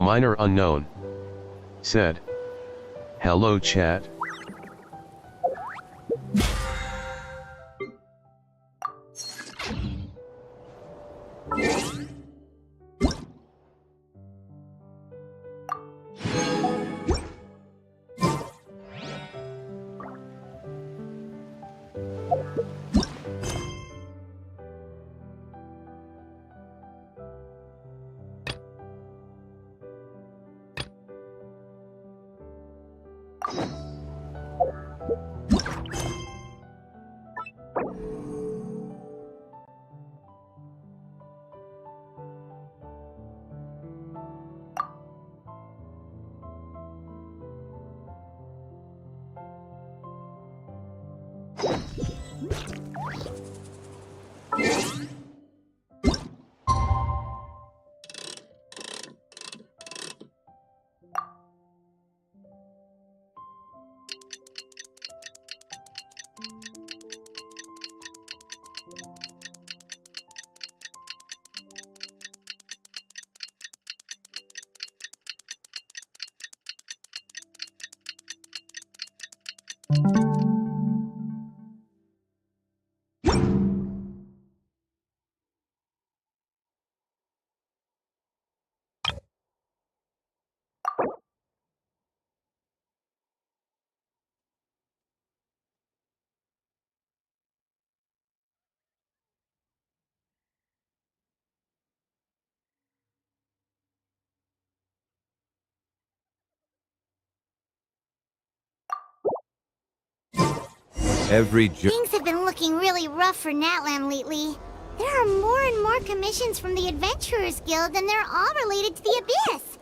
minor unknown said, "Hello chat." Things have been looking really rough for Natlan lately. There are more and more commissions from the Adventurers Guild, and they're all related to the Abyss.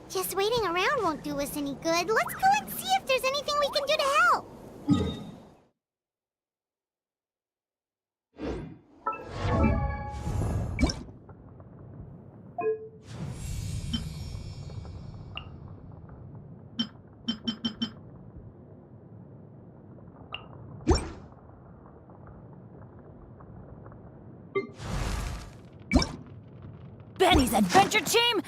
Just waiting around won't do us any good. Let's go and see if there's anything we can do to help. Benny's adventure team!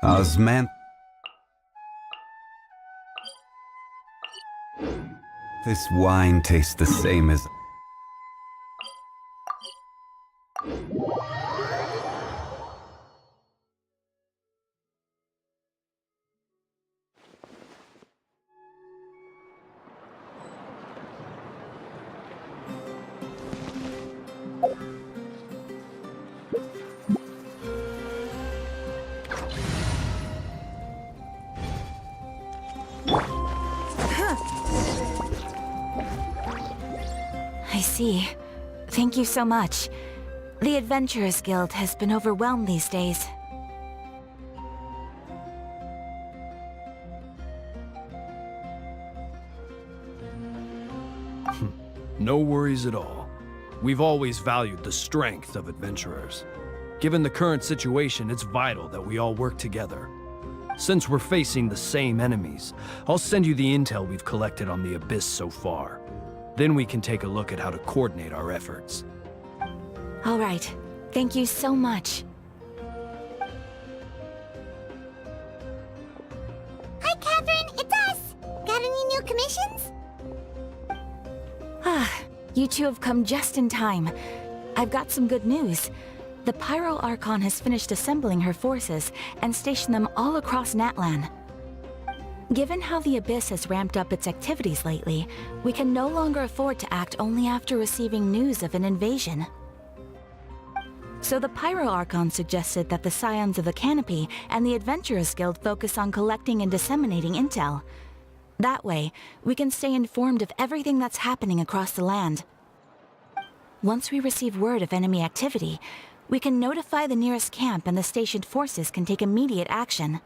Osman. This wine tastes the same as... I see. Thank you so much. The Adventurers Guild has been overwhelmed these days. No worries at all. We've always valued the strength of adventurers. Given the current situation, it's vital that we all work together. Since we're facing the same enemies, I'll send you the intel we've collected on the Abyss so far. Then we can take a look at how to coordinate our efforts. All right. Thank you so much. Hi, Catherine. It's us. Got any new commissions? You two have come just in time. I've got some good news. The Pyro Archon has finished assembling her forces and stationed them all across Natlan. Given how the Abyss has ramped up its activities lately, we can no longer afford to act only after receiving news of an invasion. So the Pyro Archon suggested that the Scions of the Canopy and the Adventurers Guild focus on collecting and disseminating intel. That way, we can stay informed of everything that's happening across the land. Once we receive word of enemy activity, we can notify the nearest camp and the stationed forces can take immediate action.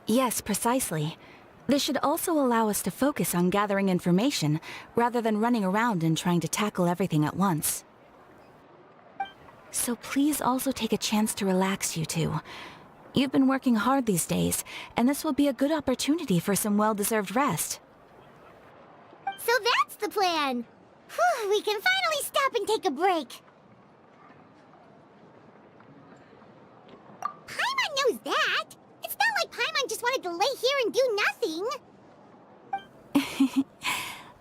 Yes, precisely. This should also allow us to focus on gathering information, rather than running around and trying to tackle everything at once. So please also take a chance to relax, you two. You've been working hard these days, and this will be a good opportunity for some well-deserved rest. So that's the plan! Whew, we can finally stop and take a break! Paimon knows that! It's not like Paimon just wanted to lay here and do nothing!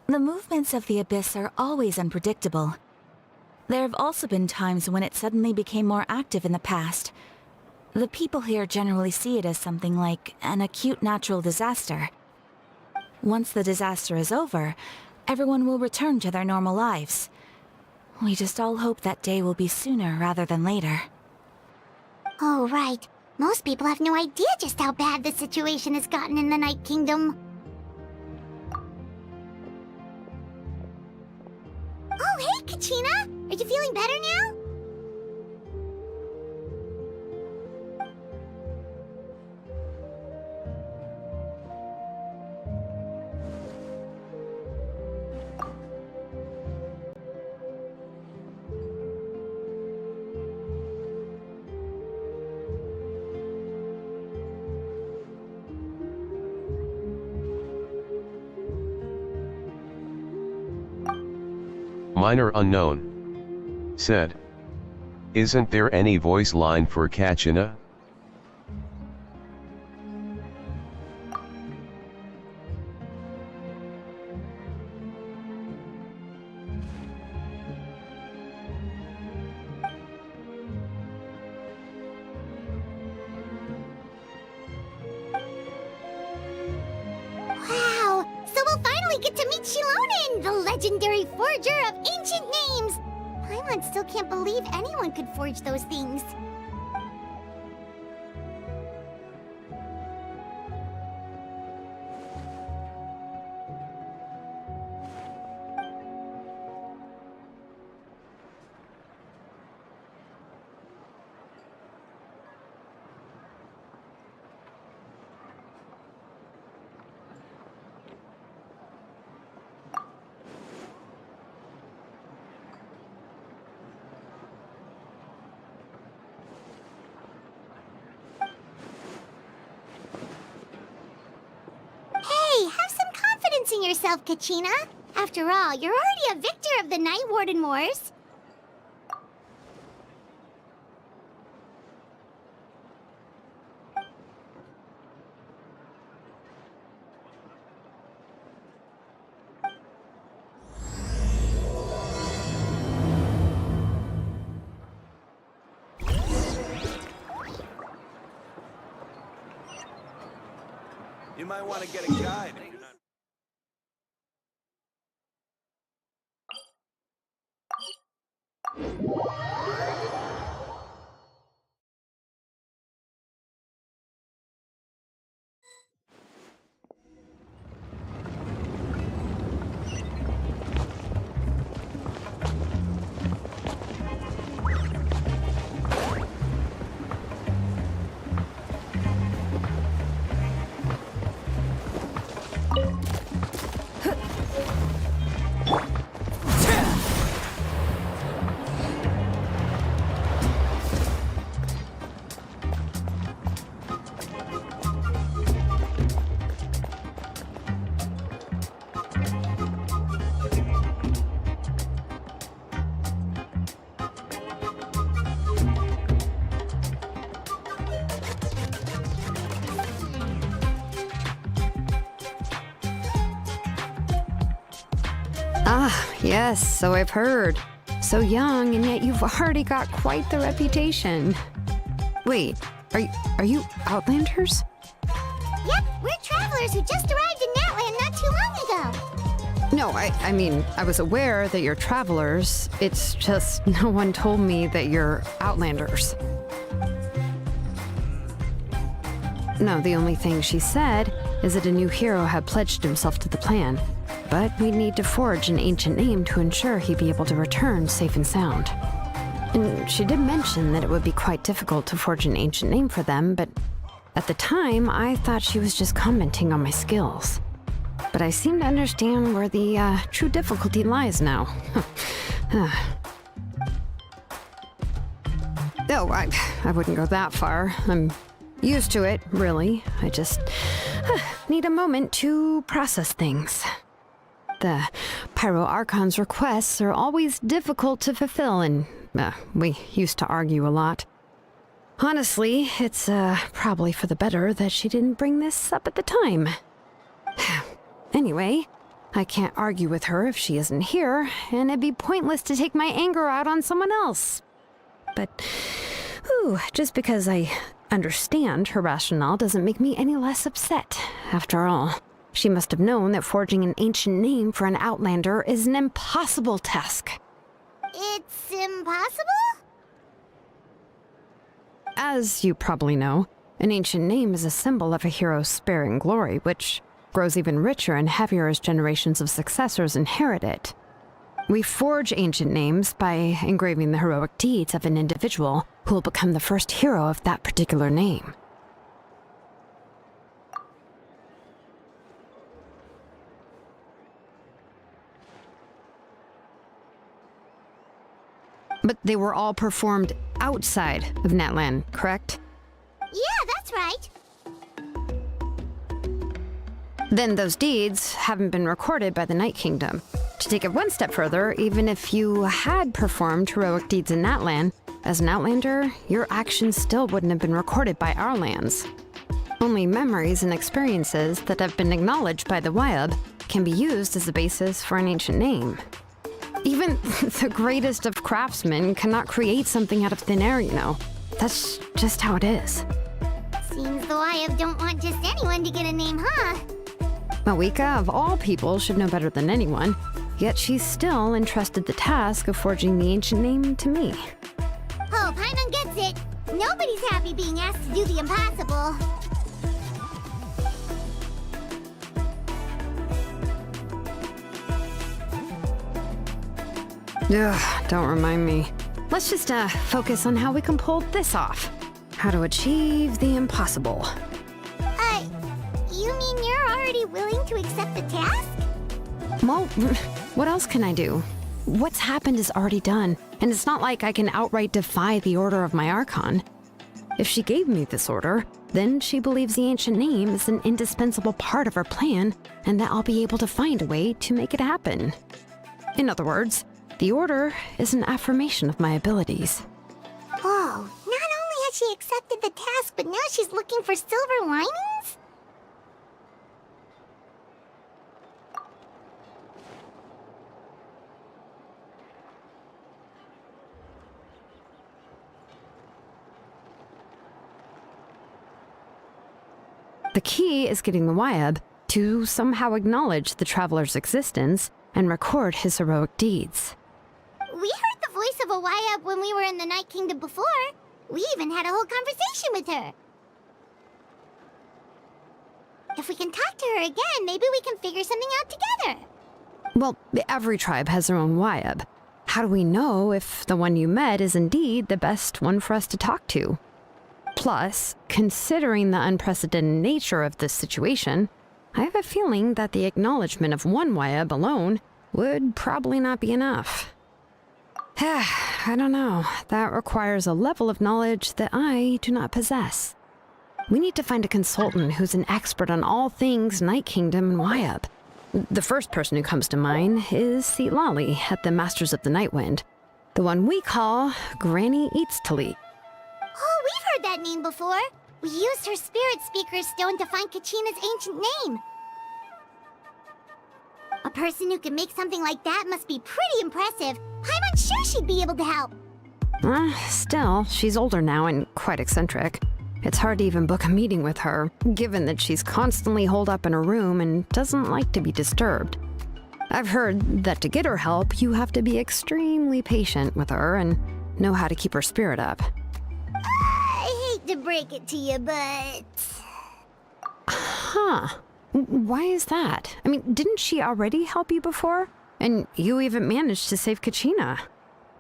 The movements of the Abyss are always unpredictable. There have also been times when it suddenly became more active in the past. The people here generally see it as something like an acute natural disaster. Once the disaster is over, everyone will return to their normal lives. We just all hope that day will be sooner rather than later. Oh, right. Most people have no idea just how bad the situation has gotten in the Night Kingdom. Oh, hey, Kachina! Are you feeling better now? Minor unknown. Said. Isn't there any voice line for Kachina? Wow! So we'll finally get to meet Shilonen, the legendary forger of ancient names! Paimon still can't believe anyone could forge those things. Hey, have some confidence in yourself, Kachina. After all, you're already a victor of the Night Warden Wars. You might want to get a guide if you're not... Ah, yes, so I've heard. So young, and yet you've already got quite the reputation. Wait, are you Outlanders? Yep, we're travelers who just arrived in Natland not too long ago. No, I mean, I was aware that you're travelers. It's just no one told me that you're Outlanders. No, the only thing she said is that a new hero had pledged himself to the plan. But we'd need to forge an ancient name to ensure he'd be able to return safe and sound. And she did mention that it would be quite difficult to forge an ancient name for them, but At the time, I thought she was just commenting on my skills. But I seem to understand where the true difficulty lies now. Oh, I wouldn't go that far. I'm used to it, really. I just need a moment to process things. The Pyro Archon's requests are always difficult to fulfill, and we used to argue a lot. Honestly, it's probably for the better that she didn't bring this up at the time. Anyway, I can't argue with her if she isn't here, and it'd be pointless to take my anger out on someone else. But, just because I understand her rationale doesn't make me any less upset. After all, she must have known that forging an ancient name for an Outlander is an impossible task. It's impossible? As you probably know, an ancient name is a symbol of a hero's spirit and glory, which grows even richer and heavier as generations of successors inherit it. We forge ancient names by engraving the heroic deeds of an individual who will become the first hero of that particular name. But they were all performed outside of Natlan, correct? Yeah, that's right. Then those deeds haven't been recorded by the Night Kingdom. To take it one step further, even if you had performed heroic deeds in Natlan, as an Outlander, your actions still wouldn't have been recorded by our lands. Only memories and experiences that have been acknowledged by the Wyab can be used as the basis for an ancient name. Even the greatest of craftsmen cannot create something out of thin air, you know. That's just how it is. Seems the Wyab don't want just anyone to get a name, huh? Mawika, of all people, should know better than anyone, yet she's still entrusted the task of forging the ancient name to me. Oh, Paimon gets it. Nobody's happy being asked to do the impossible. Ugh, don't remind me. Let's just focus on how we can pull this off. How to achieve the impossible. You mean you're already willing to accept the task? Well, what else can I do? What's happened is already done, and it's not like I can outright defy the order of my Archon. If she gave me this order, then she believes the ancient name is an indispensable part of her plan, and that I'll be able to find a way to make it happen. In other words, the order is an affirmation of my abilities. Whoa, not only has she accepted the task, but now she's looking for silver linings? The key is getting the Wyab to somehow acknowledge the traveler's existence and record his heroic deeds. We heard the voice of a Wyab when we were in the Night Kingdom before. We even had a whole conversation with her. If we can talk to her again, maybe we can figure something out together. Well, every tribe has their own Wyab. How do we know if the one you met is indeed the best one for us to talk to? Plus, considering the unprecedented nature of this situation, I have a feeling that the acknowledgement of one Wyab alone would probably not be enough. I don't know. That requires a level of knowledge that I do not possess. We need to find a consultant who's an expert on all things Night Kingdom and Wyab. The first person who comes to mind is Lali at the Masters of the Nightwind, the one we call Granny Eatstali. Oh, we've heard that name before. We used her Spirit Speaker Stone to find Kachina's ancient name. A person who can make something like that must be pretty impressive. I'm sure she'd be able to help. Still, she's older now and quite eccentric. It's hard to even book a meeting with her, given that she's constantly holed up in her room and doesn't like to be disturbed. I've heard that to get her help, you have to be extremely patient with her and know how to keep her spirit up. I hate to break it to you, but... Huh. Why is that? I mean, didn't she already help you before? And you even managed to save Kachina.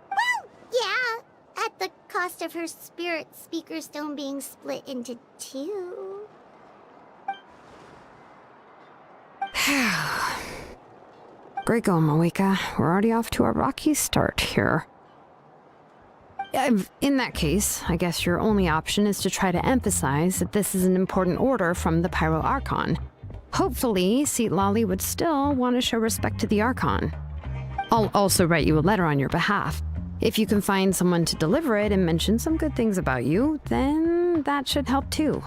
Well, yeah. At the cost of her Spirit Speaker Stone being split into two. Great going, Moeka. We're already off to a rocky start here. In that case, I guess your only option is to try to emphasize that this is an important order from the Pyro Archon. Hopefully, Seat Lolly would still want to show respect to the Archon. I'll also write you a letter on your behalf. If you can find someone to deliver it and mention some good things about you, then that should help too.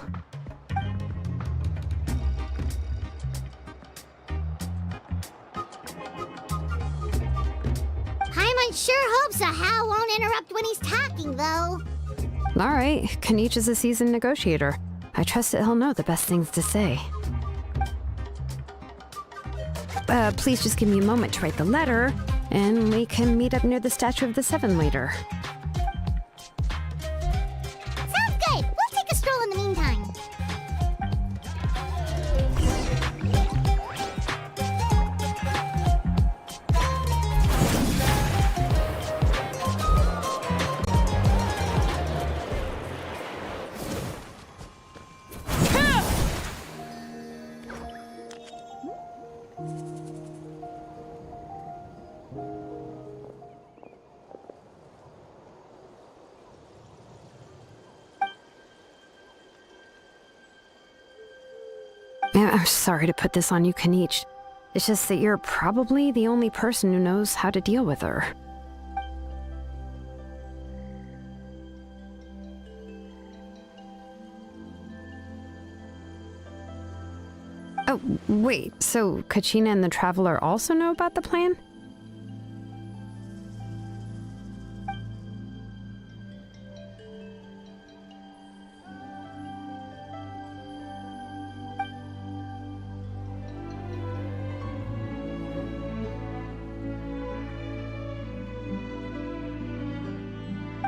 Paimon sure hopes a Hal won't interrupt when he's talking, though. All right, Kanich is a seasoned negotiator. I trust that he'll know the best things to say. Please just give me a moment to write the letter, and we can meet up near the Statue of the Seven later. Sounds good. We'll take a stroll in the meantime. I'm sorry to put this on you, Kanich. It's just that you're probably the only person who knows how to deal with her. Oh, wait, so Kachina and the Traveler also know about the plan?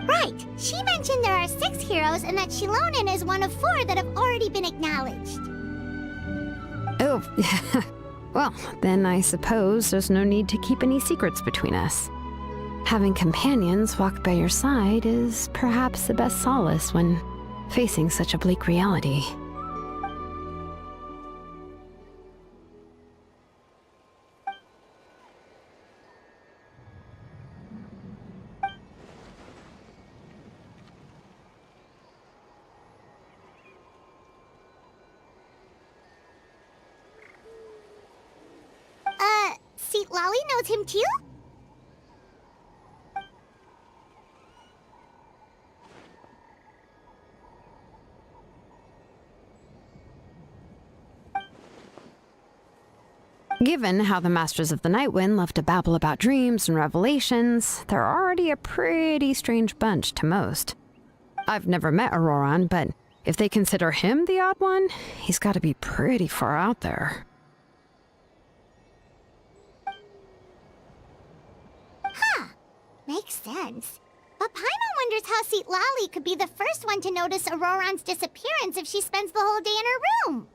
Right. She mentioned there are 6 heroes and that Shilonen is one of 4 that have already been acknowledged. Oh, well, then I suppose there's no need to keep any secrets between us. Having companions walk by your side is perhaps the best solace when facing such a bleak reality. Seat Lolly knows him too? Given how the Masters of the Nightwind love to babble about dreams and revelations, they're already a pretty strange bunch to most. I've never met Auroran, but if they consider him the odd one, he's got to be pretty far out there. Makes sense. But Paimon wonders how Seat Lolly could be the first one to notice Auroran's disappearance if she spends the whole day in her room.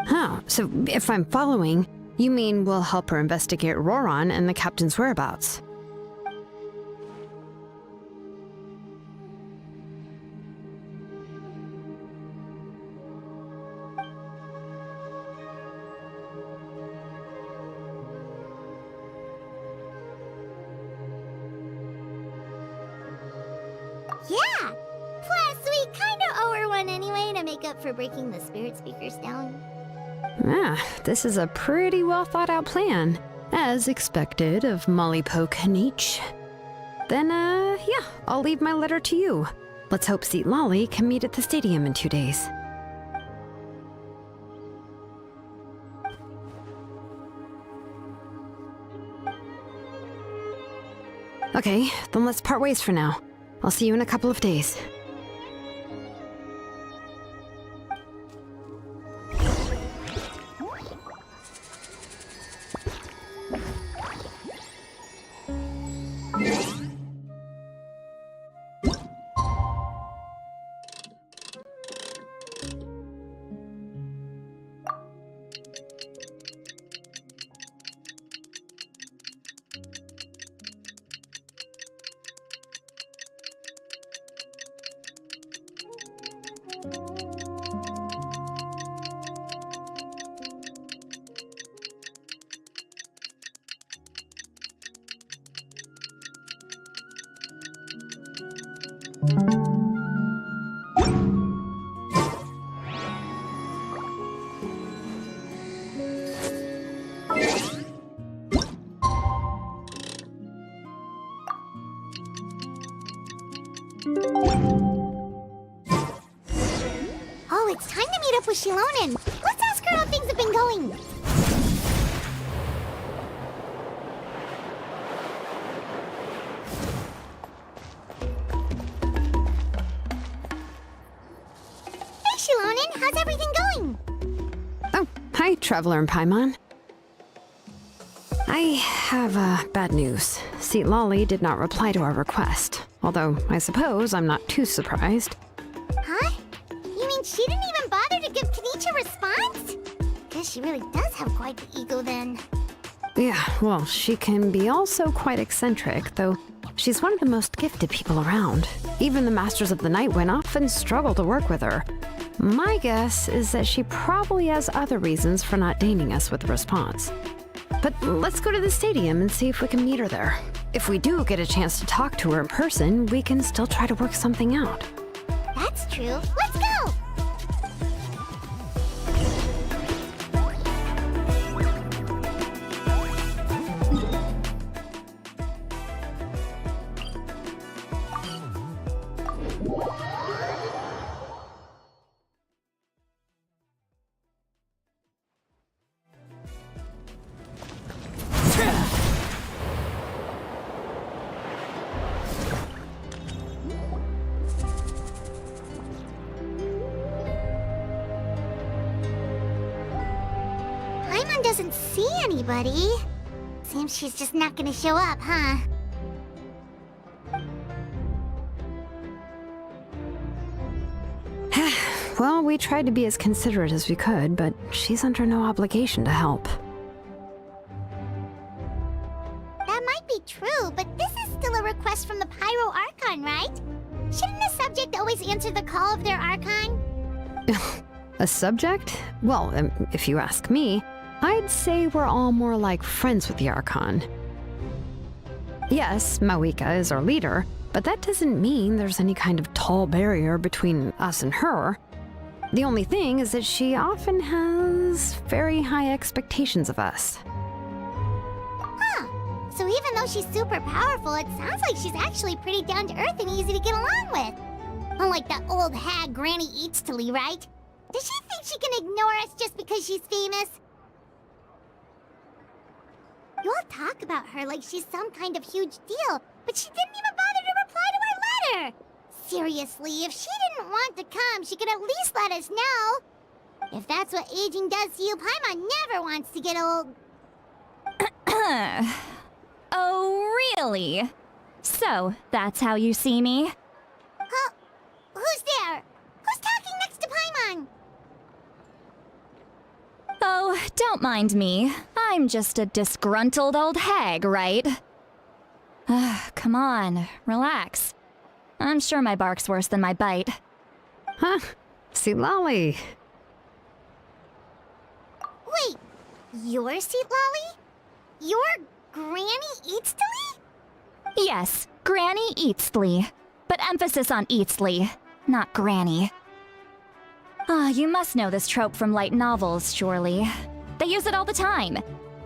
Oh, so if I'm following, you mean we'll help her investigate Auroran and the captain's whereabouts? Yeah! Plus, we kinda owe her one anyway to make up for breaking the spirit speakers down. This is a pretty well thought out plan, as expected of Molly Poke Kanich. Then, yeah, I'll leave my letter to you. Let's hope Seat Lolly can meet at the stadium in 2 days. Okay, then let's part ways for now. I'll see you in a couple of days. Oh, it's time to meet up with Shilonen. Let's ask her how things have been going. Hey, Shilonen, how's everything going? Oh, hi, Traveler and Paimon. I have bad news. Lolly did not reply to our request. Although, I suppose I'm not too surprised. Huh? You mean she didn't even bother to give Kenichi a response? Guess she really does have quite the ego then. Yeah, well, she can be also quite eccentric, though she's one of the most gifted people around. Even the Masters of the Night Wind often struggle to work with her. My guess is that she probably has other reasons for not deigning us with a response. But let's go to the stadium and see if we can meet her there. If we do get a chance to talk to her in person, we can still try to work something out. That's true. Let's go! Paimon doesn't see anybody. Seems she's just not gonna show up, huh? Well, we tried to be as considerate as we could, but she's under no obligation to help. That might be true, but this is still a request from the Pyro Archon, right? Shouldn't the subject always answer the call of their Archon? A subject? Well, if you ask me, I'd say we're all more like friends with the Archon. Yes, Mawika is our leader, but that doesn't mean there's any kind of tall barrier between us and her. The only thing is that she often has very high expectations of us. Huh. So even though she's super powerful, it sounds like she's actually pretty down to earth and easy to get along with. Unlike that old hag Granny Eatstily, right? Does she think she can ignore us just because she's famous? You all talk about her like she's some kind of huge deal, but she didn't even bother to reply to our letter! Seriously, if she didn't want to come, she could at least let us know. If that's what aging does to you, Paimon never wants to get old. Oh, really? So, that's how you see me? Huh? Who's there? Who's talking next to Paimon? Oh, don't mind me. I'm just a disgruntled old hag, right? Come on, relax. I'm sure my bark's worse than my bite. Huh? Lolly. Wait, you're Lolly? You're Granny Eatstily? Yes, Granny Eatsley. But emphasis on Eatsley, not Granny. You must know this trope from light novels, surely. They use it all the time.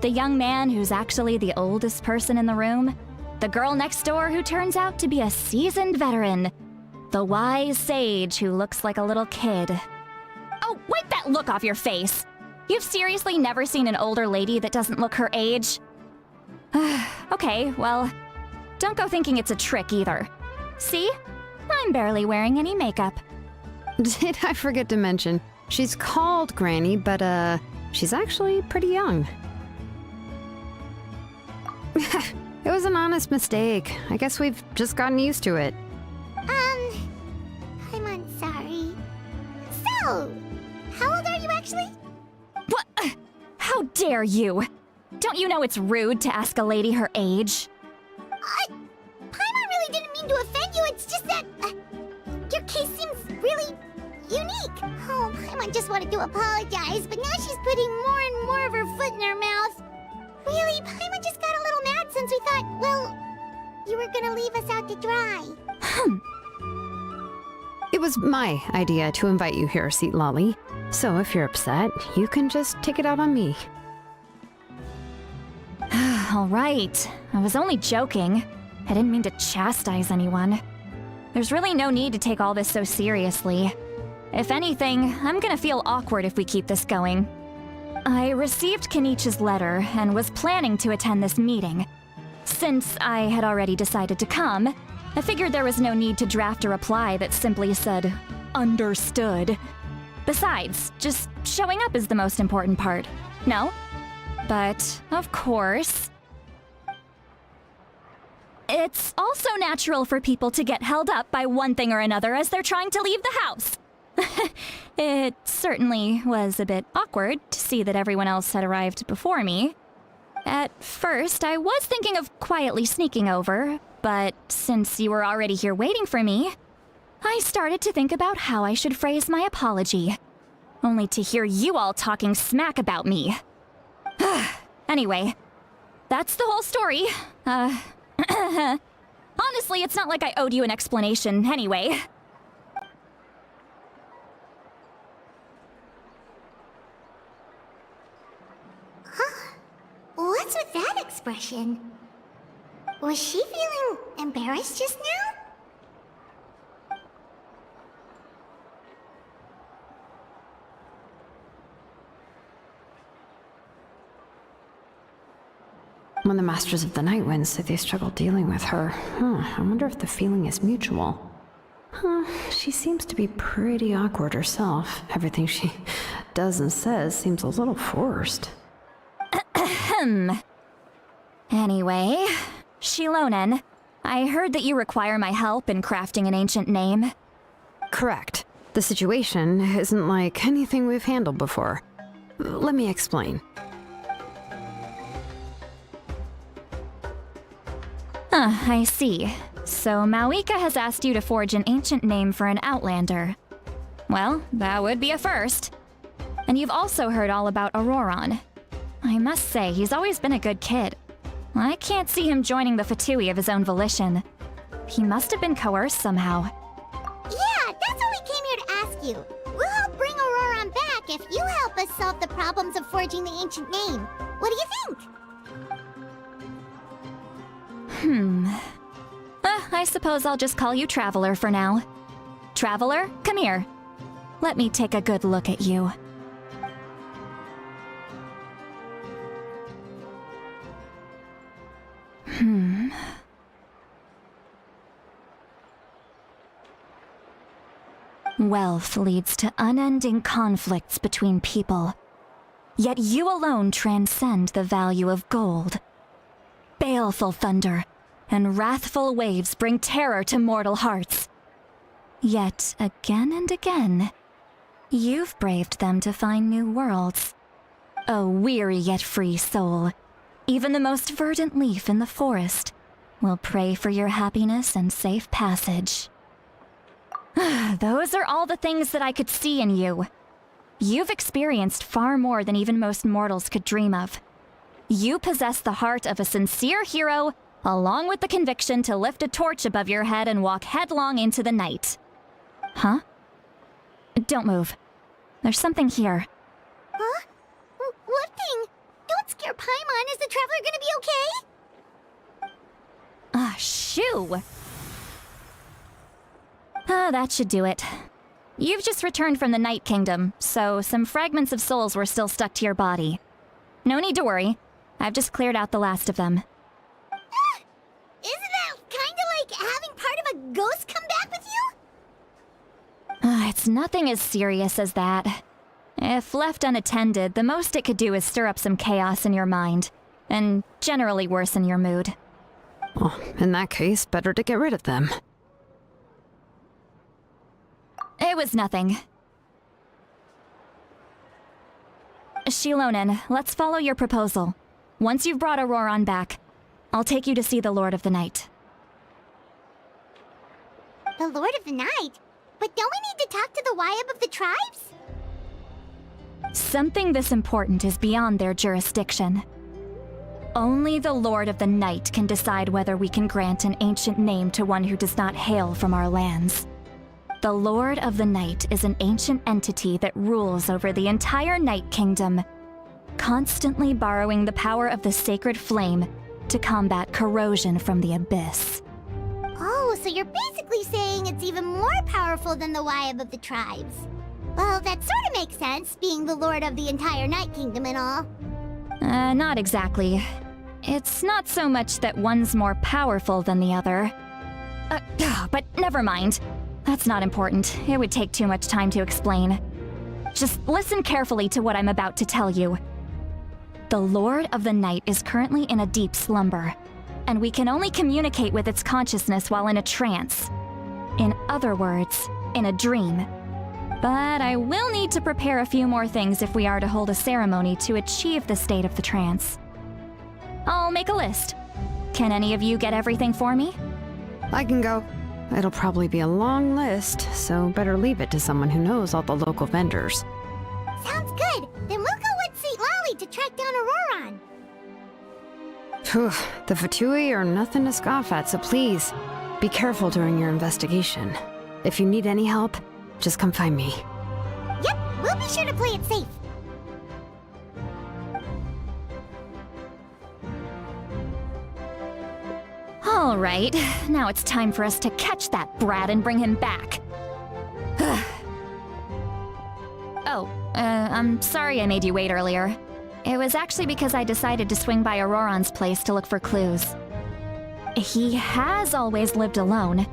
The young man who's actually the oldest person in the room. The girl next door who turns out to be a seasoned veteran. The wise sage who looks like a little kid. Oh, wipe that look off your face! You've seriously never seen an older lady that doesn't look her age? Okay, well, don't go thinking it's a trick either. See? I'm barely wearing any makeup. Did I forget to mention, she's called Granny, but she's actually pretty young. It was an honest mistake. I guess we've just gotten used to it. I'm sorry. So, how old are you actually? What? How dare you? Don't you know it's rude to ask a lady her age? Paimon really didn't mean to offend you, it's just that, your case seems really unique. Oh, Paimon just wanted to apologize, but now she's putting more and more of her foot in her mouth. Really, Paimon just got a little mad since we thought, well, you were gonna leave us out to dry. It was my idea to invite you here, Lolly. So if you're upset, you can just take it out on me. All right. I was only joking. I didn't mean to chastise anyone. There's really no need to take all this so seriously. If anything, I'm gonna feel awkward if we keep this going. I received Kenichi's letter and was planning to attend this meeting. Since I had already decided to come, I figured there was no need to draft a reply that simply said, "Understood." Besides, just showing up is the most important part, no? But, of course, it's also natural for people to get held up by one thing or another as they're trying to leave the house. It certainly was a bit awkward to see that everyone else had arrived before me. At first, I was thinking of quietly sneaking over, but since you were already here waiting for me, I started to think about how I should phrase my apology, only to hear you all talking smack about me. Anyway, that's the whole story. Honestly, it's not like I owed you an explanation anyway. What's with that expression? Was she feeling embarrassed just now? When the Masters of the Night Wind say they struggle dealing with her, I wonder if the feeling is mutual. She seems to be pretty awkward herself. Everything she does and says seems a little forced. Anyway, Shilonen, I heard that you require my help in crafting an ancient name. Correct. The situation isn't like anything we've handled before. Let me explain. I see. So Mauika has asked you to forge an ancient name for an outlander. Well, that would be a first. And you've also heard all about Auroron. I must say, he's always been a good kid. I can't see him joining the Fatui of his own volition. He must have been coerced somehow. Yeah, that's what we came here to ask you. We'll help bring Auroron back if you help us solve the problems of forging the ancient name. What do you think? I suppose I'll just call you Traveler for now. Traveler, come here. Let me take a good look at you. Wealth leads to unending conflicts between people. Yet you alone transcend the value of gold. Baleful thunder and wrathful waves bring terror to mortal hearts. Yet again and again, you've braved them to find new worlds. A weary yet free soul, even the most verdant leaf in the forest will pray for your happiness and safe passage. Those are all the things that I could see in you. You've experienced far more than even most mortals could dream of. You possess the heart of a sincere hero, along with the conviction to lift a torch above your head and walk headlong into the night. Huh? Don't move. There's something here. Huh? What thing? Don't scare Paimon. Is the Traveler gonna be okay? Shoo! That should do it. You've just returned from the Night Kingdom, so some fragments of souls were still stuck to your body. No need to worry. I've just cleared out the last of them. Isn't that kinda like having part of a ghost come back with you? It's nothing as serious as that. If left unattended, the most it could do is stir up some chaos in your mind, and generally worsen your mood. Well, in that case, better to get rid of them. It was nothing. Shilonen, let's follow your proposal. Once you've brought Auroron back, I'll take you to see the Lord of the Night. The Lord of the Night? But don't we need to talk to the Wayab of the tribes? Something this important is beyond their jurisdiction. Only the Lord of the Night can decide whether we can grant an ancient name to one who does not hail from our lands. The Lord of the Night is an ancient entity that rules over the entire Night Kingdom, constantly borrowing the power of the sacred flame to combat corrosion from the abyss. Oh, Oh, so you're basically saying it's even more powerful than the Wyab of the tribes. Well, that sort of makes sense, being the lord of the entire Night Kingdom and all. Not exactly. It's not so much that one's more powerful than the other. But never mind. That's not important. It would take too much time to explain. Just listen carefully to what I'm about to tell you. The Lord of the Night is currently in a deep slumber, and we can only communicate with its consciousness while in a trance. In other words, in a dream. But I will need to prepare a few more things if we are to hold a ceremony to achieve the state of the trance. I'll make a list. Can any of you get everything for me? I can go. It'll probably be a long list, so better leave it to someone who knows all the local vendors. Sounds good. Then we'll go with St. Lolly to track down Auroron. Phew, the Fatui are nothing to scoff at, so please, be careful during your investigation. If you need any help, just come find me. Yep, we'll be sure to play it safe. All right, now it's time for us to catch that brat and bring him back. I'm sorry I made you wait earlier. It was actually because I decided to swing by Auroron's place to look for clues. He has always lived alone,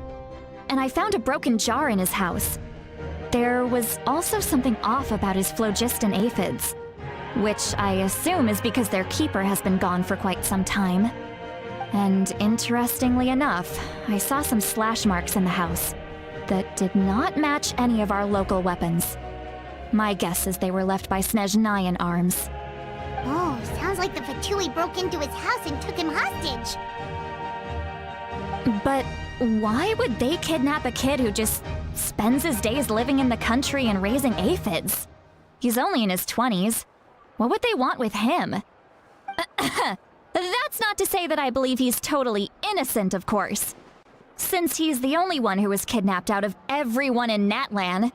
and I found a broken jar in his house. There was also something off about his phlogiston aphids, which I assume is because their keeper has been gone for quite some time. And interestingly enough, I saw some slash marks in the house that did not match any of our local weapons. My guess is they were left by Snezhnayan arms. Oh, sounds like the Fatui broke into his house and took him hostage. But why would they kidnap a kid who just spends his days living in the country and raising aphids? He's only in his 20s. What would they want with him? That's not to say that I believe he's totally innocent, of course. Since he's the only one who was kidnapped out of everyone in Natlan,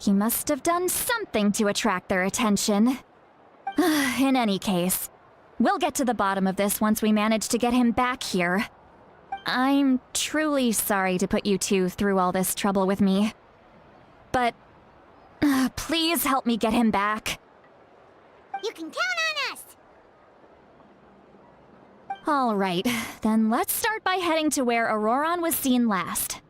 he must have done something to attract their attention. In any case, we'll get to the bottom of this once we manage to get him back here. I'm truly sorry to put you two through all this trouble with me. But please help me get him back. You can count on us! All right, then let's start by heading to where Auroron was seen last.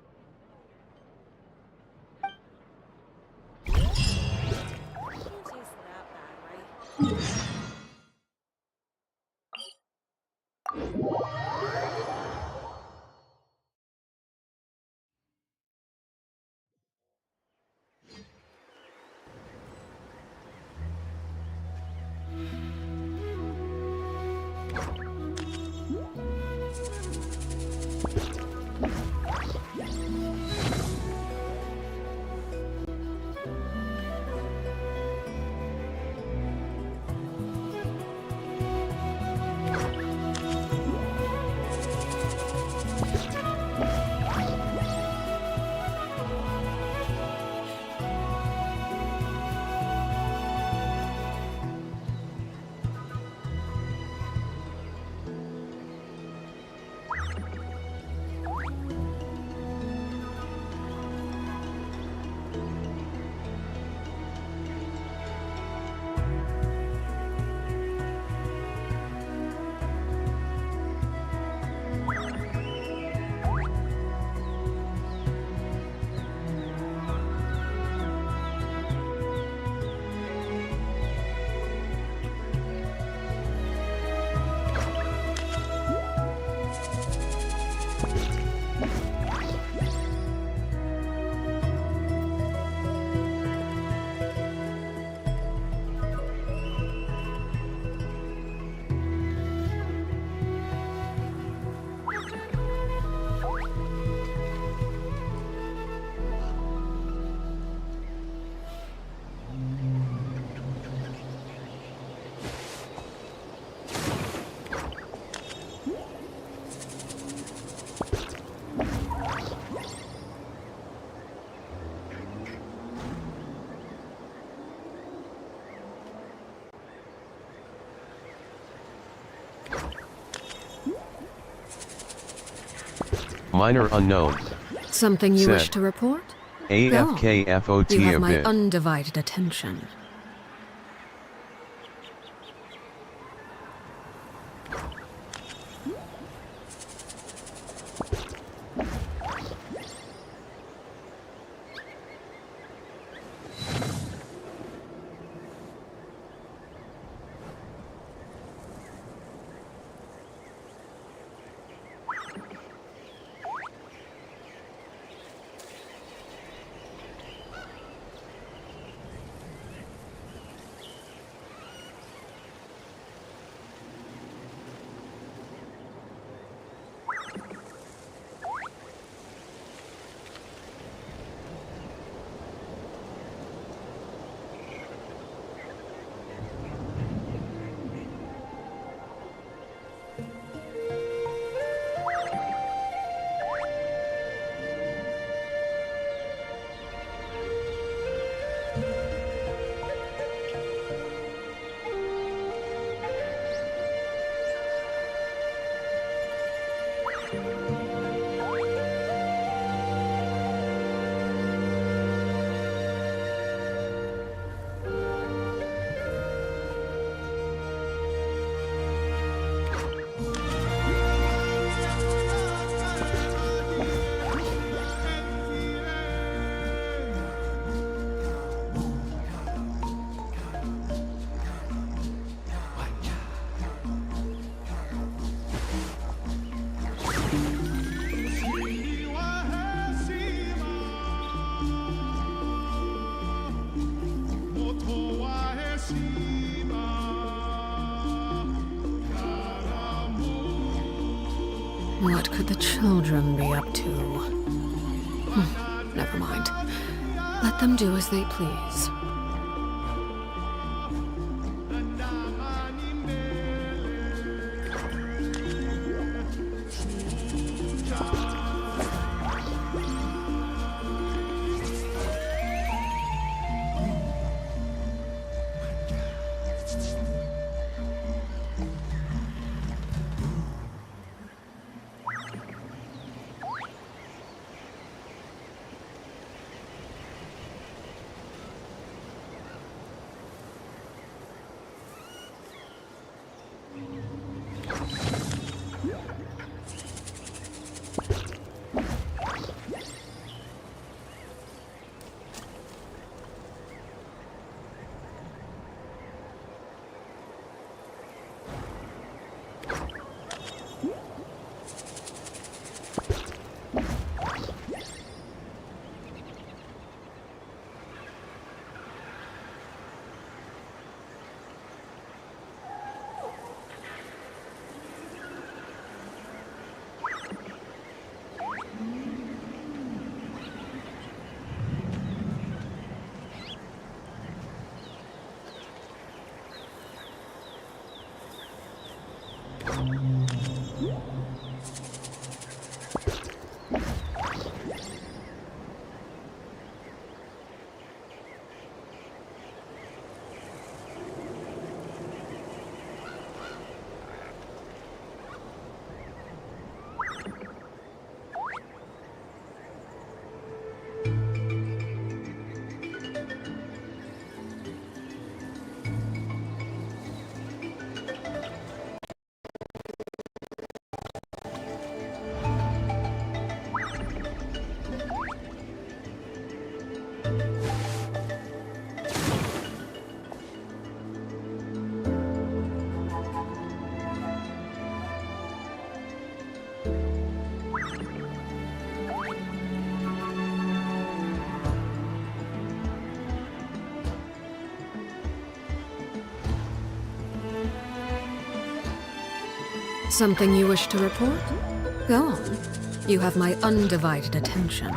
Minor unknown. Something you wish Said. to report? Go on. AFKFOT You have a my bit. undivided attention. What could the children be up to? Never mind. Let them do as they please. Something you wish to report? Go on. You have my undivided attention.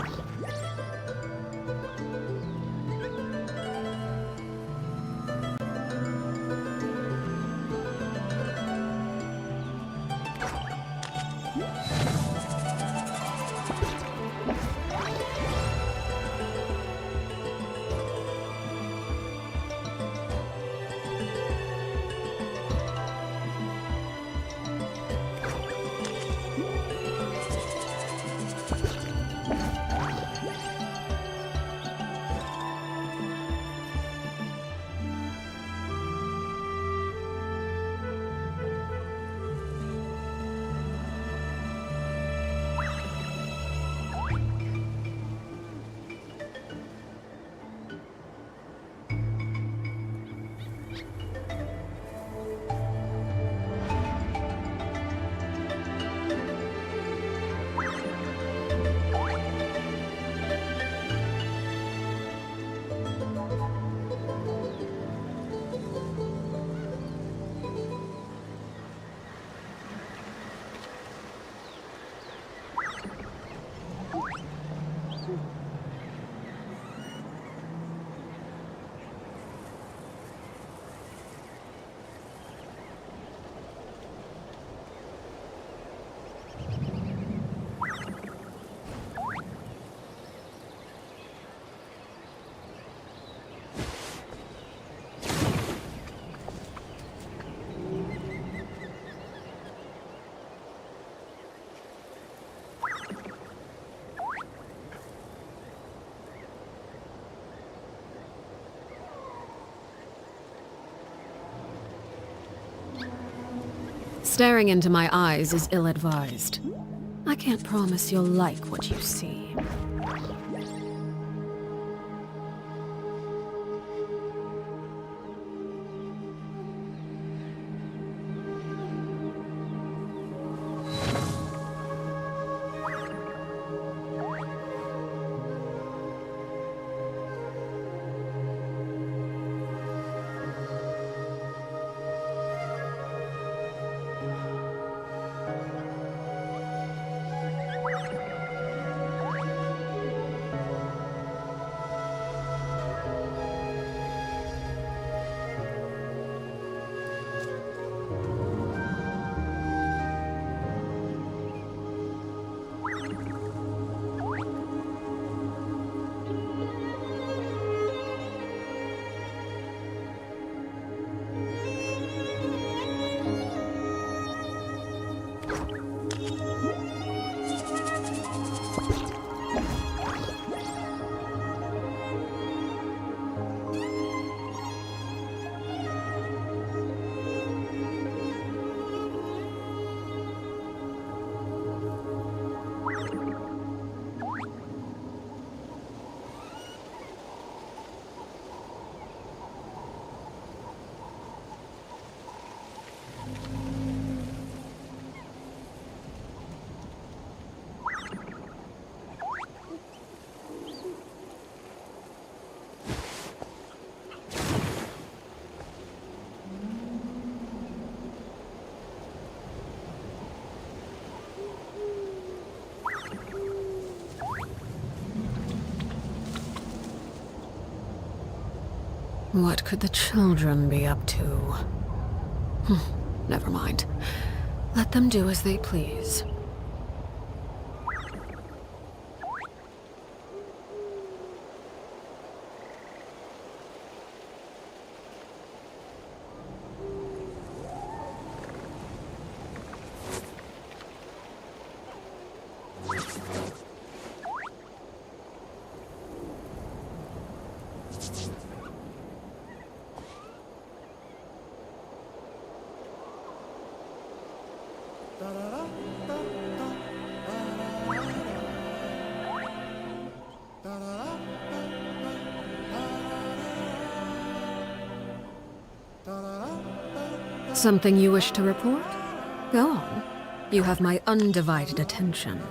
Staring into my eyes is ill-advised. I can't promise you'll like what you see. What could the children be up to? Never mind. Let them do as they please. Something you wish to report? Go on. You have my undivided attention.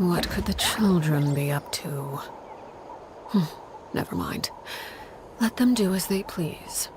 What could the children be up to? Never mind. Let them do as they please.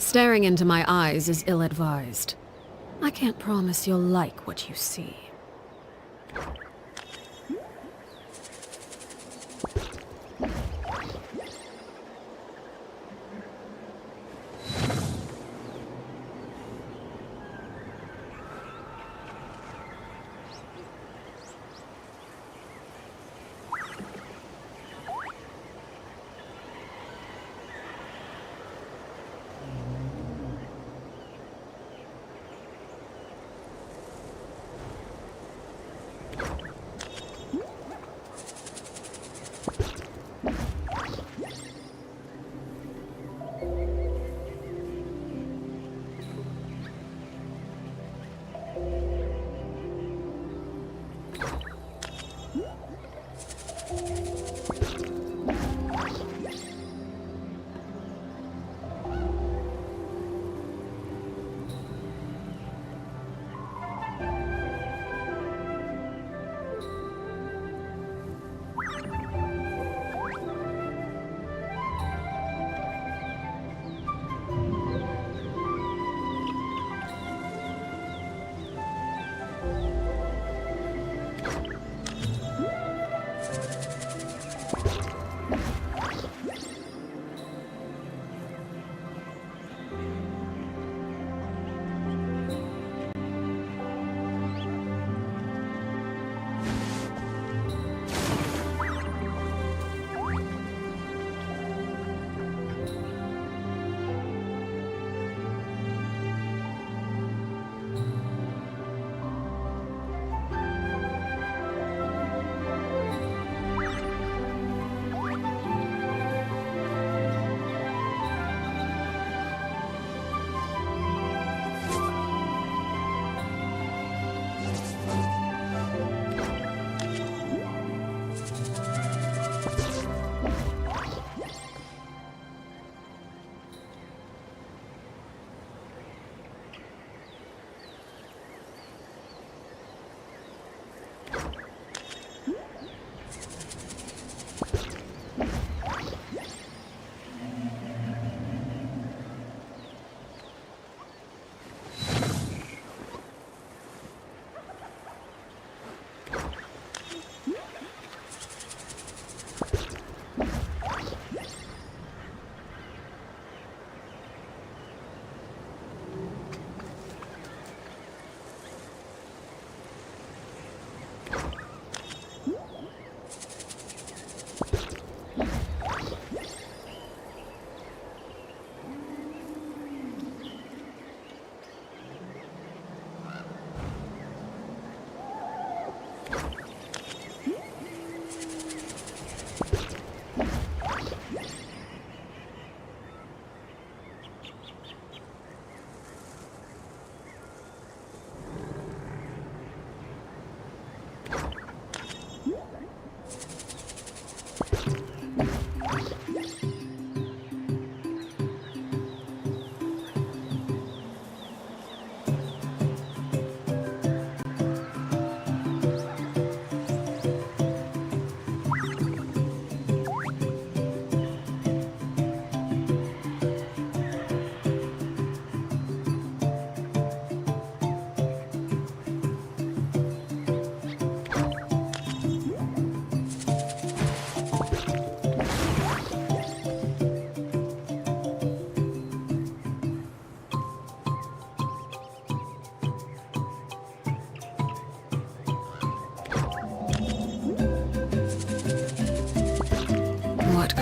Staring into my eyes is ill-advised. I can't promise you'll like what you see.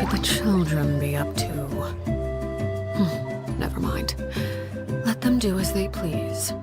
could the children be up to? Never mind. Let them do as they please.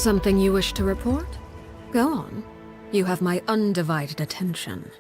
Something you wish to report? Go on. You have my undivided attention.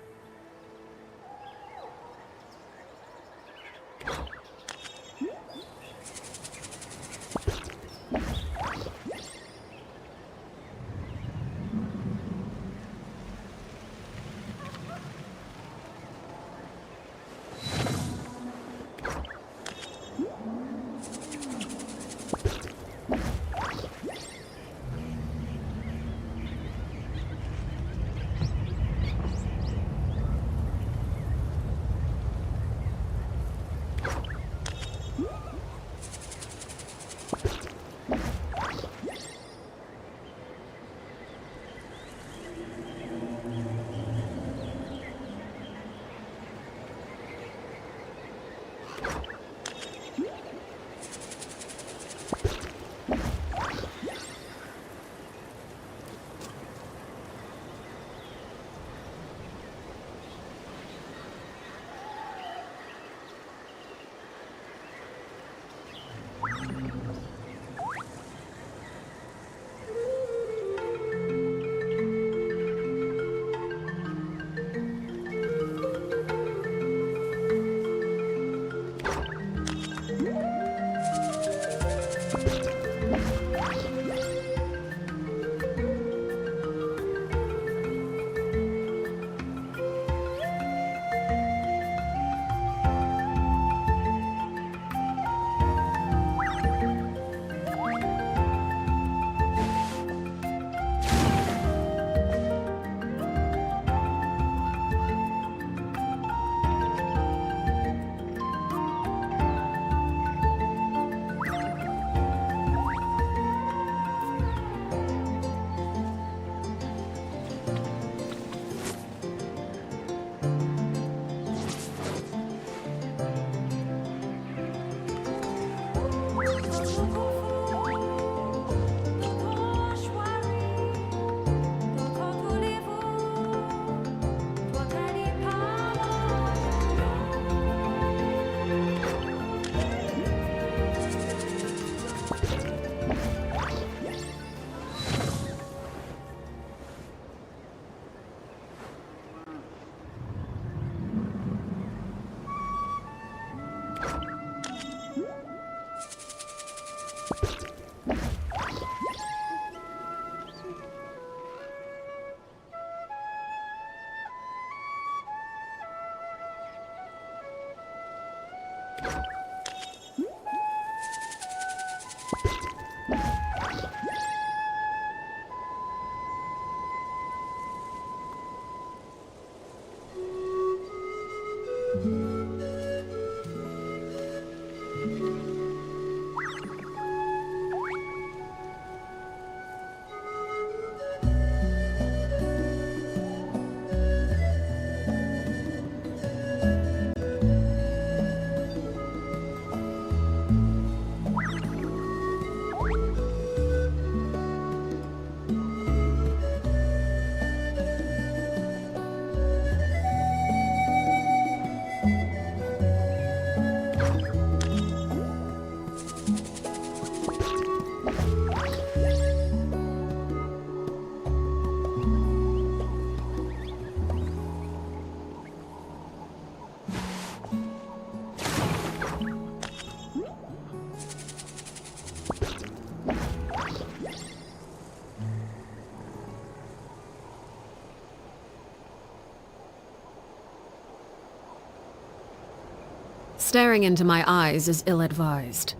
Staring into my eyes is ill-advised.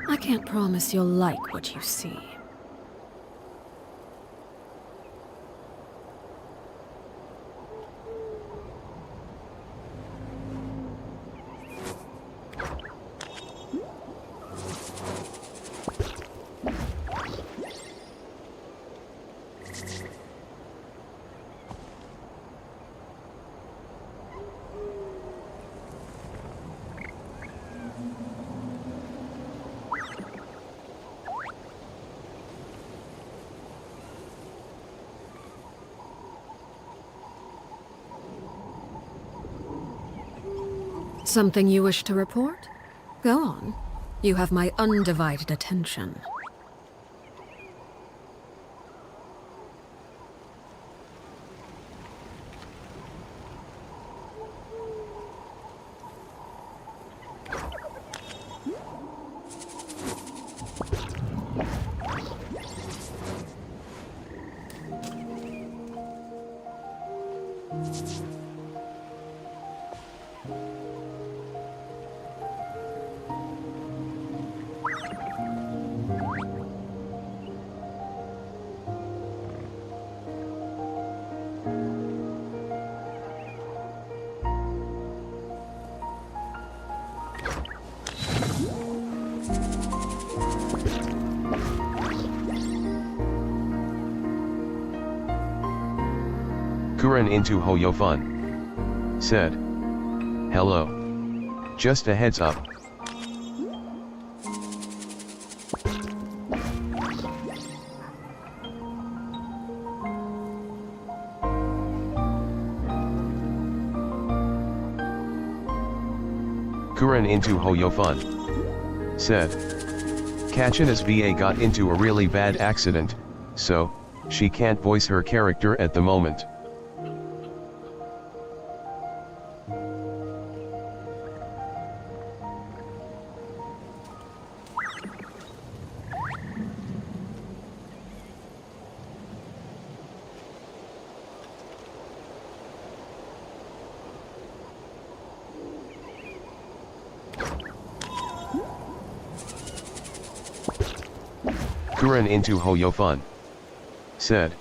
I can't promise you'll like what you see. Something you wish to report? Go on. You have my undivided attention. Kuren into Hoyofun. Said. Hello. Just a heads up. Kuren into Hoyofun. Said. Kachina's VA got into a really bad accident, so, she can't voice her character at the moment. Kuren into Hoyofun. Said.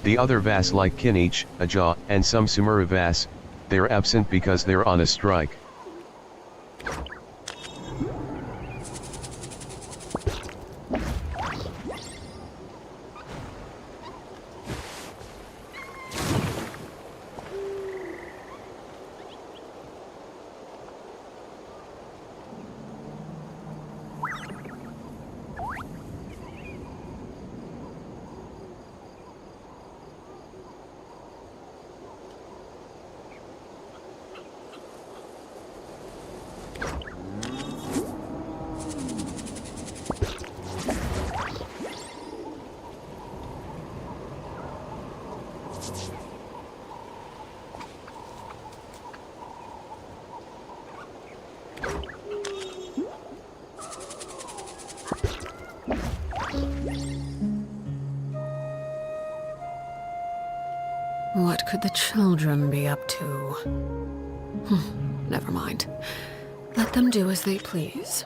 The other Vass like Kinich, Aja, and some Sumura Vass, they're absent because they're on a strike. What could the children be up to? Never mind. Let them do as they please.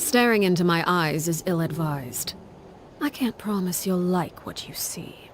Staring into my eyes is ill-advised. I can't promise you'll like what you see.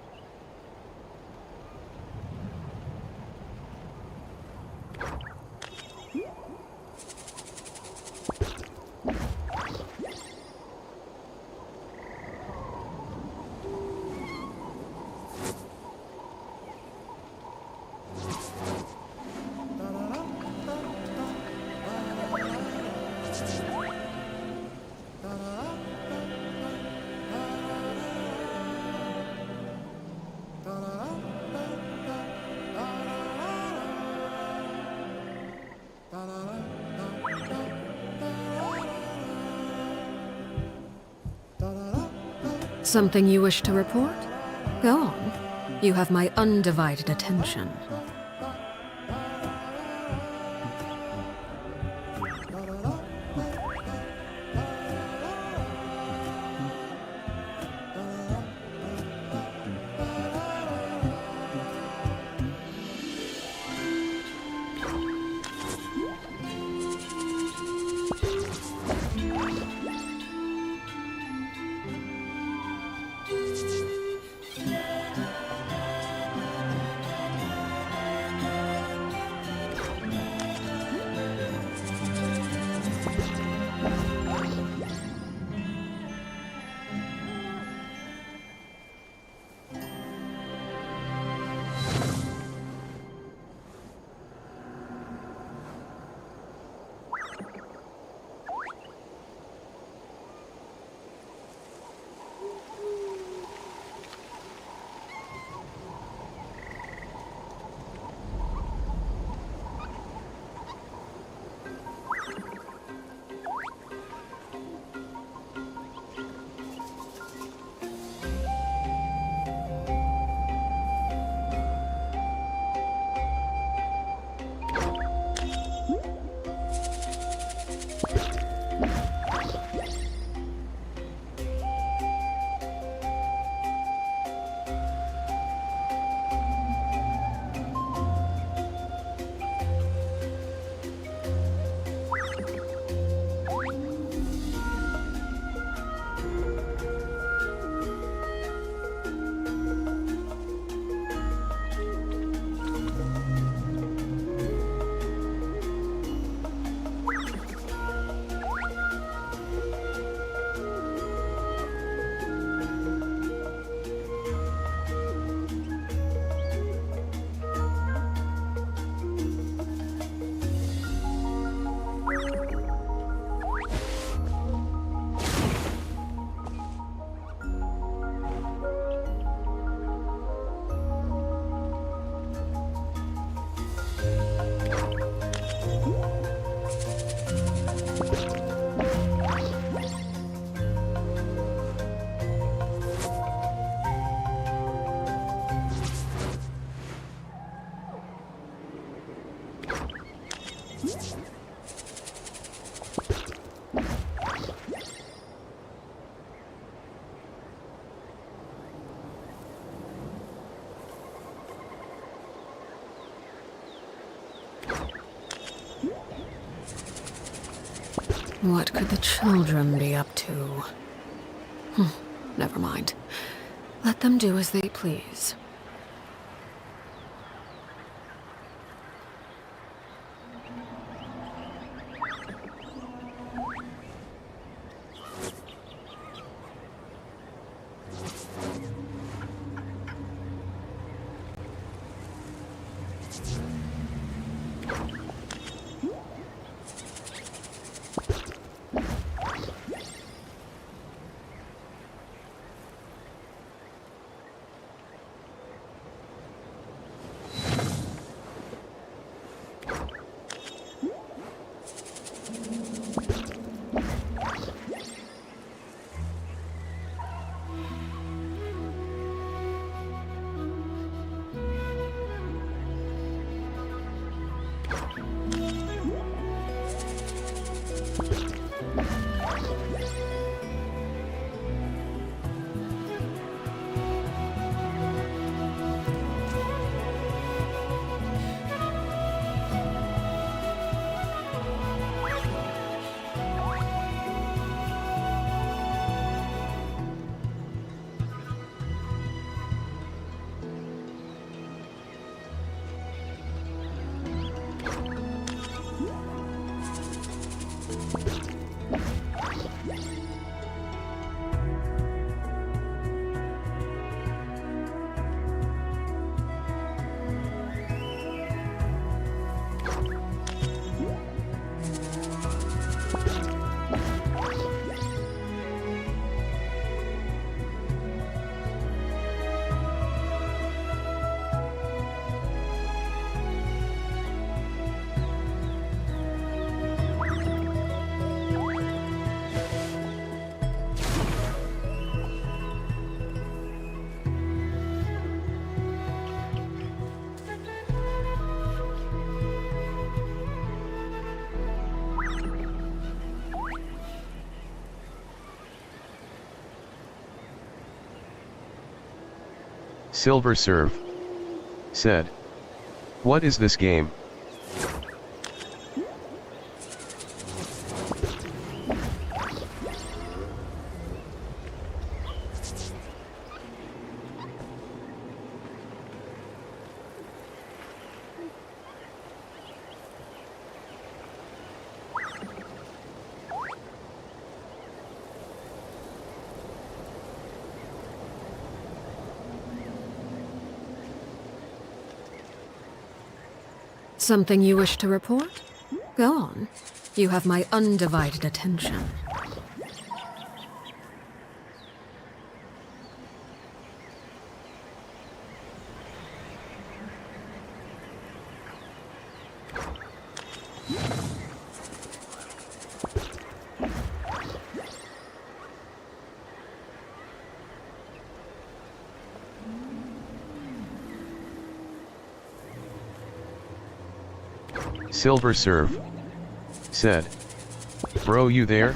Something you wish to report? Go on. You have my undivided attention. What could the children be up to? Never mind. Let them do as they please. Silver Serve said, "What is this game?" Something you wish to report? Go on. You have my undivided attention. Silver Serve said, "Bro, you there?"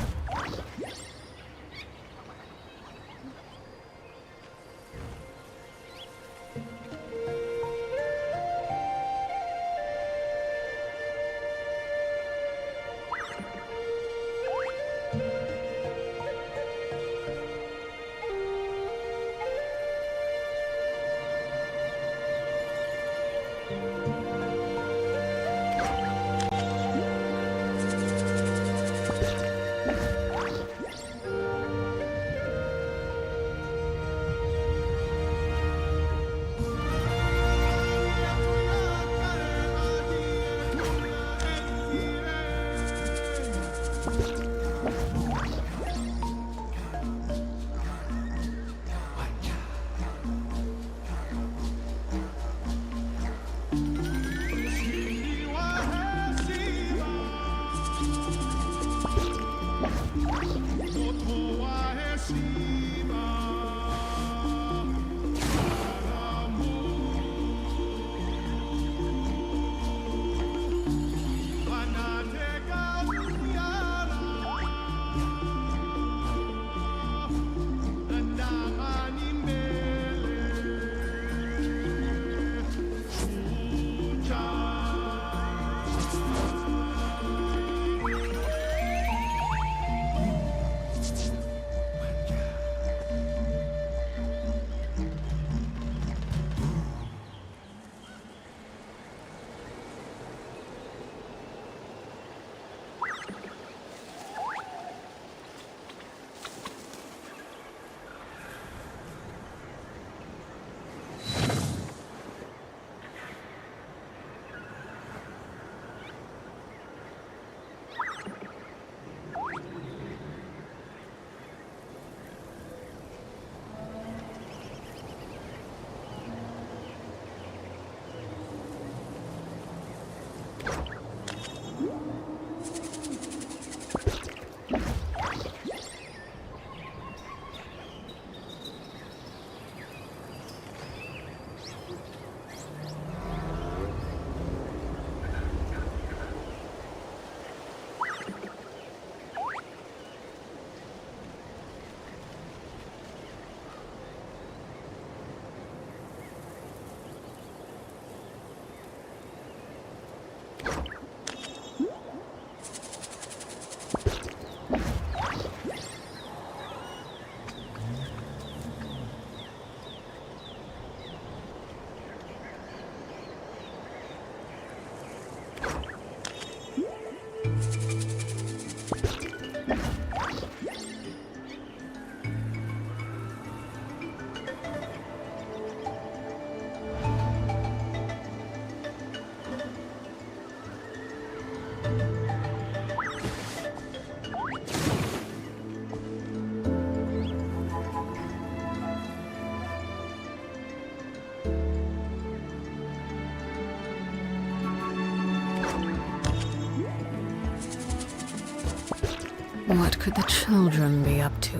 What could the children be up to?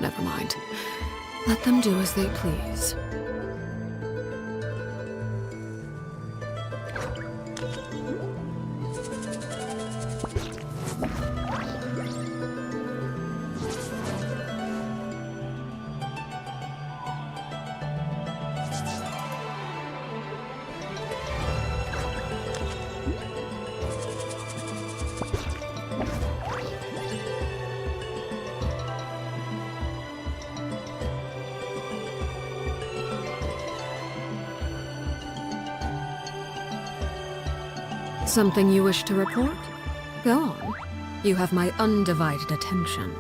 Never mind. Let them do as they please. Something you wish to report? Go on. You have my undivided attention.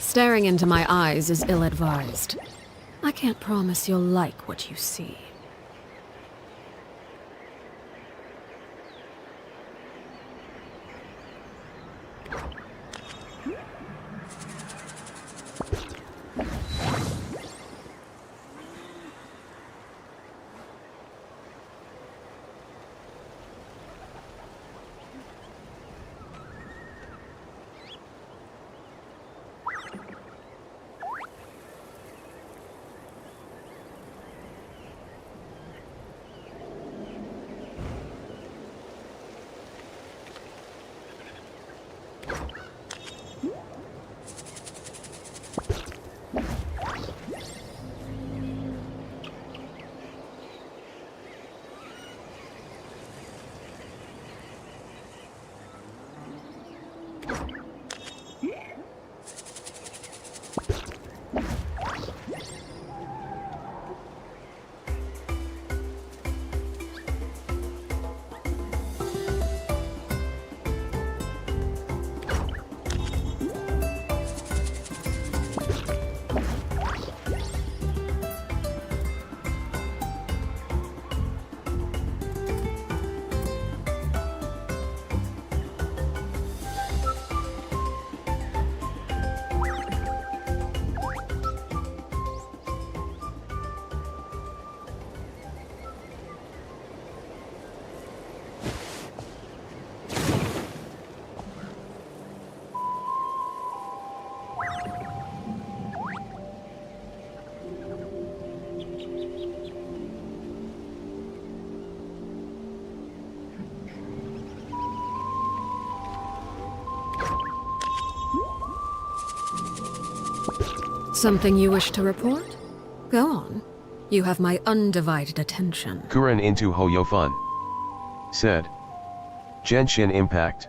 Staring into my eyes is ill-advised. I can't promise you'll like what you see. Something you wish to report? Go on. You have my undivided attention. Kuren into Hoyofun. Said. Genshin Impact.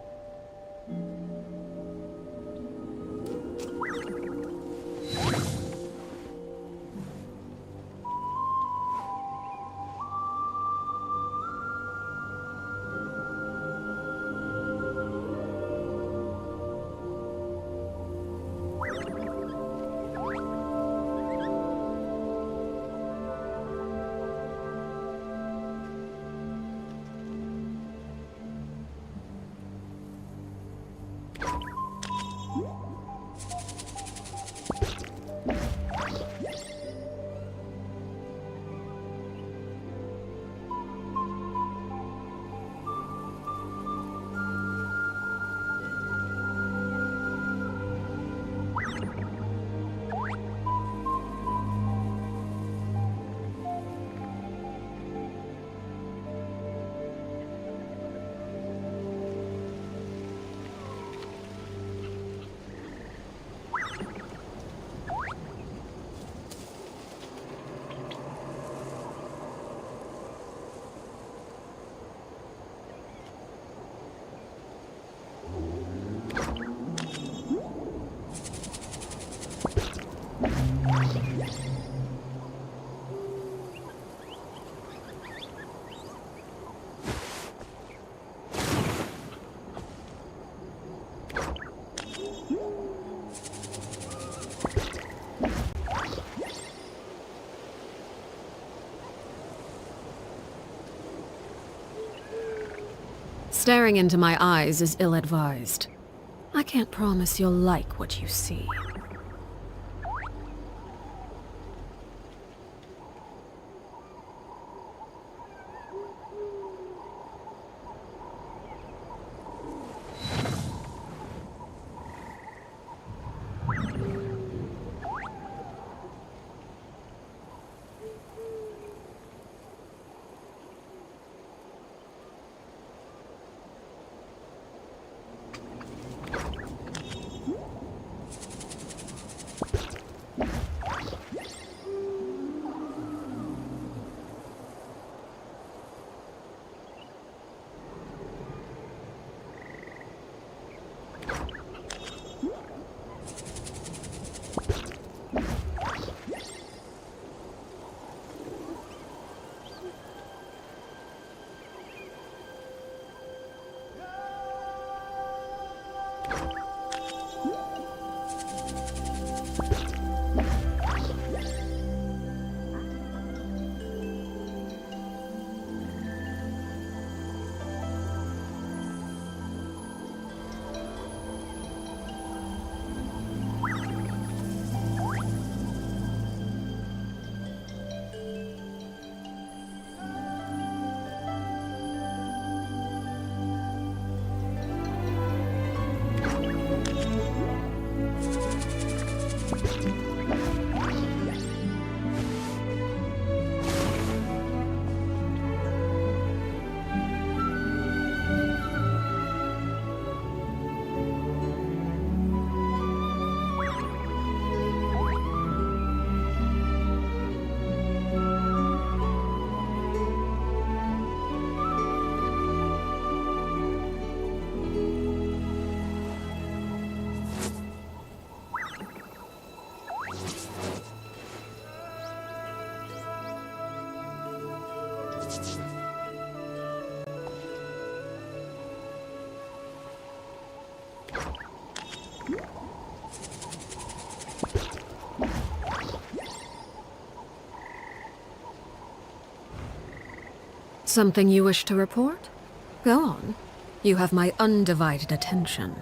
Staring into my eyes is ill-advised. I can't promise you'll like what you see. Something you wish to report? Go on. You have my undivided attention.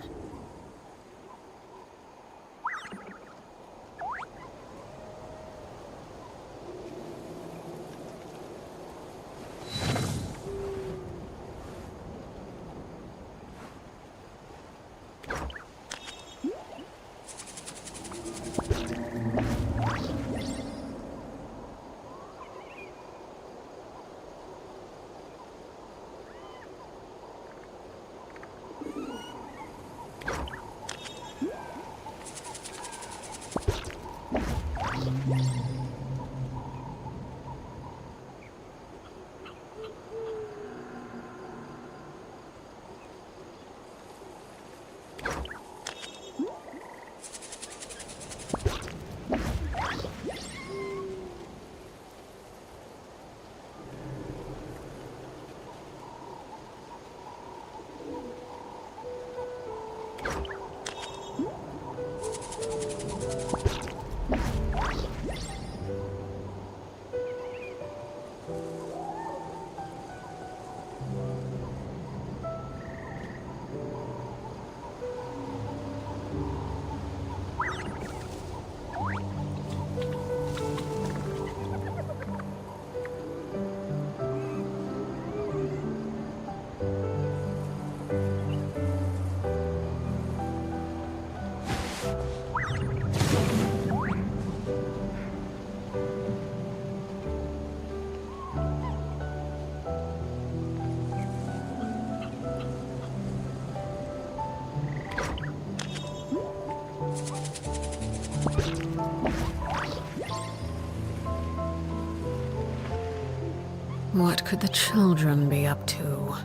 What could the children be up to?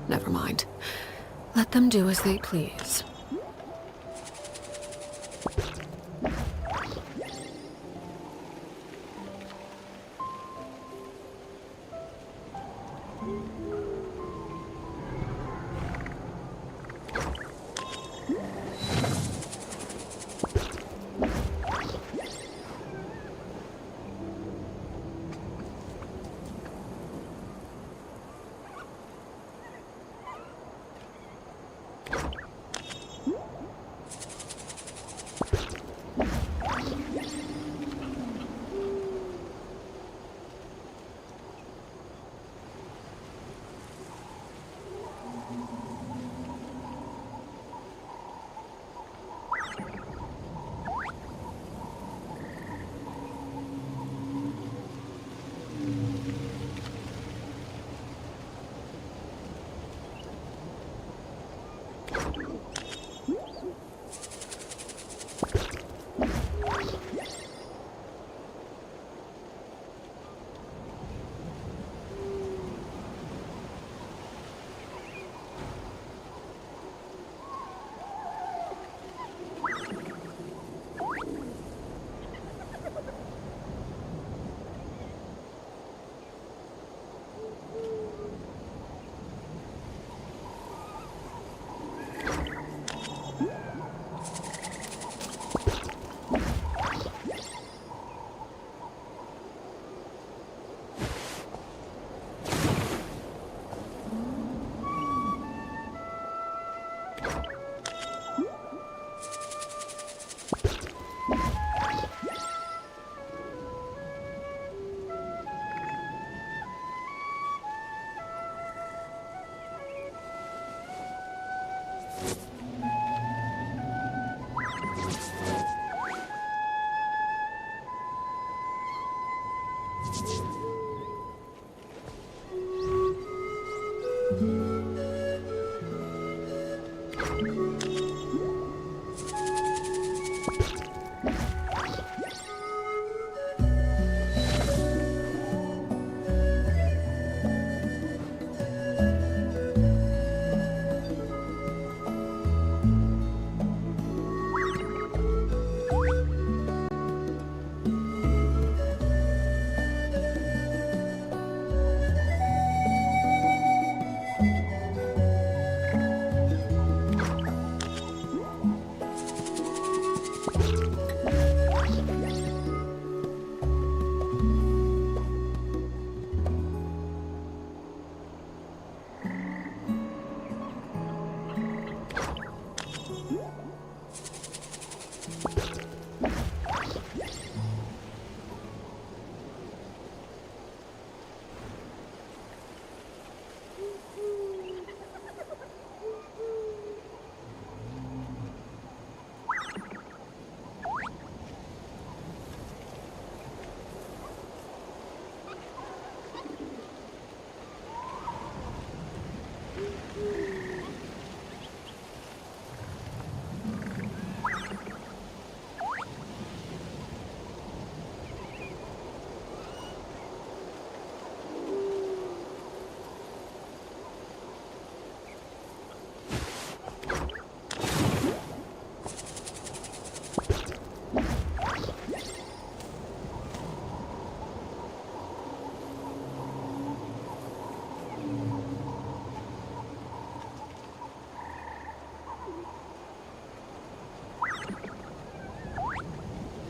Never mind. Let them do as they please.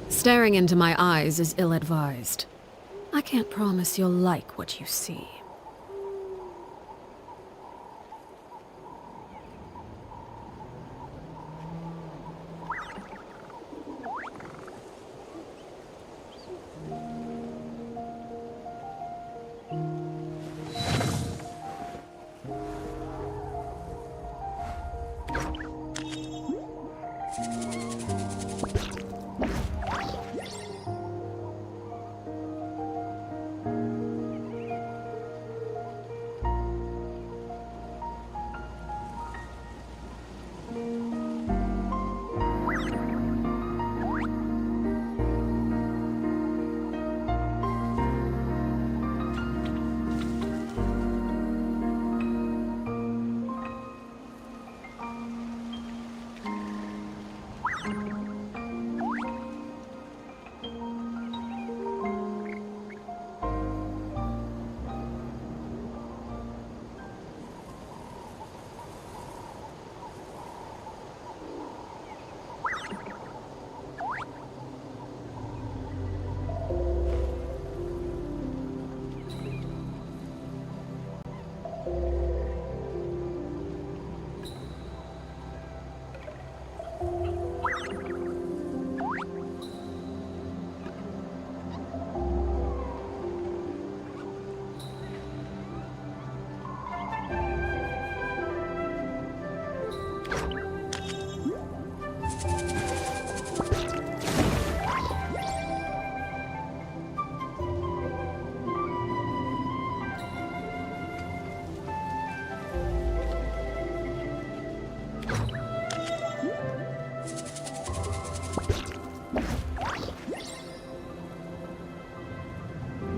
Staring into my eyes is ill-advised. I can't promise you'll like what you see.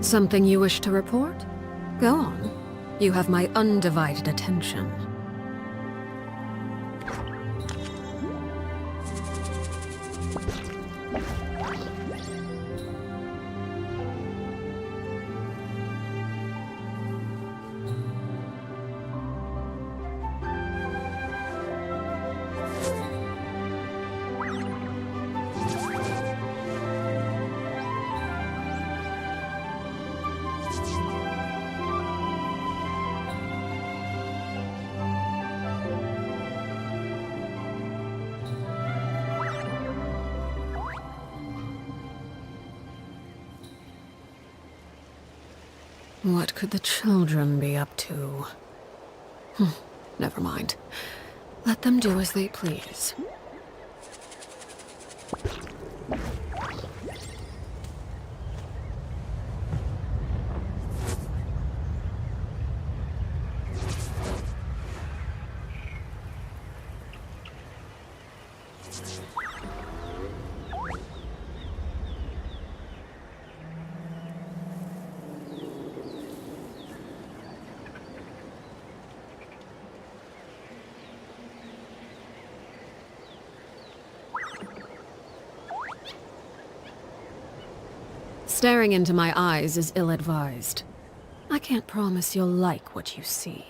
Something you wish to report? Go on. You have my undivided attention. What could the children be up to? Never mind. Let them do as they please. Staring into my eyes is ill-advised. I can't promise you'll like what you see.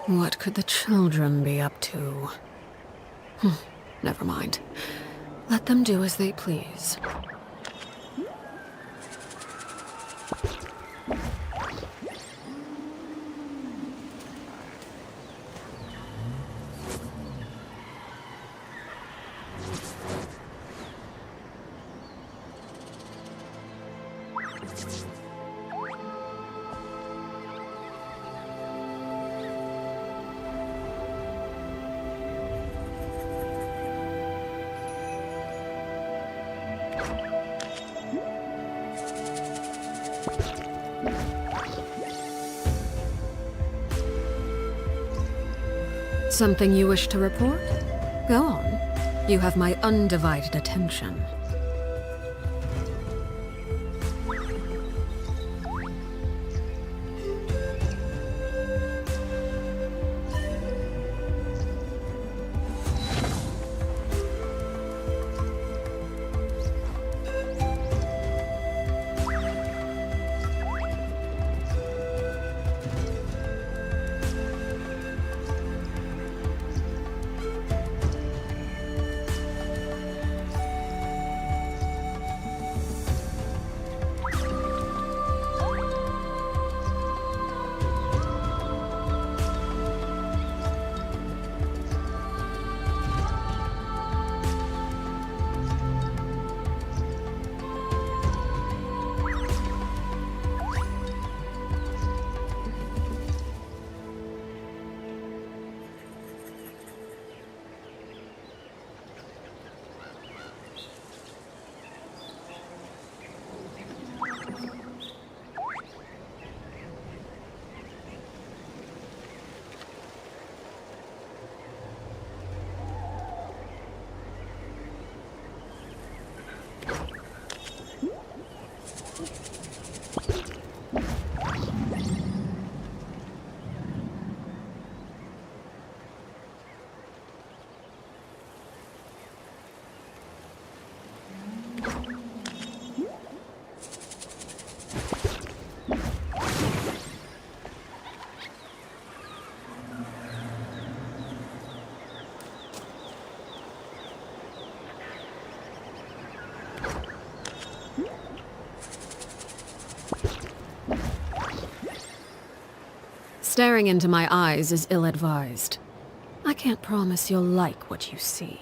What could the children be up to? Never mind. Let them do as they please. Something you wish to report? Go on. You have my undivided attention. Staring into my eyes is ill-advised. I can't promise you'll like what you see.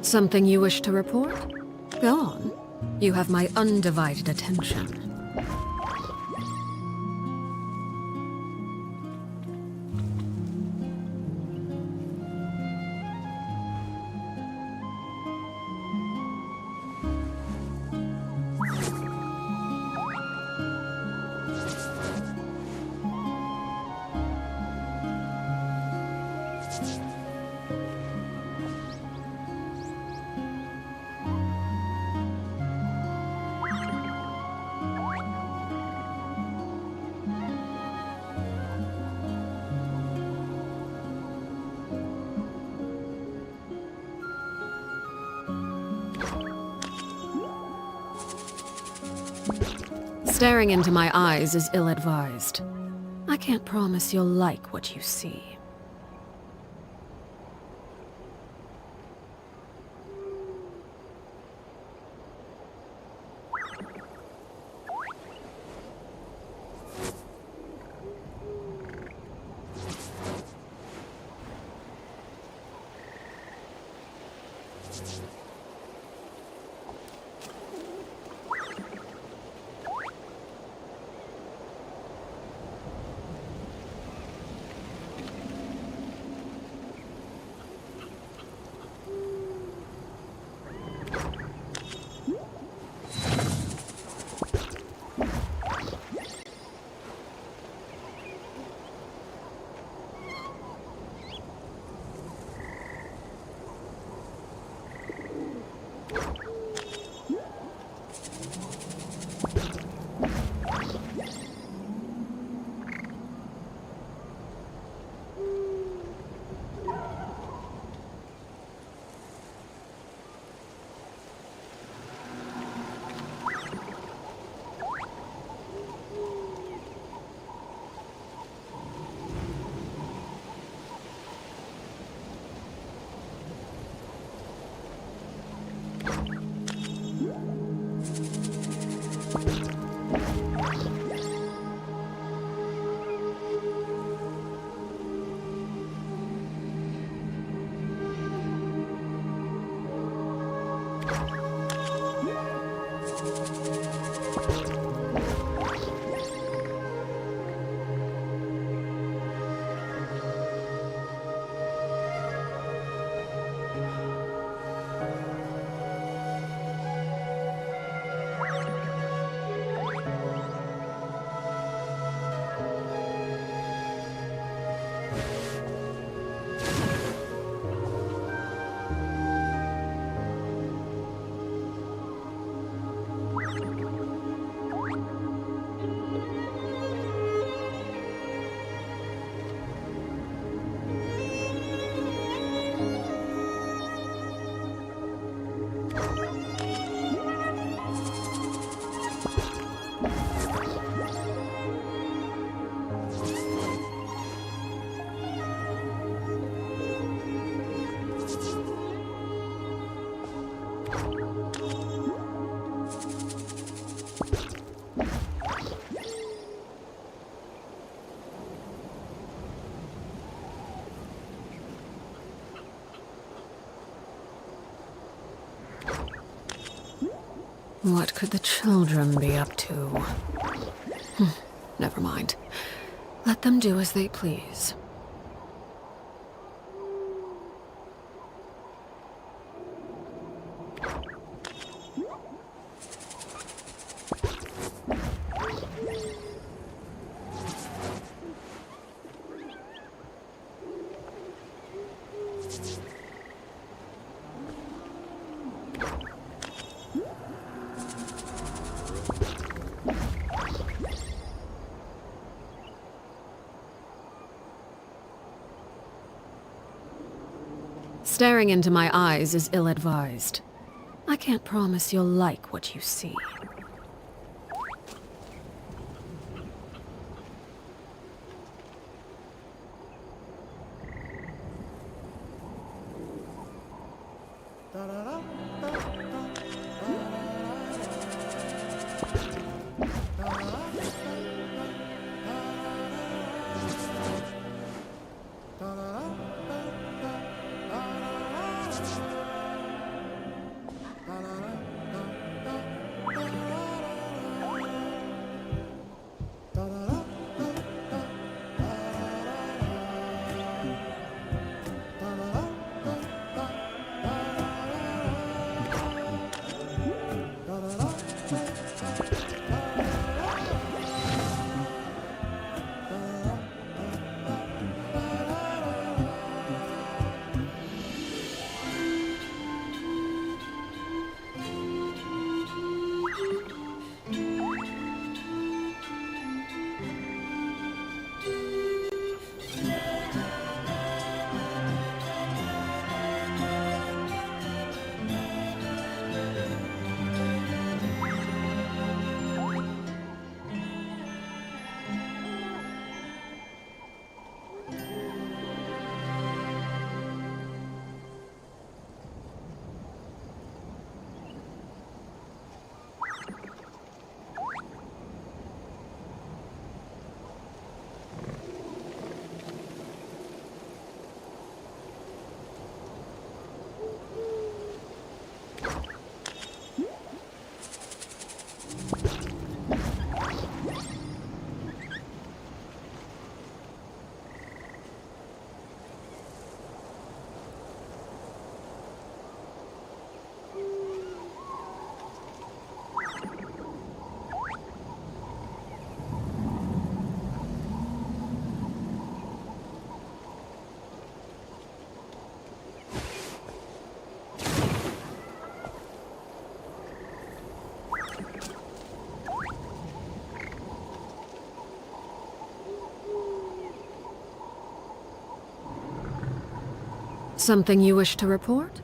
Something you wish to report? Go on. You have my undivided attention. Staring into my eyes is ill-advised. I can't promise you'll like what you see. What could the children be up to? Never mind. Let them do as they please. Staring into my eyes is ill-advised. I can't promise you'll like what you see. Something you wish to report?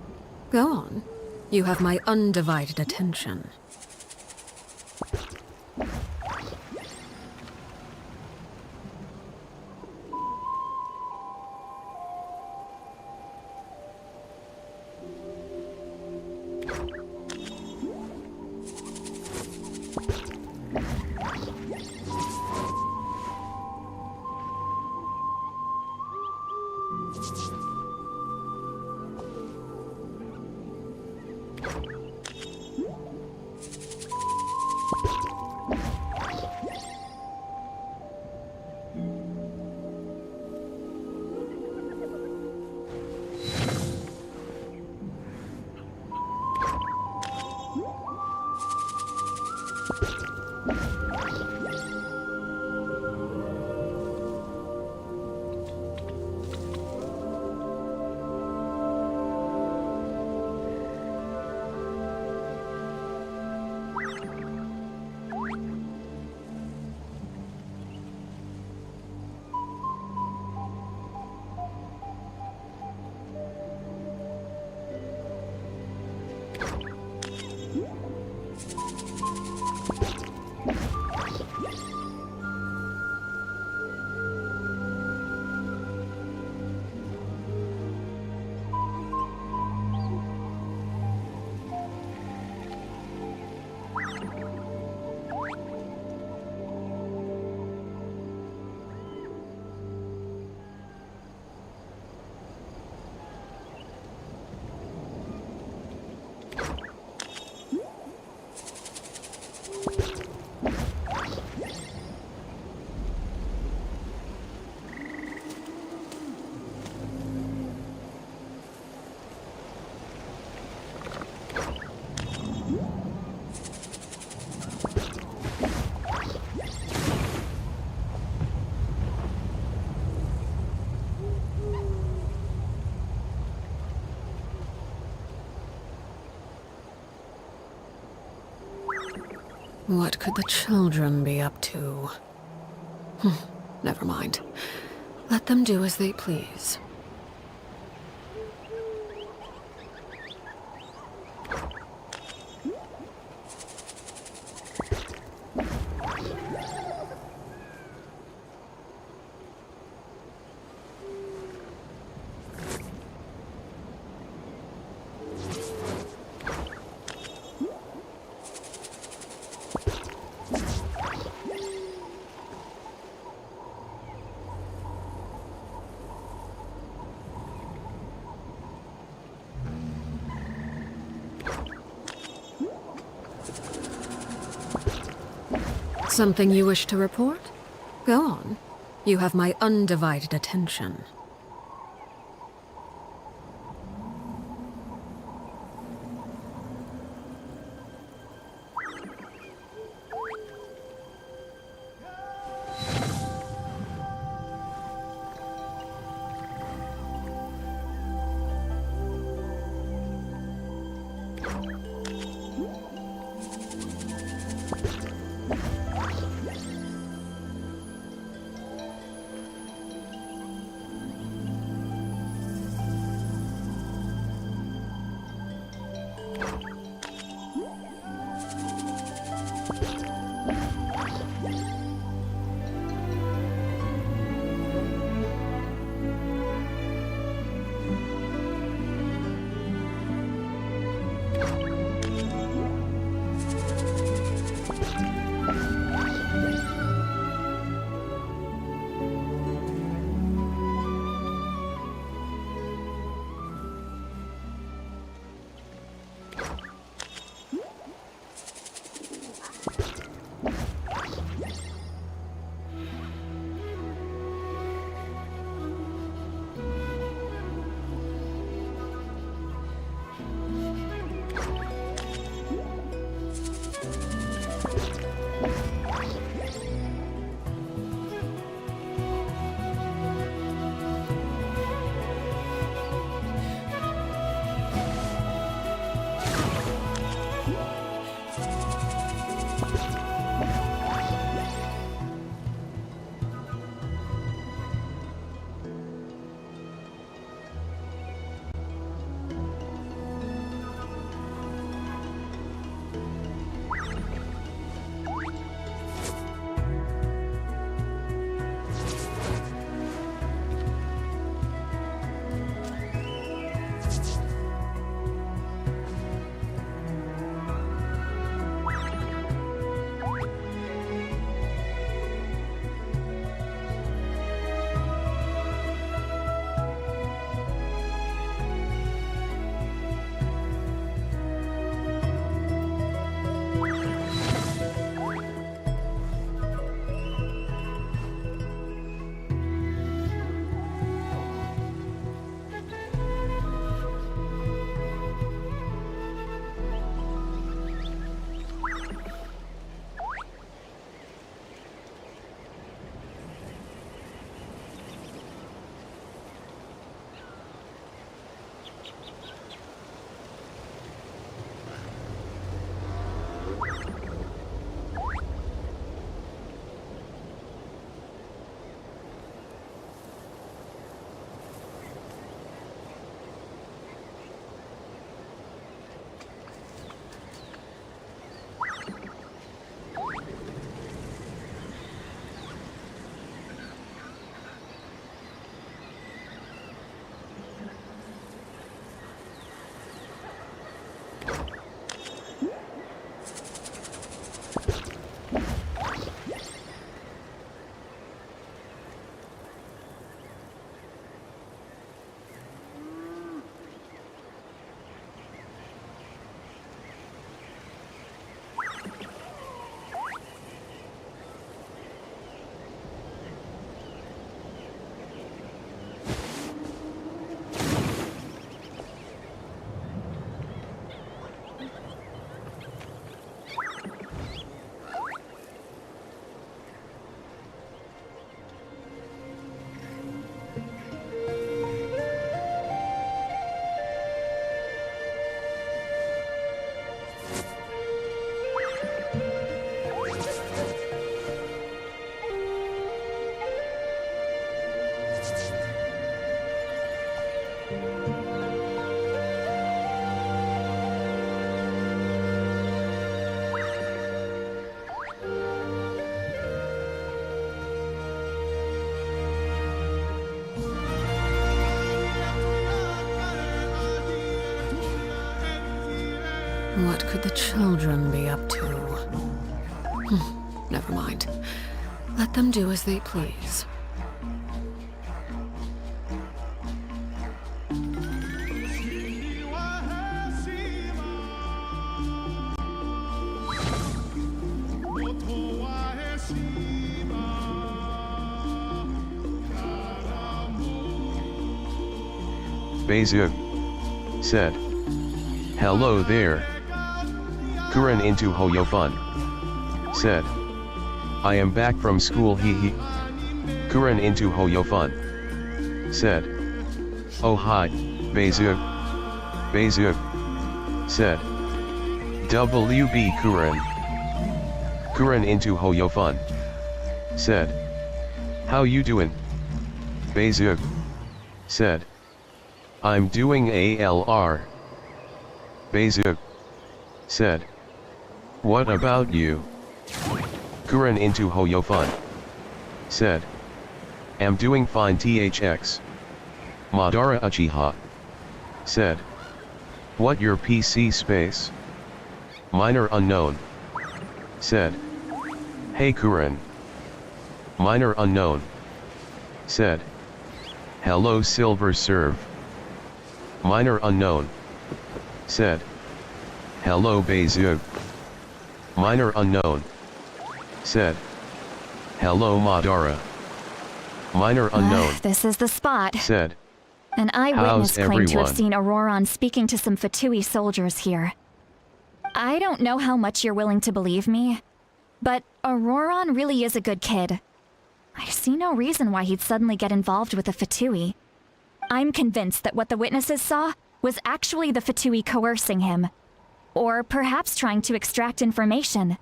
Go on. You have my undivided attention. What could the children be up to? Never mind. Let them do as they please. Something you wish to report? Go on. You have my undivided attention. What could the children be up to? Never mind. Let them do as they please. Beizhu said, "Hello there." Kuren into Hoyofun said, "I am back from school, hee hee." Kuren into Hoyofun said, "Oh hi, Beizhu." Beizhu said, "WB Kuren." Kuren into Hoyofun said, "How you doing?" Beizhu said, "I'm doing ALR." Beizhu said, "What about you?" Kuren into Hoyofun said, "Am doing fine THX." Madara Uchiha said, "What your PC space?" Minor Unknown said, "Hey Kuren." Minor Unknown said, "Hello Silver Serve." Minor Unknown said, "Hello Beizhu." Minor Unknown said, "Hello Madara." Minor Unknown This is the spot. said, An eyewitness "How's claimed to have everyone?" seen Auroron speaking to some Fatui soldiers here. I don't know how much you're willing to believe me, but Auroron really is a good kid. I see no reason why he'd suddenly get involved with a Fatui. I'm convinced that what the witnesses saw was actually the Fatui coercing him, or perhaps trying to extract information.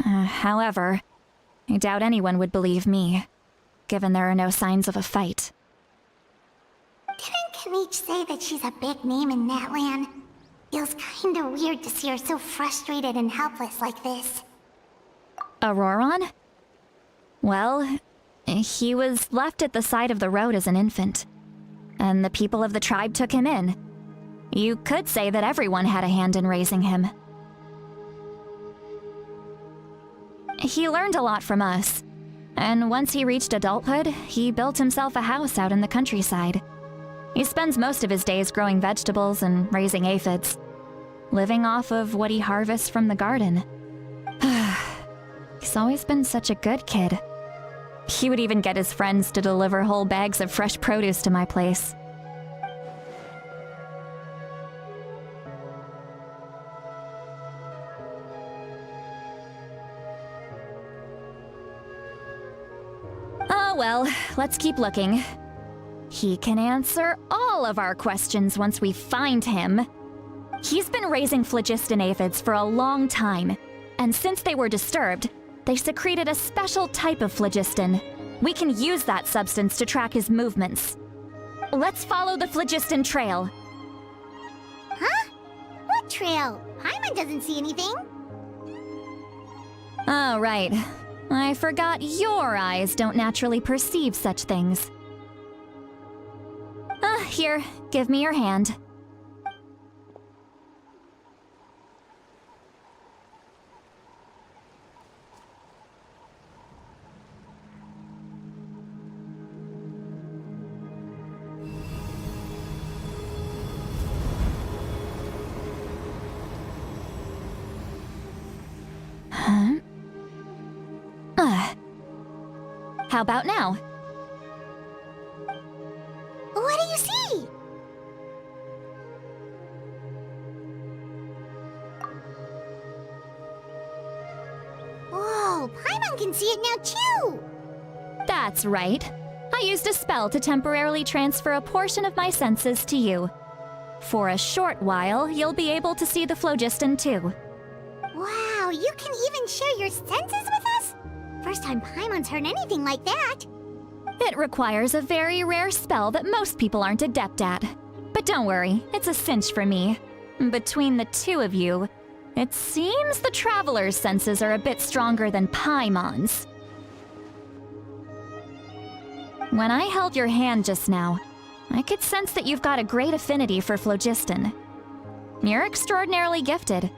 However, I doubt anyone would believe me, given there are no signs of a fight. Didn't Kanich say that she's a big name in Natlan? Feels kinda weird to see her so frustrated and helpless like this. Auroron? Well, he was left at the side of the road as an infant, and the people of the tribe took him in. You could say that everyone had a hand in raising him. He learned a lot from us, and once he reached adulthood, he built himself a house out in the countryside. He spends most of his days growing vegetables and raising aphids, living off of what he harvests from the garden. He's always been such a good kid. He would even get his friends to deliver whole bags of fresh produce to my place. Oh well, let's keep looking. He can answer all of our questions once we find him. He's been raising phlogiston aphids for a long time, and since they were disturbed, they secreted a special type of phlogiston. We can use that substance to track his movements. Let's follow the phlogiston trail. Huh? What trail? Paimon doesn't see anything. Oh, right. I forgot your eyes don't naturally perceive such things. Here, give me your hand. How about now? What do you see? Whoa, Paimon can see it now too! That's right. I used a spell to temporarily transfer a portion of my senses to you. For a short while, you'll be able to see the phlogiston too. Wow, you can even share your senses with us? First time Paimon's heard anything like that. It requires a very rare spell that most people aren't adept at. But don't worry, it's a cinch for me. Between the two of you, it seems the Traveler's senses are a bit stronger than Paimon's. When I held your hand just now, I could sense that you've got a great affinity for phlogiston. You're extraordinarily gifted.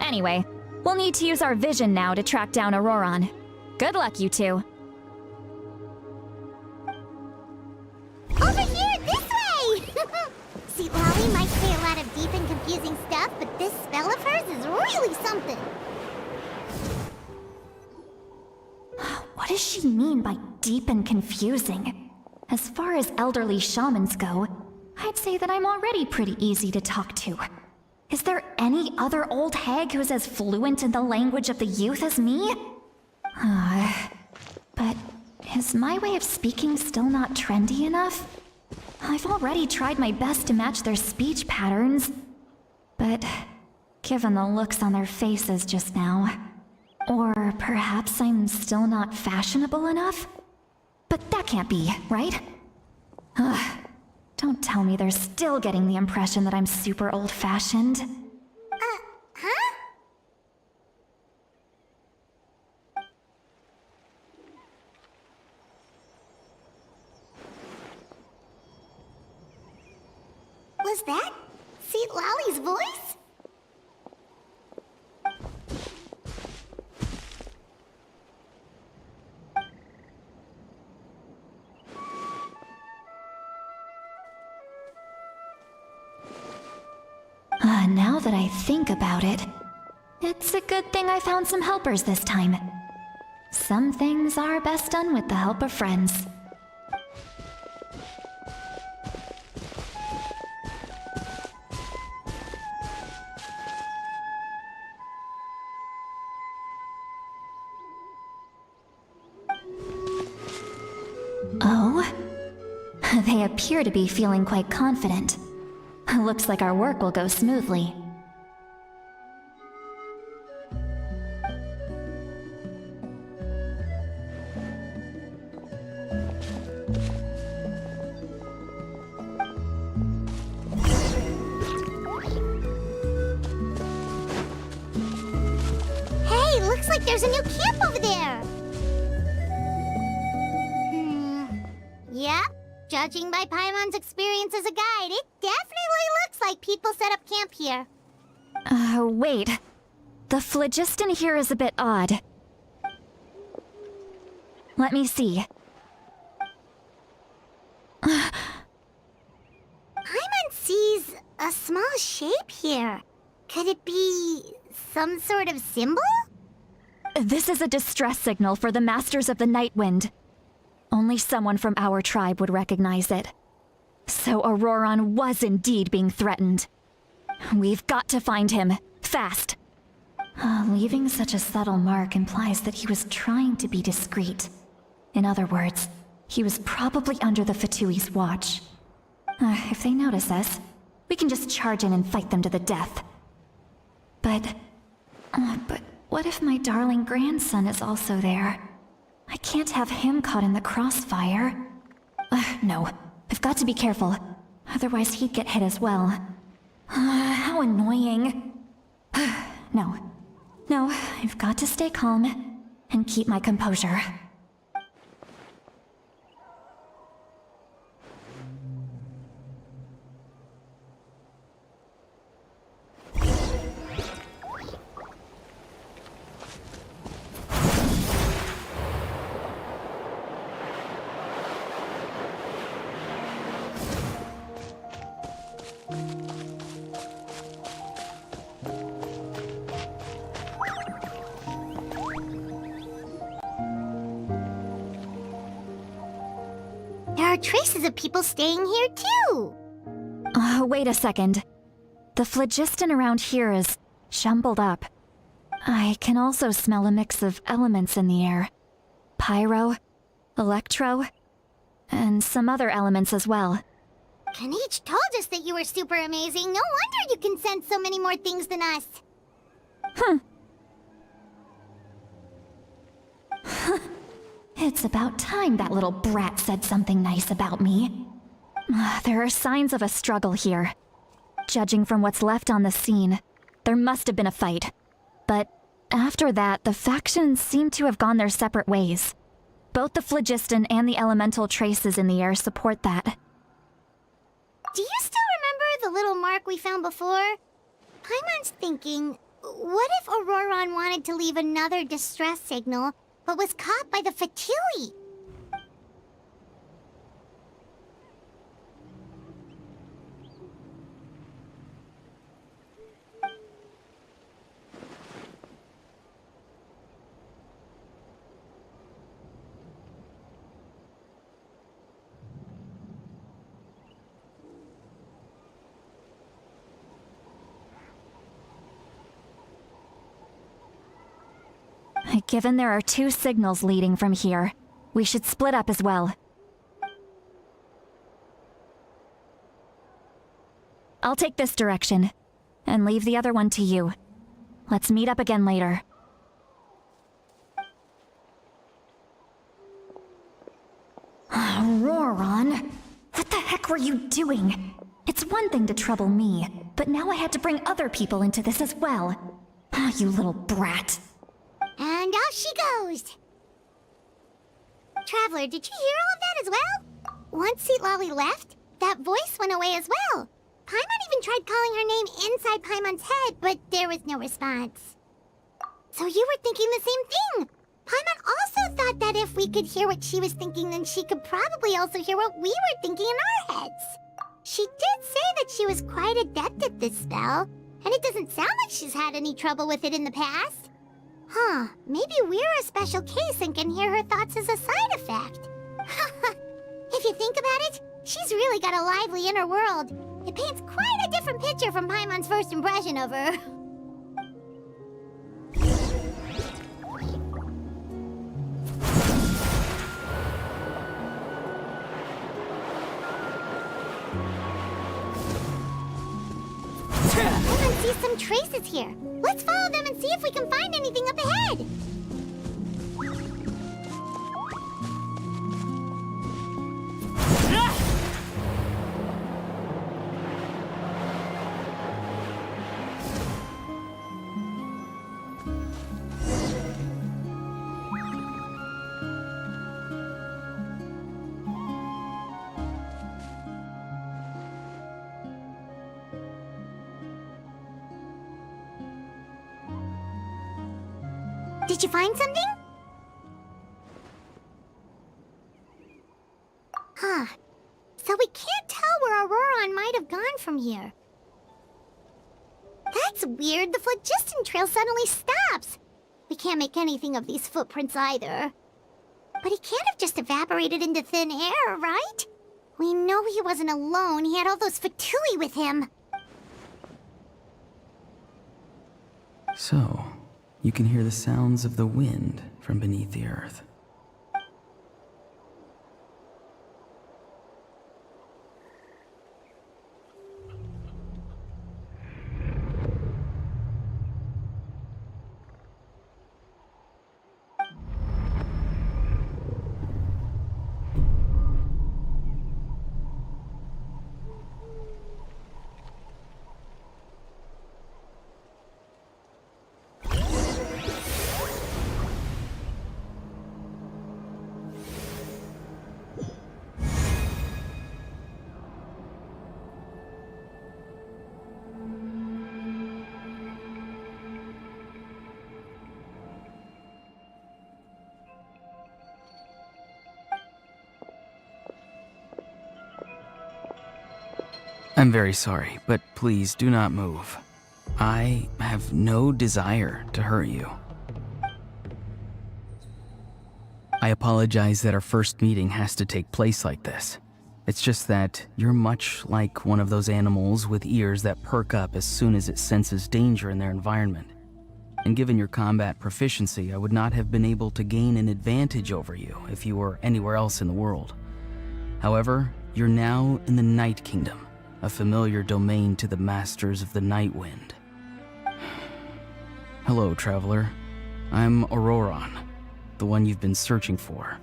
Anyway, we'll need to use our vision now to track down Auroron. Good luck, you two. Over here, this way! See, Lolly might say a lot of deep and confusing stuff, but this spell of hers is really something. What does she mean by deep and confusing? As far as elderly shamans go, I'd say that I'm already pretty easy to talk to. Is there any other old hag who's as fluent in the language of the youth as me? But is my way of speaking still not trendy enough? I've already tried my best to match their speech patterns. But given the looks on their faces just now, or perhaps I'm still not fashionable enough? But that can't be, right? Don't tell me they're still getting the impression that I'm super old-fashioned. Huh? Was that Seat Lolly's voice? Now that I think about it, it's a good thing I found some helpers this time. Some things are best done with the help of friends. Oh? They appear to be feeling quite confident. Looks like our work will go smoothly. Hey, looks like there's a new camp over there! Yep. Judging by Paimon's experience as a guide, it definitely looks like people set up camp here. Wait. The phlogiston here is a bit odd. Let me see. Paimon sees a small shape here. Could it be some sort of symbol? This is a distress signal for the Masters of the Night Wind. Only someone from our tribe would recognize it. So Auroron was indeed being threatened. We've got to find him, fast. Leaving such a subtle mark implies that he was trying to be discreet. In other words, he was probably under the Fatui's watch. If they notice us, we can just charge in and fight them to the death. But what if my darling grandson is also there? I can't have him caught in the crossfire. No, I've got to be careful. Otherwise he'd get hit as well. How annoying. No, I've got to stay calm and keep my composure. There are traces of people staying here too. Wait a second. The phlogiston around here is jumbled up. I can also smell a mix of elements in the air. Pyro, electro, and some other elements as well. Kanich told us that you were super amazing. No wonder you can sense so many more things than us. It's about time that little brat said something nice about me. There are signs of a struggle here. Judging from what's left on the scene, there must have been a fight. But after that, the factions seem to have gone their separate ways. Both the phlogiston and the elemental traces in the air support that. Do you still remember the little mark we found before? Paimon's thinking, what if Auroron wanted to leave another distress signal, but was caught by the Fatui? Given there are 2 signals leading from here, we should split up as well. I'll take this direction, and leave the other one to you. Let's meet up again later. Auroron, what the heck were you doing? It's one thing to trouble me, but now I had to bring other people into this as well. Ah, you little brat. And off she goes! Traveler, did you hear all of that as well? Once Seat Lolly left, that voice went away as well. Paimon even tried calling her name inside Paimon's head, but there was no response. So you were thinking the same thing! Paimon also thought that if we could hear what she was thinking, then she could probably also hear what we were thinking in our heads. She did say that she was quite adept at this spell, and it doesn't sound like she's had any trouble with it in the past. Huh, maybe we're a special case and can hear her thoughts as a side effect. If you think about it, she's really got a lively inner world. It paints quite a different picture from Paimon's first impression of her. Paimon sees some traces here. Let's follow them and see if we can find anything up ahead. Did you find something? Huh. So we can't tell where Auroron might have gone from here. That's weird. The phlogiston trail suddenly stops. We can't make anything of these footprints either. But he can't have just evaporated into thin air, right? We know he wasn't alone. He had all those Fatui with him. So, you can hear the sounds of the wind from beneath the earth. I'm very sorry, but please do not move. I have no desire to hurt you. I apologize that our first meeting has to take place like this. It's just that you're much like one of those animals with ears that perk up as soon as it senses danger in their environment. And given your combat proficiency, I would not have been able to gain an advantage over you if you were anywhere else in the world. However, you're now in the Night Kingdom, a familiar domain to the masters of the Night Wind. Hello, traveler. I'm Auroron, the one you've been searching for.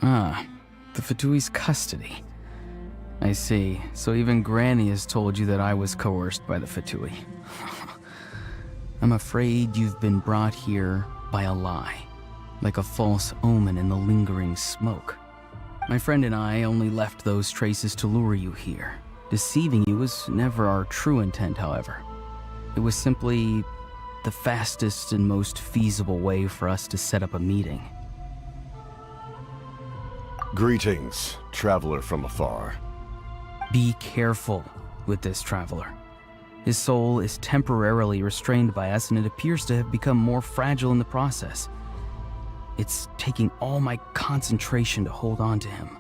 Ah, the Fatui's custody. I see. So even Granny has told you that I was coerced by the Fatui. I'm afraid you've been brought here by a lie, like a false omen in the lingering smoke. My friend and I only left those traces to lure you here. Deceiving you was never our true intent, however. It was simply the fastest and most feasible way for us to set up a meeting. Greetings, traveler from afar. Be careful with this traveler. His soul is temporarily restrained by us, and it appears to have become more fragile in the process. It's taking all my concentration to hold on to him.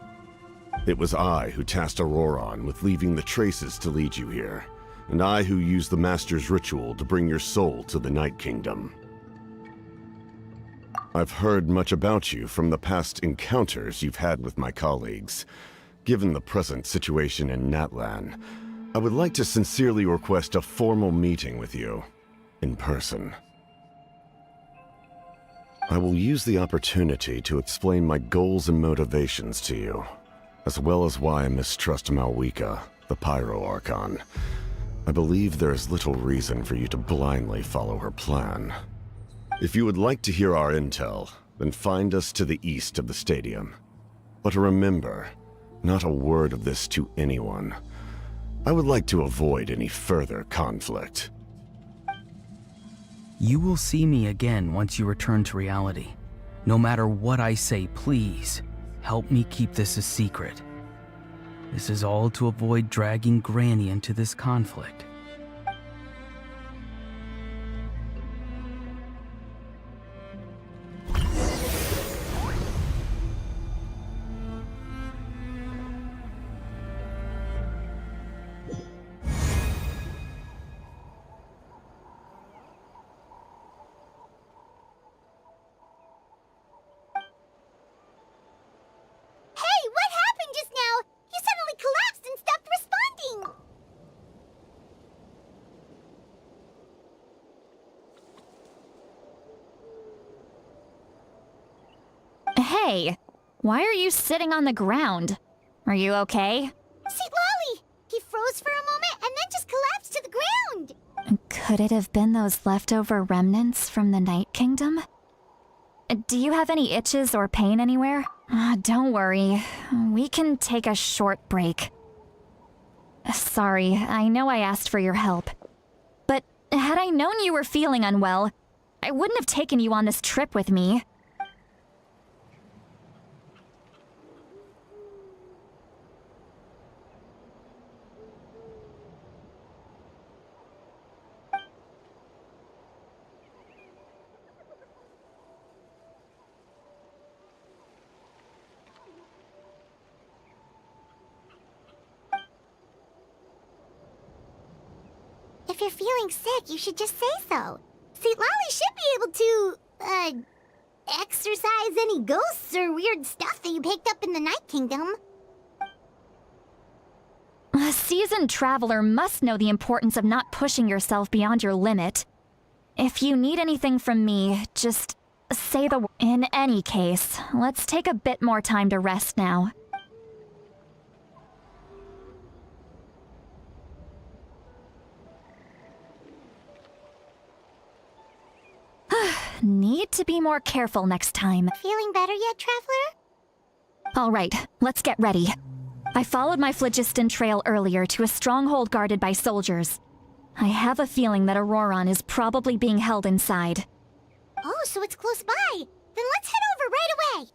It was I who tasked Auroron with leaving the traces to lead you here, and I who used the Master's ritual to bring your soul to the Night Kingdom. I've heard much about you from the past encounters you've had with my colleagues. Given the present situation in Natlan, I would like to sincerely request a formal meeting with you, in person. I will use the opportunity to explain my goals and motivations to you, as well as why I mistrust Malwika, the Pyro Archon. I believe there is little reason for you to blindly follow her plan. If you would like to hear our intel, then find us to the east of the stadium. But remember, not a word of this to anyone. I would like to avoid any further conflict. You will see me again once you return to reality. No matter what I say, please, help me keep this a secret. This is all to avoid dragging Granny into this conflict. Hey, why are you sitting on the ground? Are you okay? See, Lolly! He froze for a moment and then just collapsed to the ground! Could it have been those leftover remnants from the Night Kingdom? Do you have any itches or pain anywhere? Don't worry, we can take a short break. Sorry, I know I asked for your help. But had I known you were feeling unwell, I wouldn't have taken you on this trip with me. If you're feeling sick, you should just say so. See, Lolly should be able to, exorcise any ghosts or weird stuff that you picked up in the Night Kingdom. A seasoned traveler must know the importance of not pushing yourself beyond your limit. If you need anything from me, just say the word. In any case, let's take a bit more time to rest now. Need to be more careful next time. Feeling better yet, Traveler? All right, let's get ready. I followed my phlogiston trail earlier to a stronghold guarded by soldiers. I have a feeling that Auroron is probably being held inside. Oh, so it's close by. Then let's head over right away.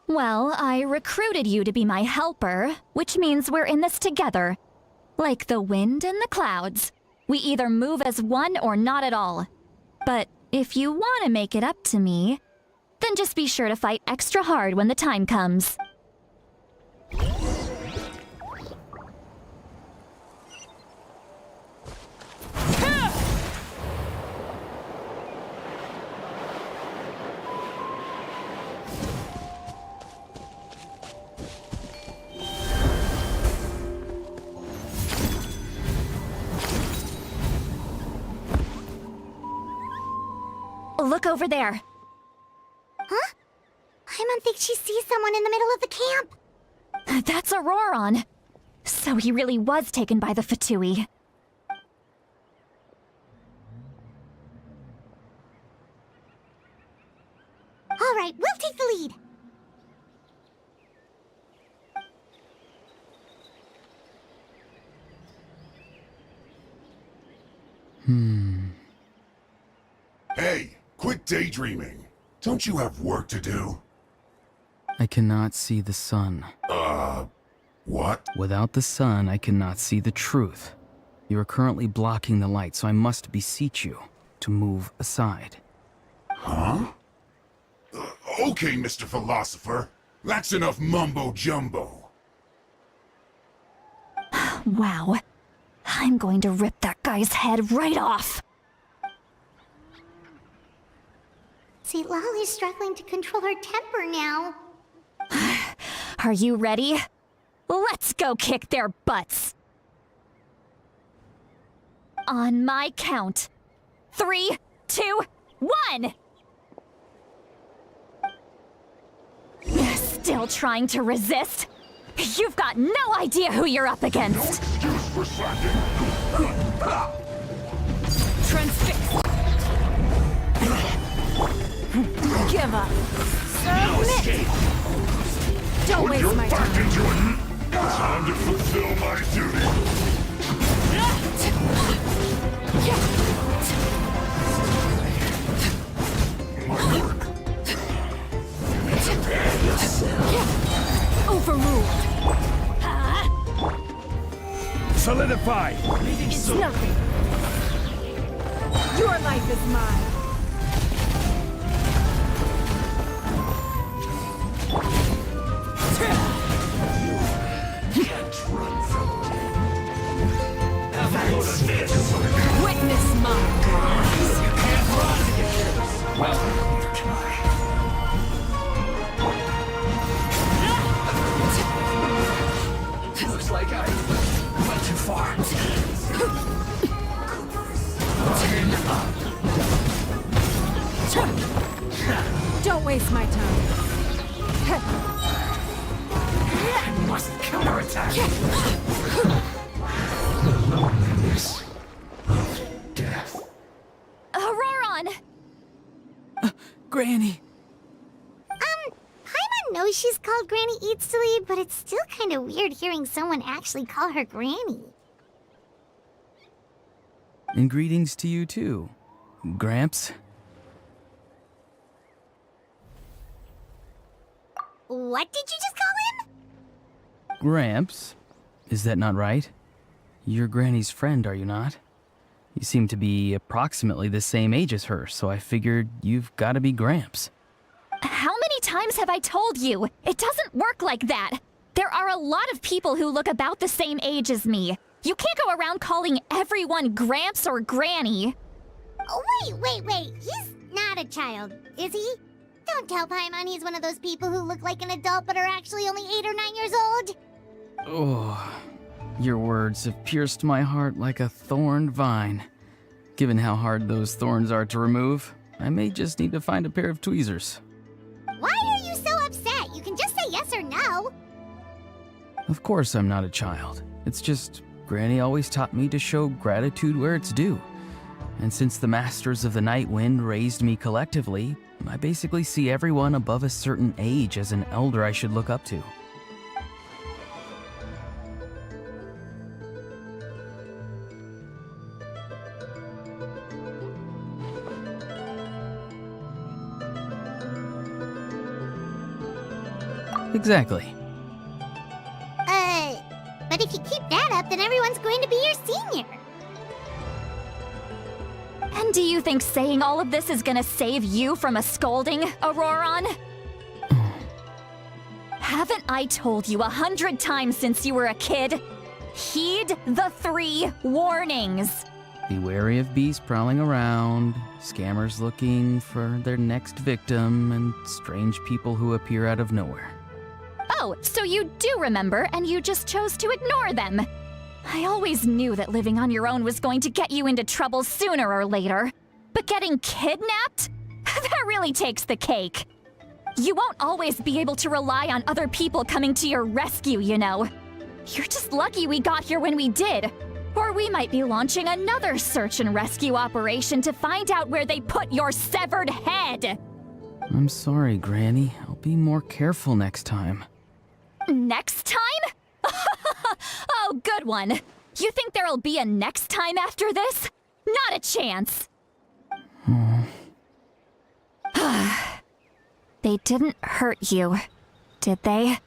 Well, I recruited you to be my helper, which means we're in this together. Like the wind and the clouds. We either move as one or not at all. But if you want to make it up to me, then just be sure to fight extra hard when the time comes. Look over there. Huh? Paimon thinks she sees someone in the middle of the camp. That's Auroron. So he really was taken by the Fatui. All right, we'll take the lead. Hey, quit daydreaming. Don't you have work to do? I cannot see the sun. What? Without the sun, I cannot see the truth. You are currently blocking the light, so I must beseech you to move aside. Huh? Okay, Mr. Philosopher. That's enough mumbo-jumbo. Wow. I'm going to rip that guy's head right off. See, Lolly's struggling to control her temper now. Are you ready? Let's go kick their butts. On my count. 3, 2, 1! Still trying to resist? You've got no idea who you're up against. No excuse for slacking. Transfix. Give up. Submit. Don't waste my time. Time to fulfill my duty. My work. Overruled. Solidify! It's nothing. Your life is mine. Can't run from Witness my rise. You can't run! Well, looks like I went too far. Don't waste my time. I must counterattack. Death. Auroron! Granny! Paimon knows she's called Granny Eatsley, but it's still kind of weird hearing someone actually call her Granny. And greetings to you too, Gramps. What did you just call him? Gramps? Is that not right? You're Granny's friend, are you not? You seem to be approximately the same age as her, so I figured you've got to be Gramps. How many times have I told you? It doesn't work like that. There are a lot of people who look about the same age as me. You can't go around calling everyone Gramps or Granny. Oh, wait. He's not a child, is he? Don't tell Paimon he's one of those people who look like an adult but are actually only 8 or 9 years old. Oh, your words have pierced my heart like a thorned vine. Given how hard those thorns are to remove, I may just need to find a pair of tweezers. Why are you so upset? You can just say yes or no. Of course I'm not a child. It's just Granny always taught me to show gratitude where it's due. And since the Masters of the Night Wind raised me collectively, I basically see everyone above a certain age as an elder I should look up to. Exactly. But if you keep that up, then everyone's going to be your senior. And do you think saying all of this is gonna save you from a scolding, Auroron? Haven't I told you 100 times since you were a kid? Heed the 3 warnings. Be wary of beasts prowling around, scammers looking for their next victim, and strange people who appear out of nowhere. Oh, so you do remember, and you just chose to ignore them. I always knew that living on your own was going to get you into trouble sooner or later. But getting kidnapped? That really takes the cake. You won't always be able to rely on other people coming to your rescue, you know. You're just lucky we got here when we did. Or we might be launching another search and rescue operation to find out where they put your severed head. I'm sorry, Granny. I'll be more careful next time. Next time? Oh, good one. You think there'll be a next time after this? Not a chance. They didn't hurt you, did they?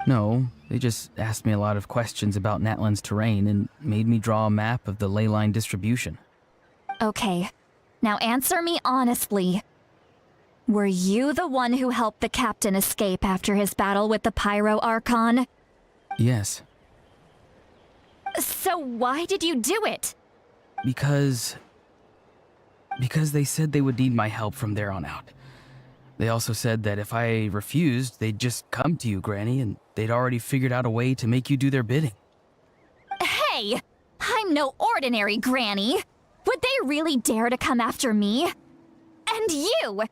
No, they just asked me a lot of questions about Natlan's terrain and made me draw a map of the ley line distribution. Okay, now answer me honestly. Were you the one who helped the captain escape after his battle with the Pyro Archon? Yes. So why did you do it? Because they said they would need my help from there on out. They also said that if I refused, they'd just come to you, Granny, and they'd already figured out a way to make you do their bidding. Hey! I'm no ordinary Granny! Would they really dare to come after me? And you!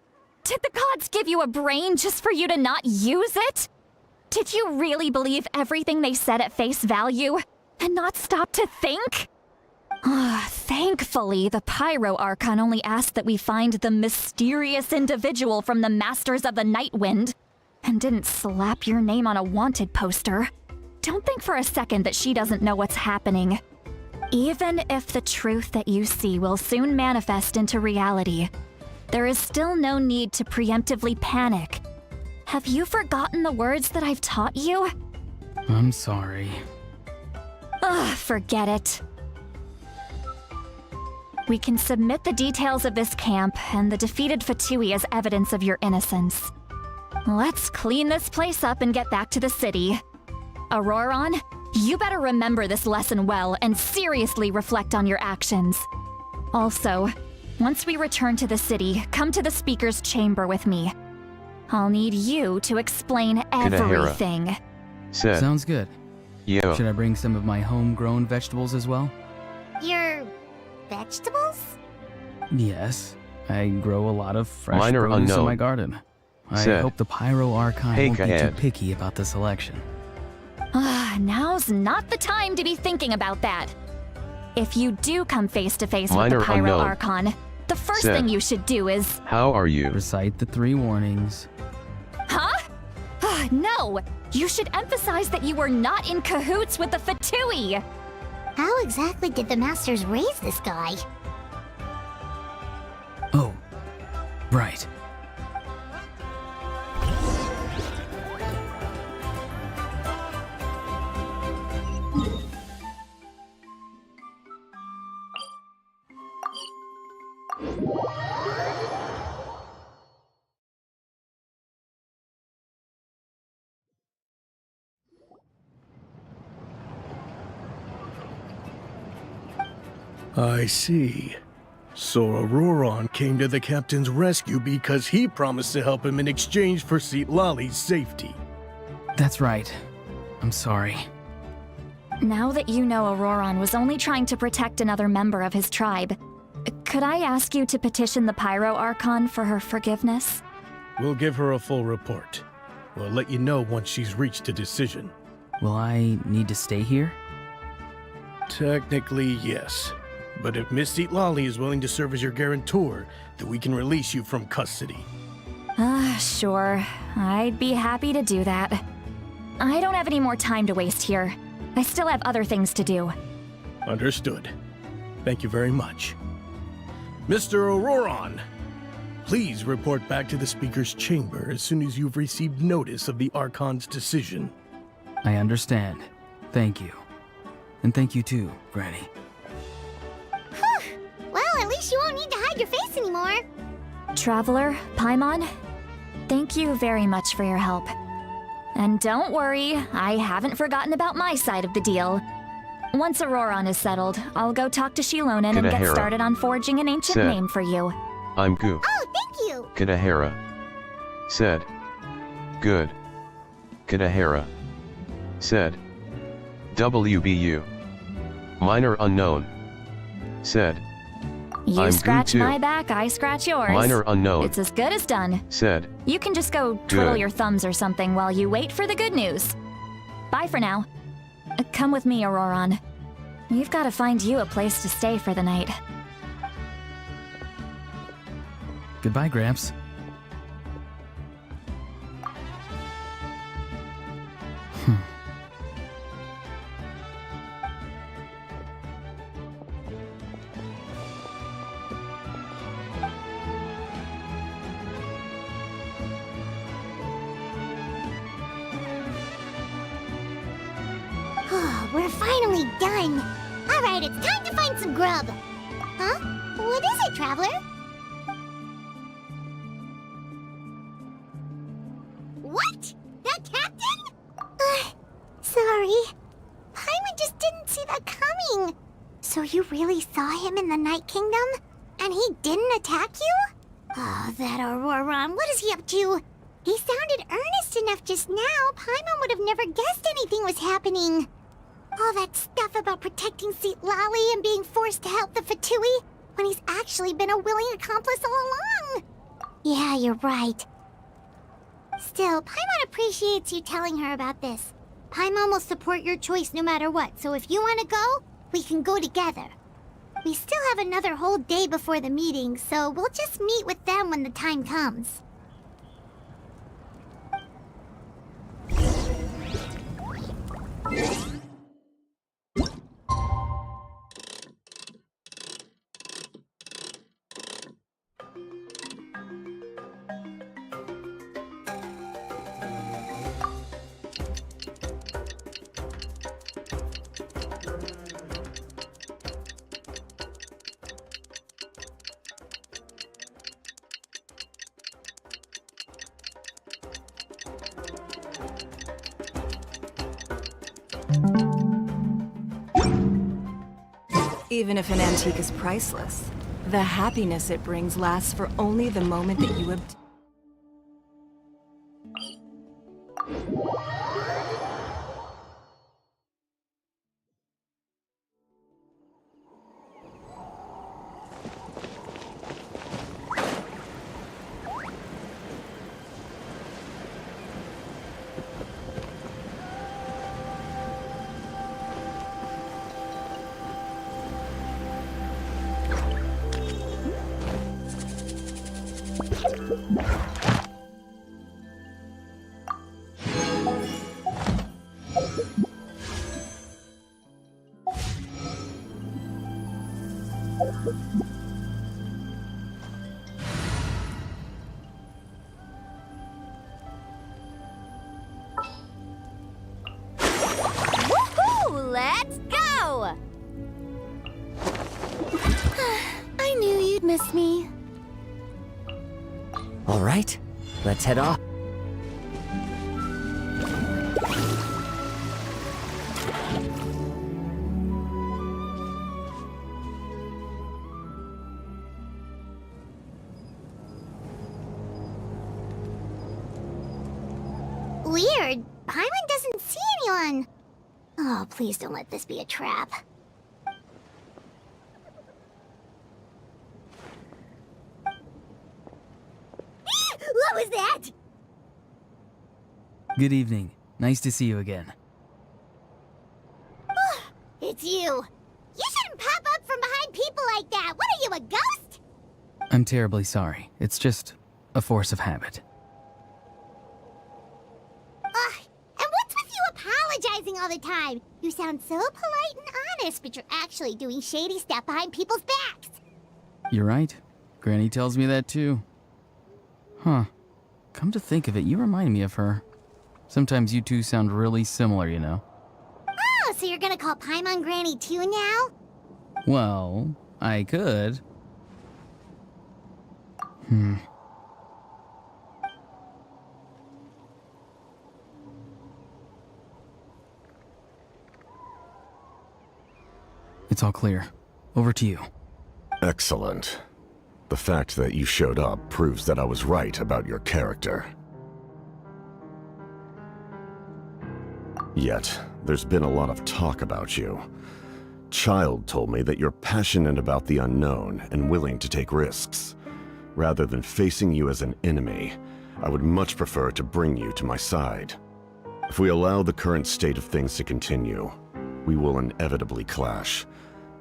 Did the gods give you a brain just for you to not use it? Did you really believe everything they said at face value, and not stop to think? Thankfully, the Pyro Archon only asked that we find the mysterious individual from the Masters of the Night Wind, and didn't slap your name on a wanted poster. Don't think for a second that she doesn't know what's happening. Even if the truth that you see will soon manifest into reality, there is still no need to preemptively panic. Have you forgotten the words that I've taught you? I'm sorry. Forget it. We can submit the details of this camp and the defeated Fatui as evidence of your innocence. Let's clean this place up and get back to the city. Auroron, you better remember this lesson well and seriously reflect on your actions. Also, once we return to the city, come to the speaker's chamber with me. I'll need you to explain everything. Said. Sounds good. Yo. Should I bring some of my homegrown vegetables as well? Your vegetables? Yes. I grow a lot of fresh Minor produce in unknown. my garden. I Said. hope the Pyro Archon Hey, won't be too Kaed. picky about the selection. Now's not the time to be thinking about that. If you do come face to face with Minor the Pyro unknown. Archon, the first Said. thing you should do is... How are you? Recite the 3 warnings. Huh? No! You should emphasize that you were not in cahoots with the Fatui! How exactly did the Masters raise this guy? Oh, right. I see. So Auroron came to the captain's rescue because he promised to help him in exchange for Citlali's safety. That's right. I'm sorry. Now that you know Auroron was only trying to protect another member of his tribe, could I ask you to petition the Pyro Archon for her forgiveness? We'll give her a full report. We'll let you know once she's reached a decision. Will I need to stay here? Technically, yes. But if Miss Citlali is willing to serve as your guarantor, then we can release you from custody. Sure. I'd be happy to do that. I don't have any more time to waste here. I still have other things to do. Understood. Thank you very much. Mr. Auroron, please report back to the Speaker's chamber as soon as you've received notice of the Archon's decision. I understand. Thank you. And thank you too, Granny. Well, at least you won't need to hide your face anymore. Traveler, Paimon, thank you very much for your help. And don't worry, I haven't forgotten about my side of the deal. Once Auroron is settled, I'll go talk to Shilonen and get Kanahara. started on forging an ancient Said. name for you. I'm Goo. Oh, thank you. Kanahara. Said. Good. Kanahara. Said. WBU. Minor unknown. Said. You I'm scratch Goo too. my back, I scratch yours. Minor unknown. It's as good as done. Said. You can just go twiddle Good. your thumbs or something while you wait for the good news. Bye for now. Come with me, Auroron. We've got to find you a place to stay for the night. Goodbye, Gramps. we're finally done. Alright, it's time to find some grub. Huh? What is it, Traveler? What? That captain? Sorry. Paimon just didn't see that coming. So you really saw him in the Night Kingdom? And he didn't attack you? Oh, that Auroron, what is he up to? He sounded earnest enough just now. Paimon would have never guessed anything was happening. All that stuff about protecting Seat Lally and being forced to help the Fatui when he's actually been a willing accomplice all along. Yeah, you're right. Still, Paimon appreciates you telling her about this. Paimon will support your choice no matter what, so if you want to go, we can go together. We still have another whole day before the meeting, so we'll just meet with them when the time comes. Even if an antique is priceless, the happiness it brings lasts for only the moment that you obtain. Woohoo! Let's go! I knew you'd miss me. All right, let's head off. Weird. Paimon doesn't see anyone. Oh, please don't let this be a trap. What was that? Good evening. Nice to see you again. It's you. You shouldn't pop up from behind people like that. What are you, a ghost? I'm terribly sorry. It's just a force of habit. And what's with you apologizing all the time? You sound so polite and honest, but you're actually doing shady stuff behind people's backs. You're right. Granny tells me that too. Huh. Come to think of it, you remind me of her. Sometimes you two sound really similar, you know. Oh, so you're gonna call Paimon Granny too now? Well, I could. It's all clear. Over to you. Excellent. The fact that you showed up proves that I was right about your character. Yet, there's been a lot of talk about you. Child told me that you're passionate about the unknown and willing to take risks. Rather than facing you as an enemy, I would much prefer to bring you to my side. If we allow the current state of things to continue, we will inevitably clash,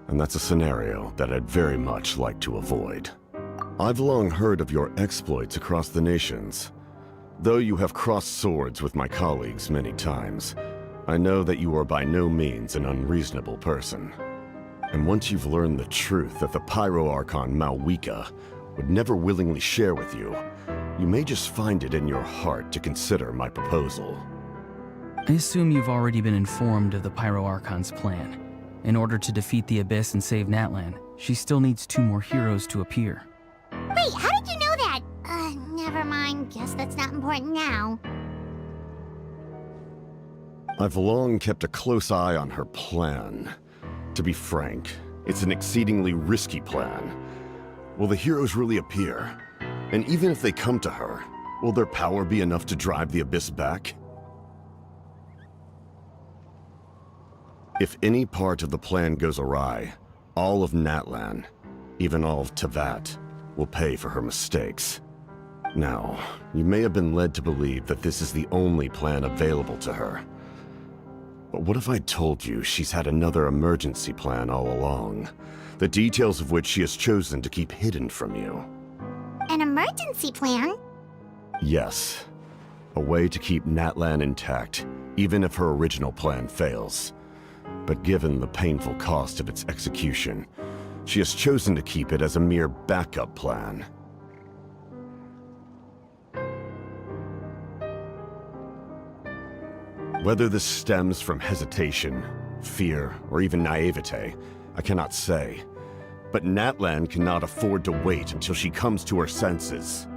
and that's a scenario that I'd very much like to avoid. I've long heard of your exploits across the nations. Though you have crossed swords with my colleagues many times, I know that you are by no means an unreasonable person. And once you've learned the truth that the Pyro Archon Malwika would never willingly share with you, you may just find it in your heart to consider my proposal. I assume you've already been informed of the Pyro Archon's plan. In order to defeat the Abyss and save Natlan, she still needs 2 more heroes to appear. Wait, how did you know that? Never mind. Guess that's not important now. I've long kept a close eye on her plan. To be frank, it's an exceedingly risky plan. Will the heroes really appear? And even if they come to her, will their power be enough to drive the Abyss back? If any part of the plan goes awry, all of Natlan, even all of Tevat, will pay for her mistakes. Now, you may have been led to believe that this is the only plan available to her. But what if I told you she's had another emergency plan all along, the details of which she has chosen to keep hidden from you? An emergency plan? Yes. A way to keep Natlan intact, even if her original plan fails. But given the painful cost of its execution, she has chosen to keep it as a mere backup plan. Whether this stems from hesitation, fear, or even naivete, I cannot say. But Natlan cannot afford to wait until she comes to her senses.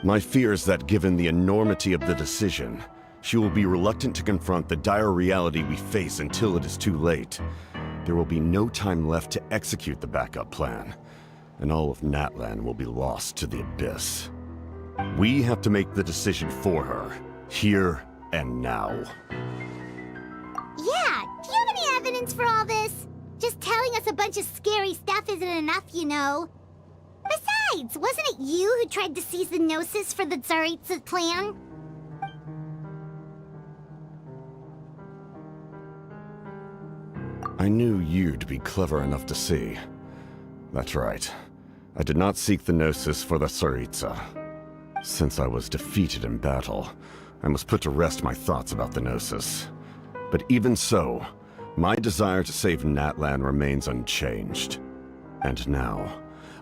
My fear is that given the enormity of the decision, she will be reluctant to confront the dire reality we face until it is too late. There will be no time left to execute the backup plan, and all of Natlan will be lost to the Abyss. We have to make the decision for her, here and now. Yeah, do you have any evidence for all this? Just telling us a bunch of scary stuff isn't enough, you know. Besides, wasn't it you who tried to seize the Gnosis for the Tsaritsa plan? I knew you'd be clever enough to see. That's right. I did not seek the Gnosis for the Tsaritsa. Since I was defeated in battle, I must put to rest my thoughts about the Gnosis. But even so, my desire to save Natlan remains unchanged. And now,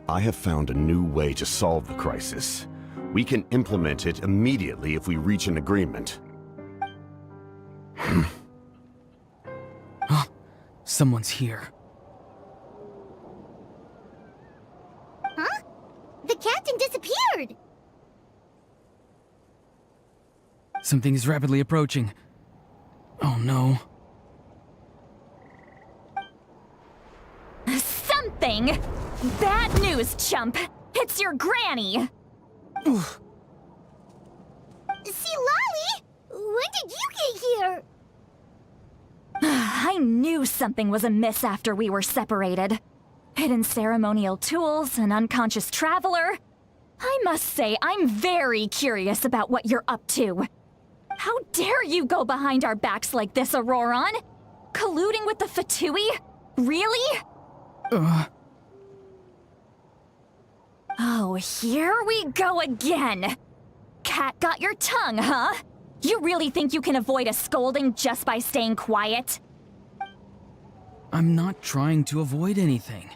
I have found a new way to solve the crisis. We can implement it immediately if we reach an agreement. Someone's here. Huh? The captain disappeared! Something is rapidly approaching. Oh no. Something? Bad news, chump! It's your granny! See, Lolly? When did you get here? I knew something was amiss after we were separated. Hidden ceremonial tools, an unconscious traveler. I must say, I'm very curious about what you're up to. How dare you go behind our backs like this, Auroron? Colluding with the Fatui? Really? Oh, here we go again. Cat got your tongue, huh? You really think you can avoid a scolding just by staying quiet? I'm not trying to avoid anything.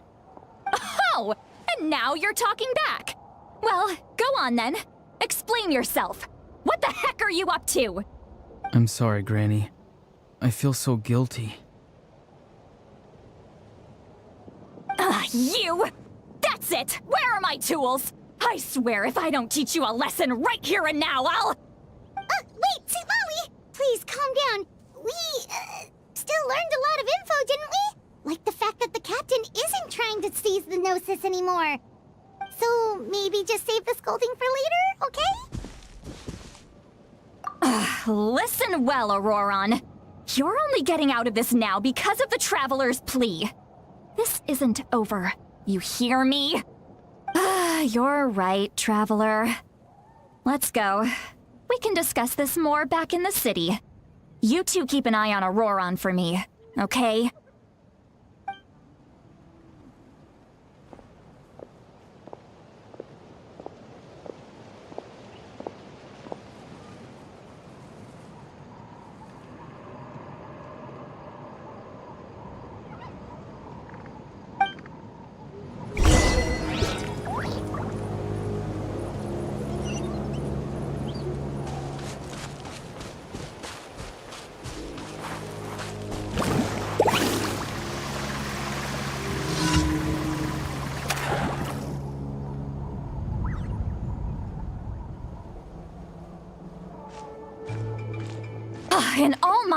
Oh, and now you're talking back. Well, go on then. Explain yourself. What the heck are you up to? I'm sorry, Granny. I feel so guilty. You! That's it! Where are my tools? I swear if I don't teach you a lesson right here and now, I'll... Wait, see, Lolly! Please, calm down. We, still learned a lot of info, didn't we? Like the fact that the captain isn't trying to seize the Gnosis anymore. So, maybe just save the scolding for later, okay? Listen well, Auroron. You're only getting out of this now because of the Traveler's plea. This isn't over. You hear me? You're right, Traveler. Let's go. We can discuss this more back in the city. You two keep an eye on Auroron for me, okay?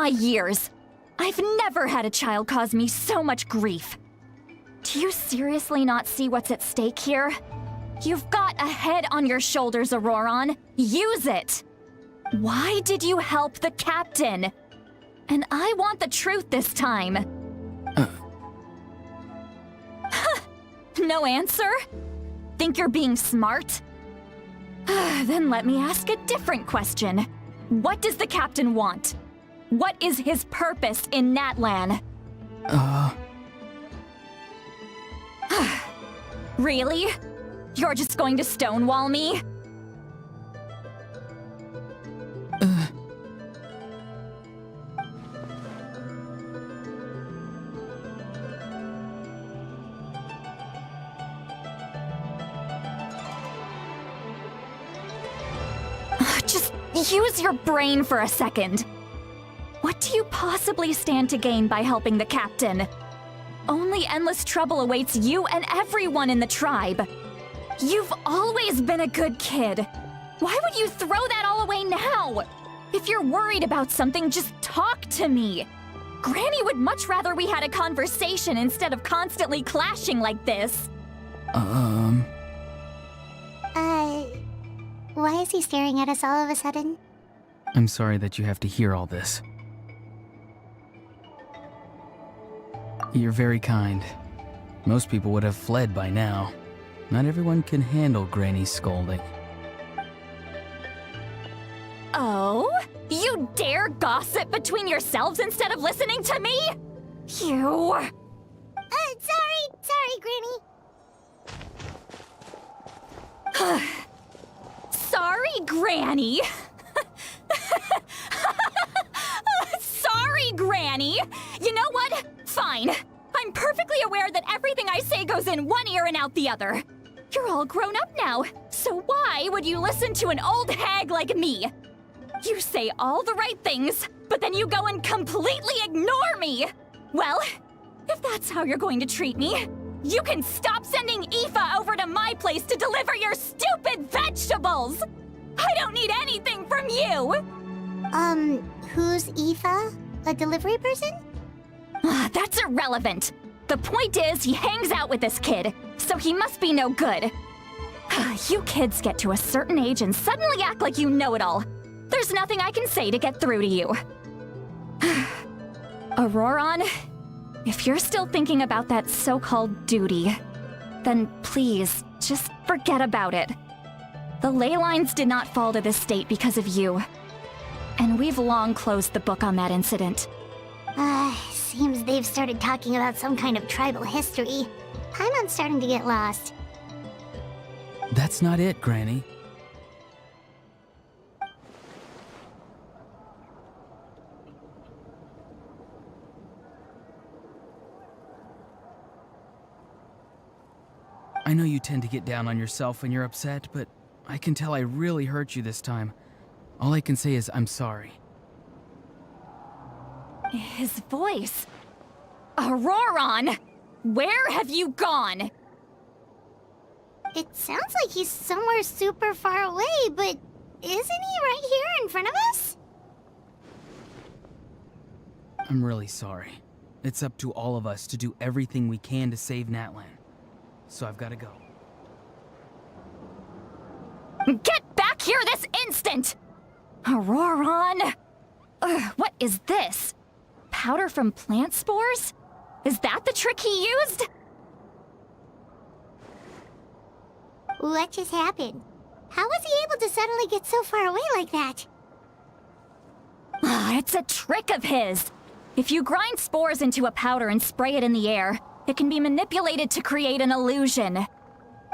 years. I've never had a child cause me so much grief. Do you seriously not see what's at stake here? You've got a head on your shoulders, Auroron. Use it! Why did you help the captain? And I want the truth this time. No answer? Think you're being smart? Then let me ask a different question. What does the captain want? What is his purpose in Natlan? Really? You're just going to stonewall me? Just use your brain for a second. What do you possibly stand to gain by helping the captain? Only endless trouble awaits you and everyone in the tribe. You've always been a good kid. Why would you throw that all away now? If you're worried about something, just talk to me. Granny would much rather we had a conversation instead of constantly clashing like this. Why is he staring at us all of a sudden? I'm sorry that you have to hear all this. You're very kind. Most people would have fled by now. Not everyone can handle Granny's scolding. Oh? You dare gossip between yourselves instead of listening to me? You... Sorry, Granny. Sorry, Granny. Sorry, Granny. You know what? Fine. I'm perfectly aware that everything I say goes in one ear and out the other. You're all grown up now, so why would you listen to an old hag like me? You say all the right things, but then you go and completely ignore me. Well, if that's how you're going to treat me, you can stop sending Aoife over to my place to deliver your stupid vegetables! I don't need anything from you! Who's Aoife? A delivery person? That's irrelevant. The point is, he hangs out with this kid, so he must be no good. You kids get to a certain age and suddenly act like you know it all. There's nothing I can say to get through to you. Auroron, if you're still thinking about that so-called duty, then please, just forget about it. The ley lines did not fall to this state because of you. And we've long closed the book on that incident. Seems they've started talking about some kind of tribal history. I'm starting to get lost. That's not it, Granny. I know you tend to get down on yourself when you're upset, but I can tell I really hurt you this time. All I can say is I'm sorry. His voice. Auroron! Where have you gone? It sounds like he's somewhere super far away, but isn't he right here in front of us? I'm really sorry. It's up to all of us to do everything we can to save Natlan. So I've got to go. Get back here this instant! Auroron! What is this? Powder from plant spores? Is that the trick he used? What just happened? How was he able to suddenly get so far away like that? It's a trick of his. If you grind spores into a powder and spray it in the air, it can be manipulated to create an illusion.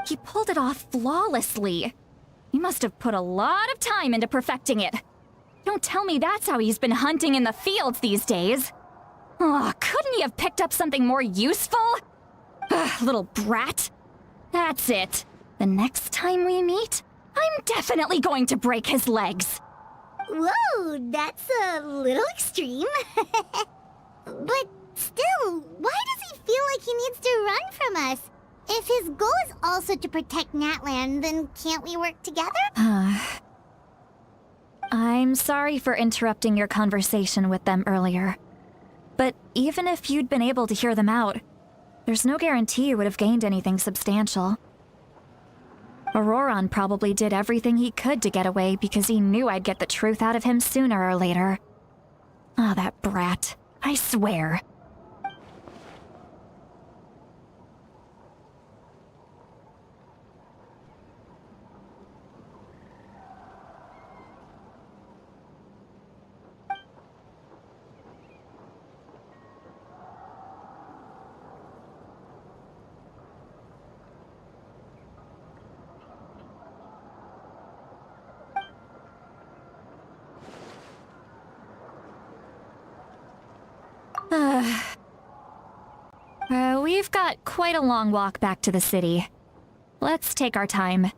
He pulled it off flawlessly. He must have put a lot of time into perfecting it. Don't tell me that's how he's been hunting in the fields these days. Oh, couldn't he have picked up something more useful? Little brat. That's it. The next time we meet, I'm definitely going to break his legs. Whoa, that's a little extreme. But still, why does he feel like he needs to run from us? If his goal is also to protect Natlan, then can't we work together? I'm sorry for interrupting your conversation with them earlier. But even if you'd been able to hear them out, there's no guarantee you would have gained anything substantial. Auroron probably did everything he could to get away because he knew I'd get the truth out of him sooner or later. Ah, that brat. I swear. We've got quite a long walk back to the city. Let's take our time.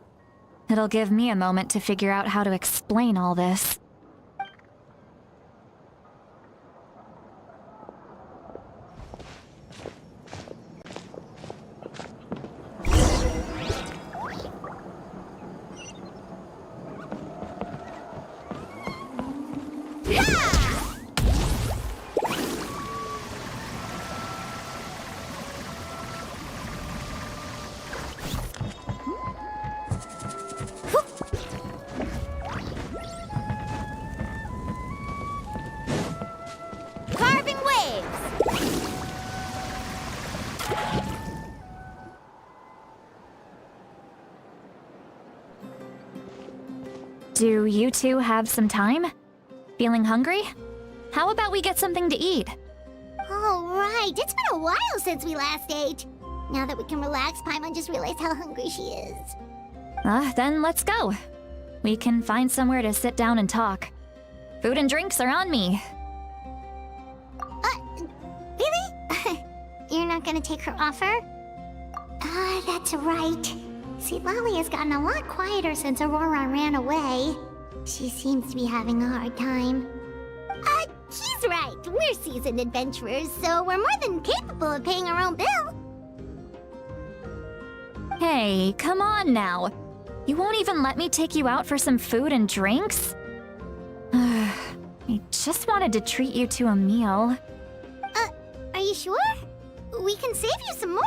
It'll give me a moment to figure out how to explain all this. Do you two have some time? Feeling hungry? How about we get something to eat? Oh, right. It's been a while since we last ate. Now that we can relax, Paimon just realized how hungry she is. Then let's go. We can find somewhere to sit down and talk. Food and drinks are on me. Really? You're not gonna take her offer? That's right. See, Lolly has gotten a lot quieter since Aurora ran away. She seems to be having a hard time. She's right. We're seasoned adventurers, so we're more than capable of paying our own bill. Hey, come on now. You won't even let me take you out for some food and drinks? I just wanted to treat you to a meal. Are you sure? We can save you some Mora.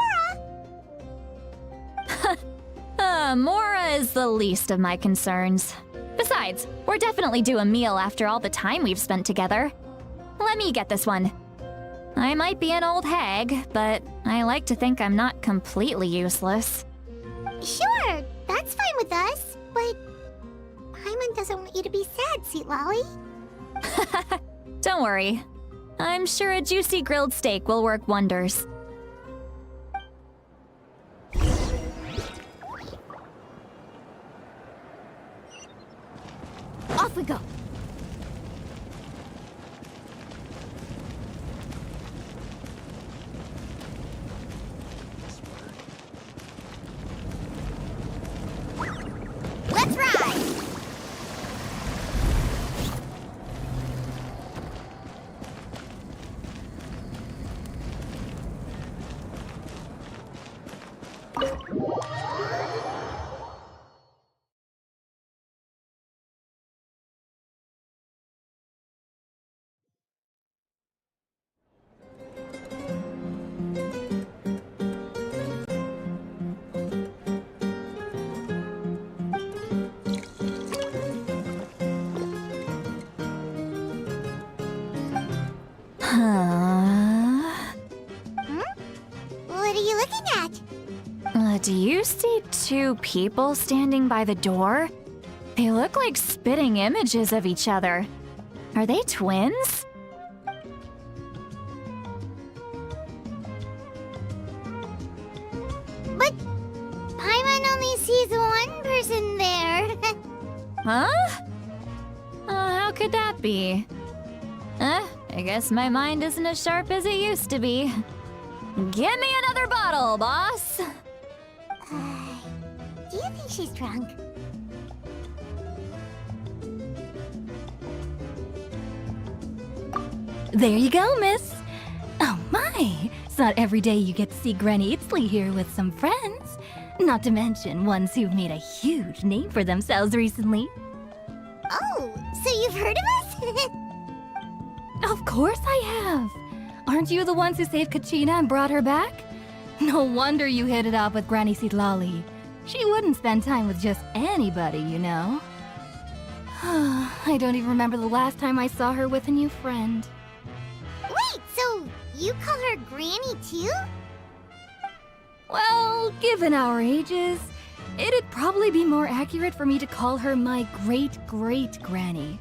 Mora is the least of my concerns. Besides, we're definitely due a meal after all the time we've spent together. Let me get this one. I might be an old hag, but I like to think I'm not completely useless. Sure, that's fine with us, but Paimon doesn't want you to be sad, Sweet Lolly. Don't worry. I'm sure a juicy grilled steak will work wonders. Off we go. Let's ride! What are you looking at? Do you see two people standing by the door? They look like spitting images of each other. Are they twins? But Paimon only sees one person there. Huh? How could that be? I guess my mind isn't as sharp as it used to be. Give me another bottle, boss! Do you think she's drunk? There you go, miss. Oh my, it's not every day you get to see Granny Itzley here with some friends. Not to mention ones who've made a huge name for themselves recently. Oh, so you've heard of us? Of course I have. Aren't you the ones who saved Kachina and brought her back? No wonder you hit it off with Granny Sitlali. She wouldn't spend time with just anybody, you know. I don't even remember the last time I saw her with a new friend. Wait, so you call her Granny too? Well, given our ages, it'd probably be more accurate for me to call her my great-great-granny.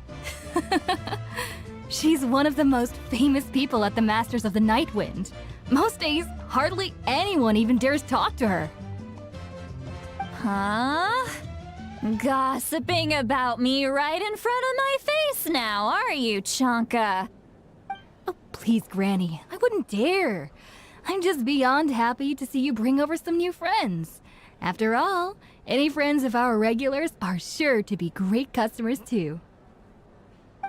She's one of the most famous people at the Masters of the Nightwind. Most days, hardly anyone even dares talk to her. Huh? Gossiping about me right in front of my face now, are you, Chonka? Oh, please, Granny. I wouldn't dare. I'm just beyond happy to see you bring over some new friends. After all, any friends of our regulars are sure to be great customers too.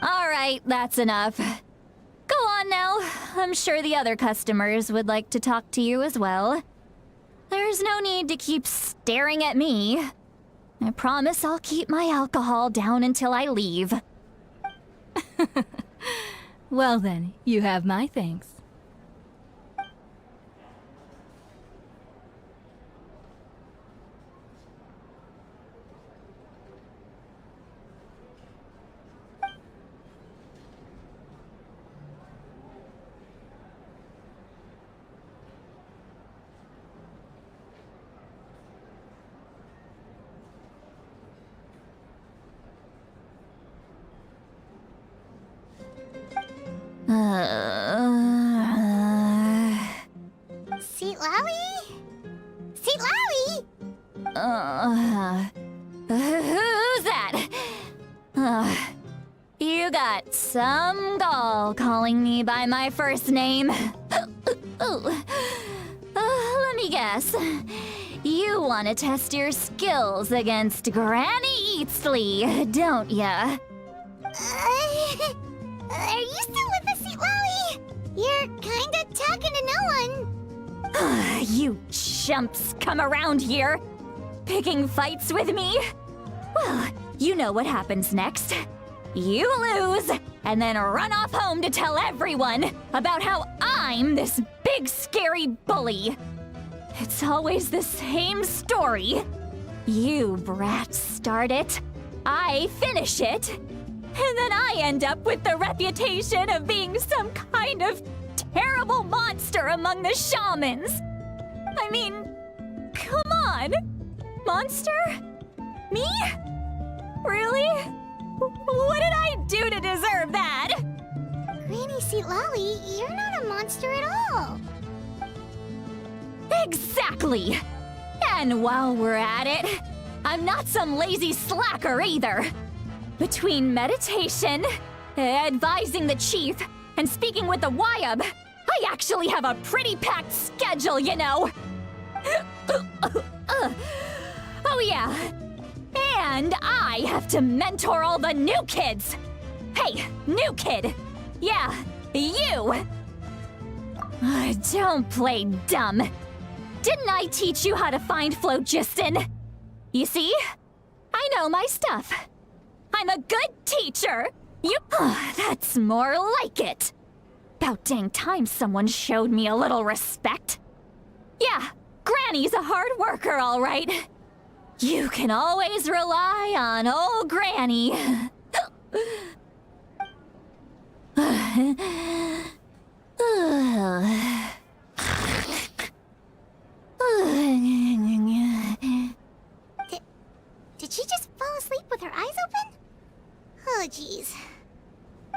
All right, that's enough. Go on now. I'm sure the other customers would like to talk to you as well. There's no need to keep staring at me. I promise I'll keep my alcohol down until I leave. Well then, you have my thanks. Sitlali? Sitlali? Who's that? You got some gall calling me by my first name. Let me guess. You want to test your skills against Granny Eatsley, don't ya? Are you still with us, Sitlali? You're kinda talking to no one. You chumps come around here, picking fights with me? Well, you know what happens next. You lose, and then run off home to tell everyone about how I'm this big scary bully. It's always the same story. You brats start it, I finish it, and then I end up with the reputation of being some kind of terrible monster among the shamans. I mean, come on. Monster? Me? Really? What did I do to deserve that? Granny Sitlali, you're not a monster at all. Exactly! And while we're at it, I'm not some lazy slacker either. Between meditation, advising the chief, and speaking with the Wyab, I actually have a pretty packed schedule, you know. Oh yeah, and I have to mentor all the new kids. Hey, new kid. Yeah, you. Don't play dumb. Didn't I teach you how to find phlogiston? You see? I know my stuff. I'm a good teacher. You... That's more like it. About dang time someone showed me a little respect. Yeah, Granny's a hard worker, all right. You can always rely on old Granny. Did she just fall asleep with her eyes open? Oh, jeez.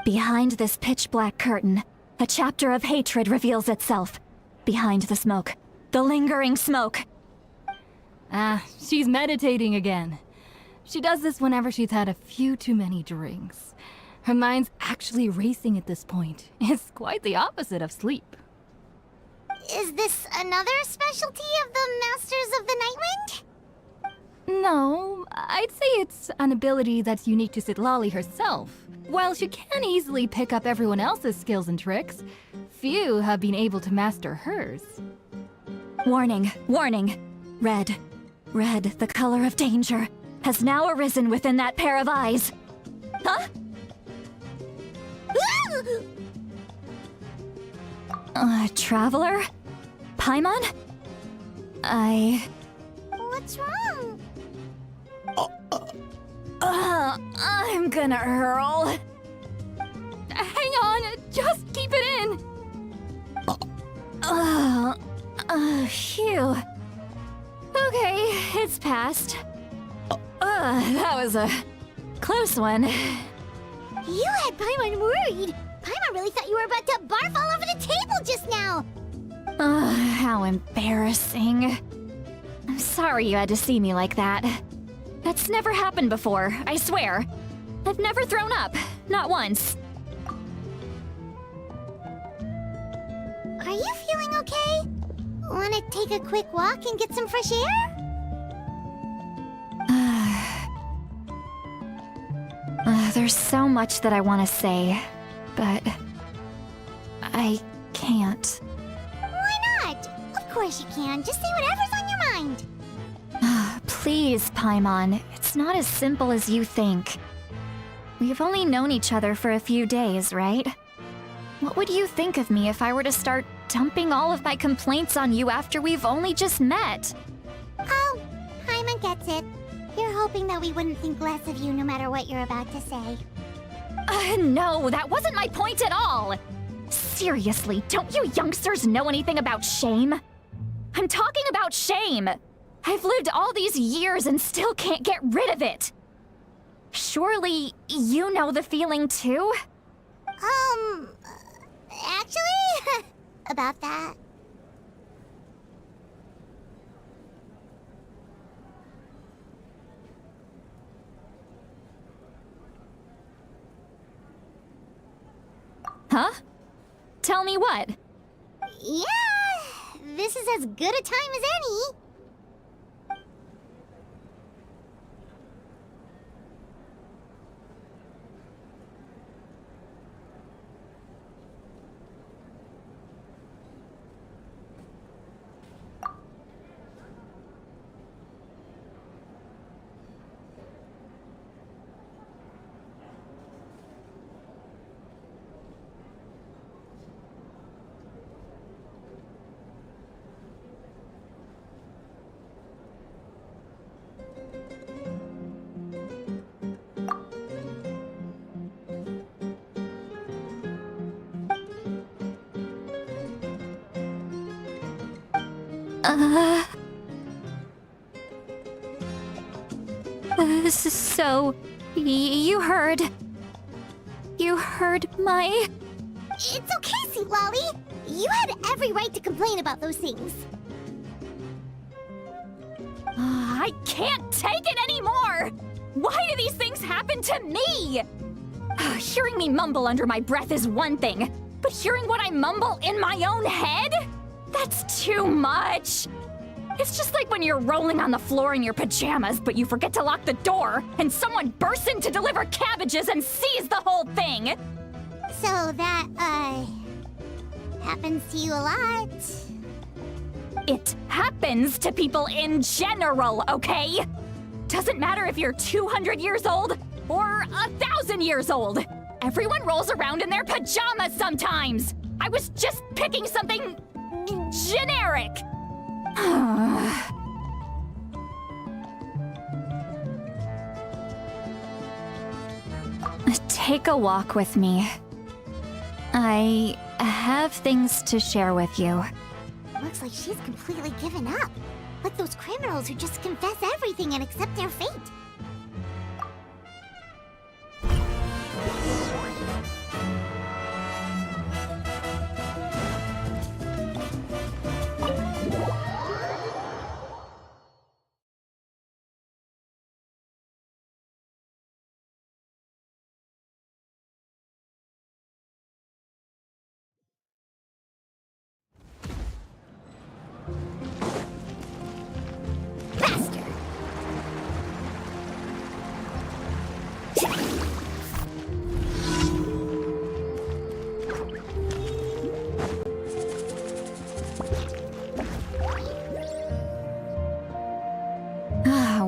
Behind this pitch-black curtain, a chapter of hatred reveals itself. Behind the smoke. The lingering smoke. She's meditating again. She does this whenever she's had a few too many drinks. Her mind's actually racing at this point. It's quite the opposite of sleep. Is this another specialty of the Masters of the Nightwind? No, I'd say it's an ability that's unique to Sitlali herself. While she can easily pick up everyone else's skills and tricks, few have been able to master hers. Warning, warning. Red, red, the color of danger, has now arisen within that pair of eyes. Huh? Traveler? Paimon? What's wrong? I'm gonna hurl. Hang on, just keep it in. Phew. Okay, it's passed. That was a close one. You had Paimon worried. Paimon really thought you were about to barf all over the table just now. How embarrassing. I'm sorry you had to see me like that. That's never happened before, I swear. I've never thrown up, not once. Are you feeling okay? Wanna take a quick walk and get some fresh air? There's so much that I want to say, but I can't. Why not? Of course you can. Just say whatever's on your mind. Please, Paimon, it's not as simple as you think. We've only known each other for a few days, right? What would you think of me if I were to start dumping all of my complaints on you after we've only just met? Oh, Paimon gets it. You're hoping that we wouldn't think less of you no matter what you're about to say. No, that wasn't my point at all! Seriously, don't you youngsters know anything about shame? I'm talking about shame! I've lived all these years and still can't get rid of it! Surely, you know the feeling too? Actually, about that. Huh? Tell me what? Yeah, this is as good a time as any. So, you heard my... It's okay, Sweet Lolly. You had every right to complain about those things. I can't take it anymore! Why do these things happen to me? Hearing me mumble under my breath is one thing, but hearing what I mumble in my own head? That's too much! It's just like when you're rolling on the floor in your pajamas, but you forget to lock the door, and someone bursts in to deliver cabbages and sees the whole thing! So that, happens to you a lot? It happens to people in general, okay? Doesn't matter if you're 200 years old or 1,000 years old. Everyone rolls around in their pajamas sometimes. I was just picking something generic. Take a walk with me. I have things to share with you. Looks like she's completely given up. Like those criminals who just confess everything and accept their fate.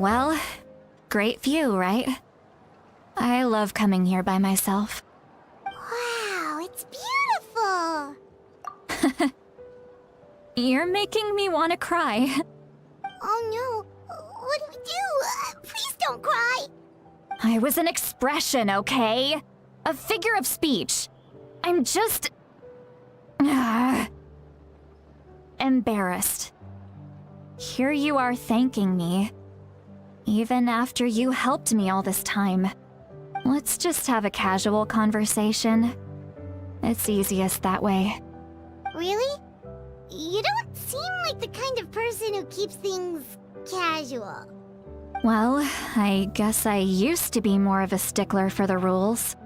Well, great view, right? I love coming here by myself. Wow, it's beautiful! You're making me want to cry. Oh no, what do we do? Please don't cry! I was an expression, okay? A figure of speech. I'm just... embarrassed. Here you are thanking me. Even after you helped me all this time. Let's just have a casual conversation. It's easiest that way. Really? You don't seem like the kind of person who keeps things casual. Well, I guess I used to be more of a stickler for the rules.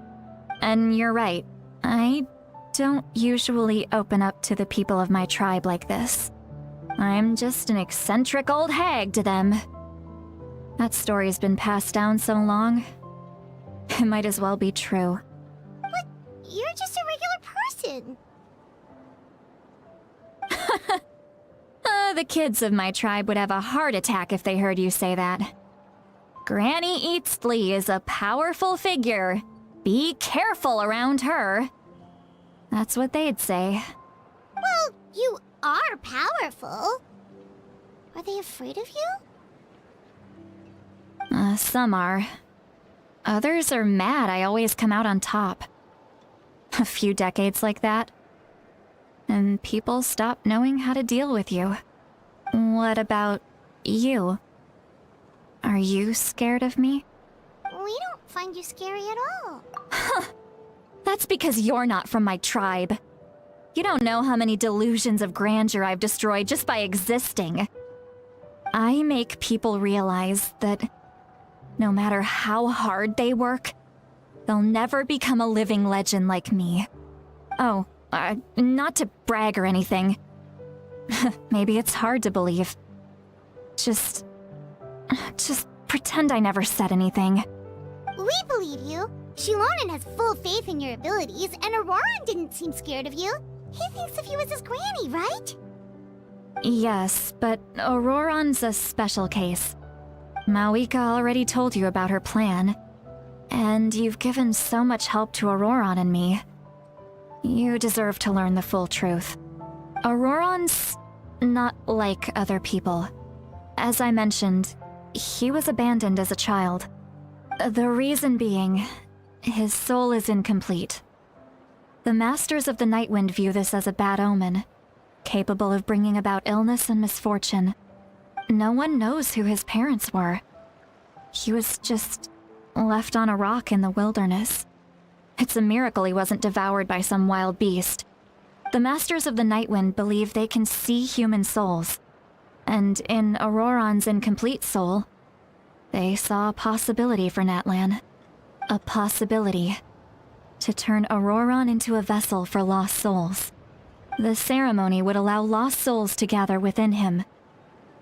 And you're right, I don't usually open up to the people of my tribe like this. I'm just an eccentric old hag to them. That story's been passed down so long, it might as well be true. But you're just a regular person. The kids of my tribe would have a heart attack if they heard you say that. Granny Eatsley is a powerful figure. Be careful around her. That's what they'd say. Well, you are powerful. Are they afraid of you? Some are. Others are mad I always come out on top. A few decades like that, and people stop knowing how to deal with you. What about you? Are you scared of me? We don't find you scary at all. That's because you're not from my tribe. You don't know how many delusions of grandeur I've destroyed just by existing. I make people realize that no matter how hard they work, they'll never become a living legend like me. Oh, not to brag or anything. Maybe it's hard to believe. Just pretend I never said anything. We believe you. Shilonen has full faith in your abilities, and Auroran didn't seem scared of you. He thinks of you as his granny, right? Yes, but Auroran's a special case. Mawika already told you about her plan. And you've given so much help to Auroran and me. You deserve to learn the full truth. Auroran's not like other people. As I mentioned, he was abandoned as a child. The reason being, his soul is incomplete. The Masters of the Nightwind view this as a bad omen, capable of bringing about illness and misfortune. No one knows who his parents were. He was just left on a rock in the wilderness. It's a miracle he wasn't devoured by some wild beast. The Masters of the Nightwind believe they can see human souls, and in Auroran's incomplete soul, they saw a possibility for Natlan. A possibility to turn Auroran into a vessel for lost souls. The ceremony would allow lost souls to gather within him.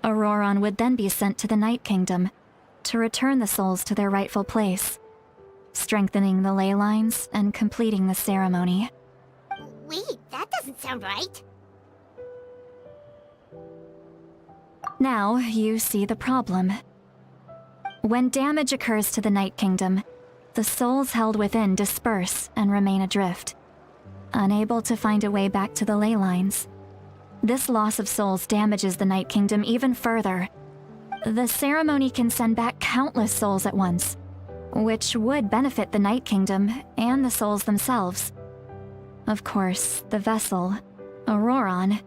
Auroran would then be sent to the Night Kingdom to return the souls to their rightful place, strengthening the ley lines and completing the ceremony. Wait, that doesn't sound right. Now you see the problem. When damage occurs to the Night Kingdom, the souls held within disperse and remain adrift, unable to find a way back to the ley lines. This loss of souls damages the Night Kingdom even further. The ceremony can send back countless souls at once, which would benefit the Night Kingdom and the souls themselves. Of course, the vessel, Auroran,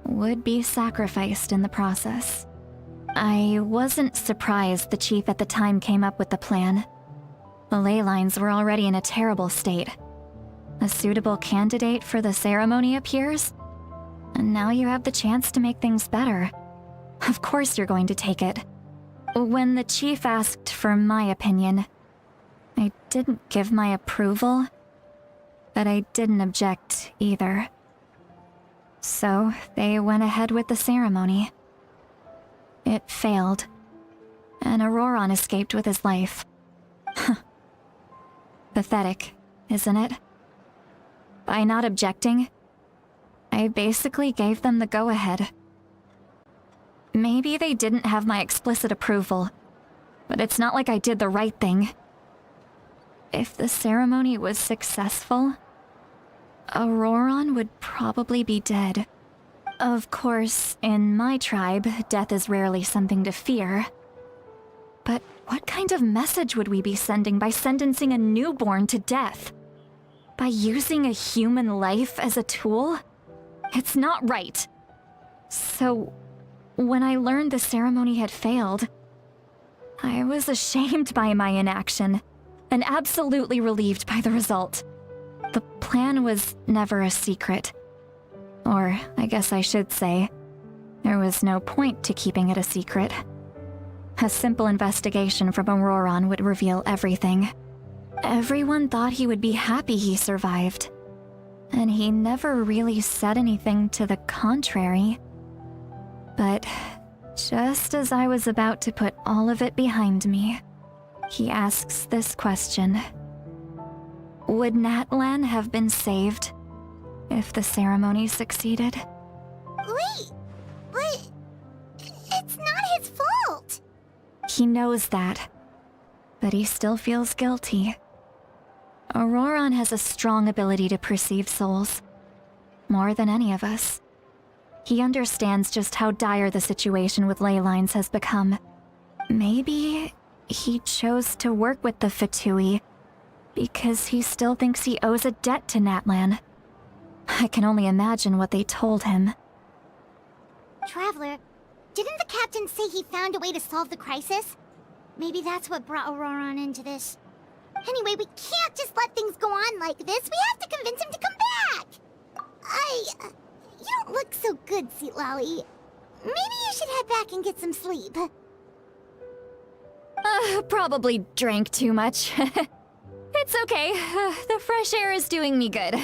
would be sacrificed in the process. I wasn't surprised the chief at the time came up with the plan. The ley lines were already in a terrible state. A suitable candidate for the ceremony appears, and now you have the chance to make things better. Of course you're going to take it. When the chief asked for my opinion, I didn't give my approval, but I didn't object either. So they went ahead with the ceremony. It failed, and Auroran escaped with his life. Pathetic, isn't it? By not objecting, I basically gave them the go-ahead. Maybe they didn't have my explicit approval, but it's not like I did the right thing. if the ceremony was successful, Auroron would probably be dead. Of course, in my tribe, death is rarely something to fear. But what kind of message would we be sending by sentencing a newborn to death? By using a human life as a tool? It's not right. So, when I learned the ceremony had failed, I was ashamed by my inaction, and absolutely relieved by the result. The plan was never a secret. Or, I guess I should say, there was no point to keeping it a secret. A simple investigation from Auroron would reveal everything. Everyone thought he would be happy he survived. And he never really said anything to the contrary. But just as I was about to put all of it behind me, he asks this question. Would Natlan have been saved if the ceremony succeeded? Wait, but it's not his fault. He knows that, but he still feels guilty. Auroron has a strong ability to perceive souls, more than any of us. He understands just how dire the situation with ley lines has become. Maybe he chose to work with the Fatui because he still thinks he owes a debt to Natlan. I can only imagine what they told him. Traveler, didn't the captain say he found a way to solve the crisis? Maybe that's what brought Auroron into this. Anyway, we can't just let things go on like this. We have to convince him to come back. You don't look so good, Seatlolly. Maybe you should head back and get some sleep. Probably drank too much. It's okay. The fresh air is doing me good.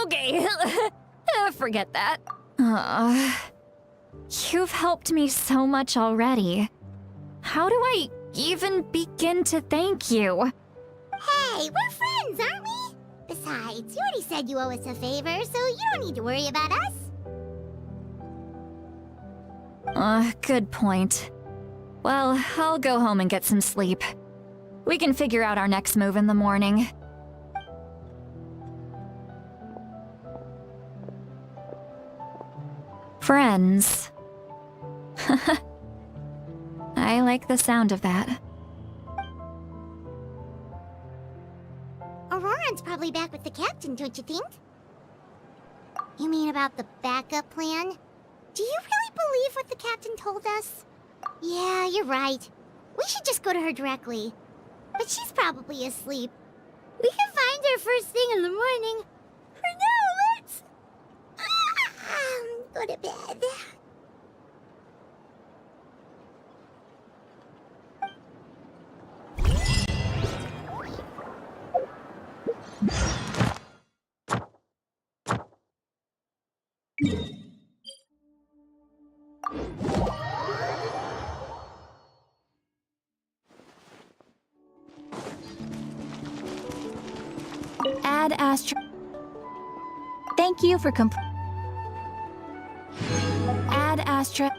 Okay. Forget that. You've helped me so much already. How do I even begin to thank you? Hey, we're friends, aren't we? Besides, you already said you owe us a favor, so you don't need to worry about us. Good point. Well, I'll go home and get some sleep. We can figure out our next move in the morning. Friends. I like the sound of that. Auroron's probably back with the captain, don't you think? You mean about the backup plan? Do you really believe what the captain told us? Yeah, you're right. We should just go to her directly. But she's probably asleep. We can find her first thing in the morning. For now, let's... go to bed. Add Astra. Thank you for Add Astra.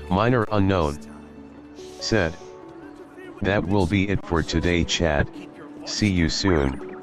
Minor unknown. Said. That will be it for today, chat. See you soon.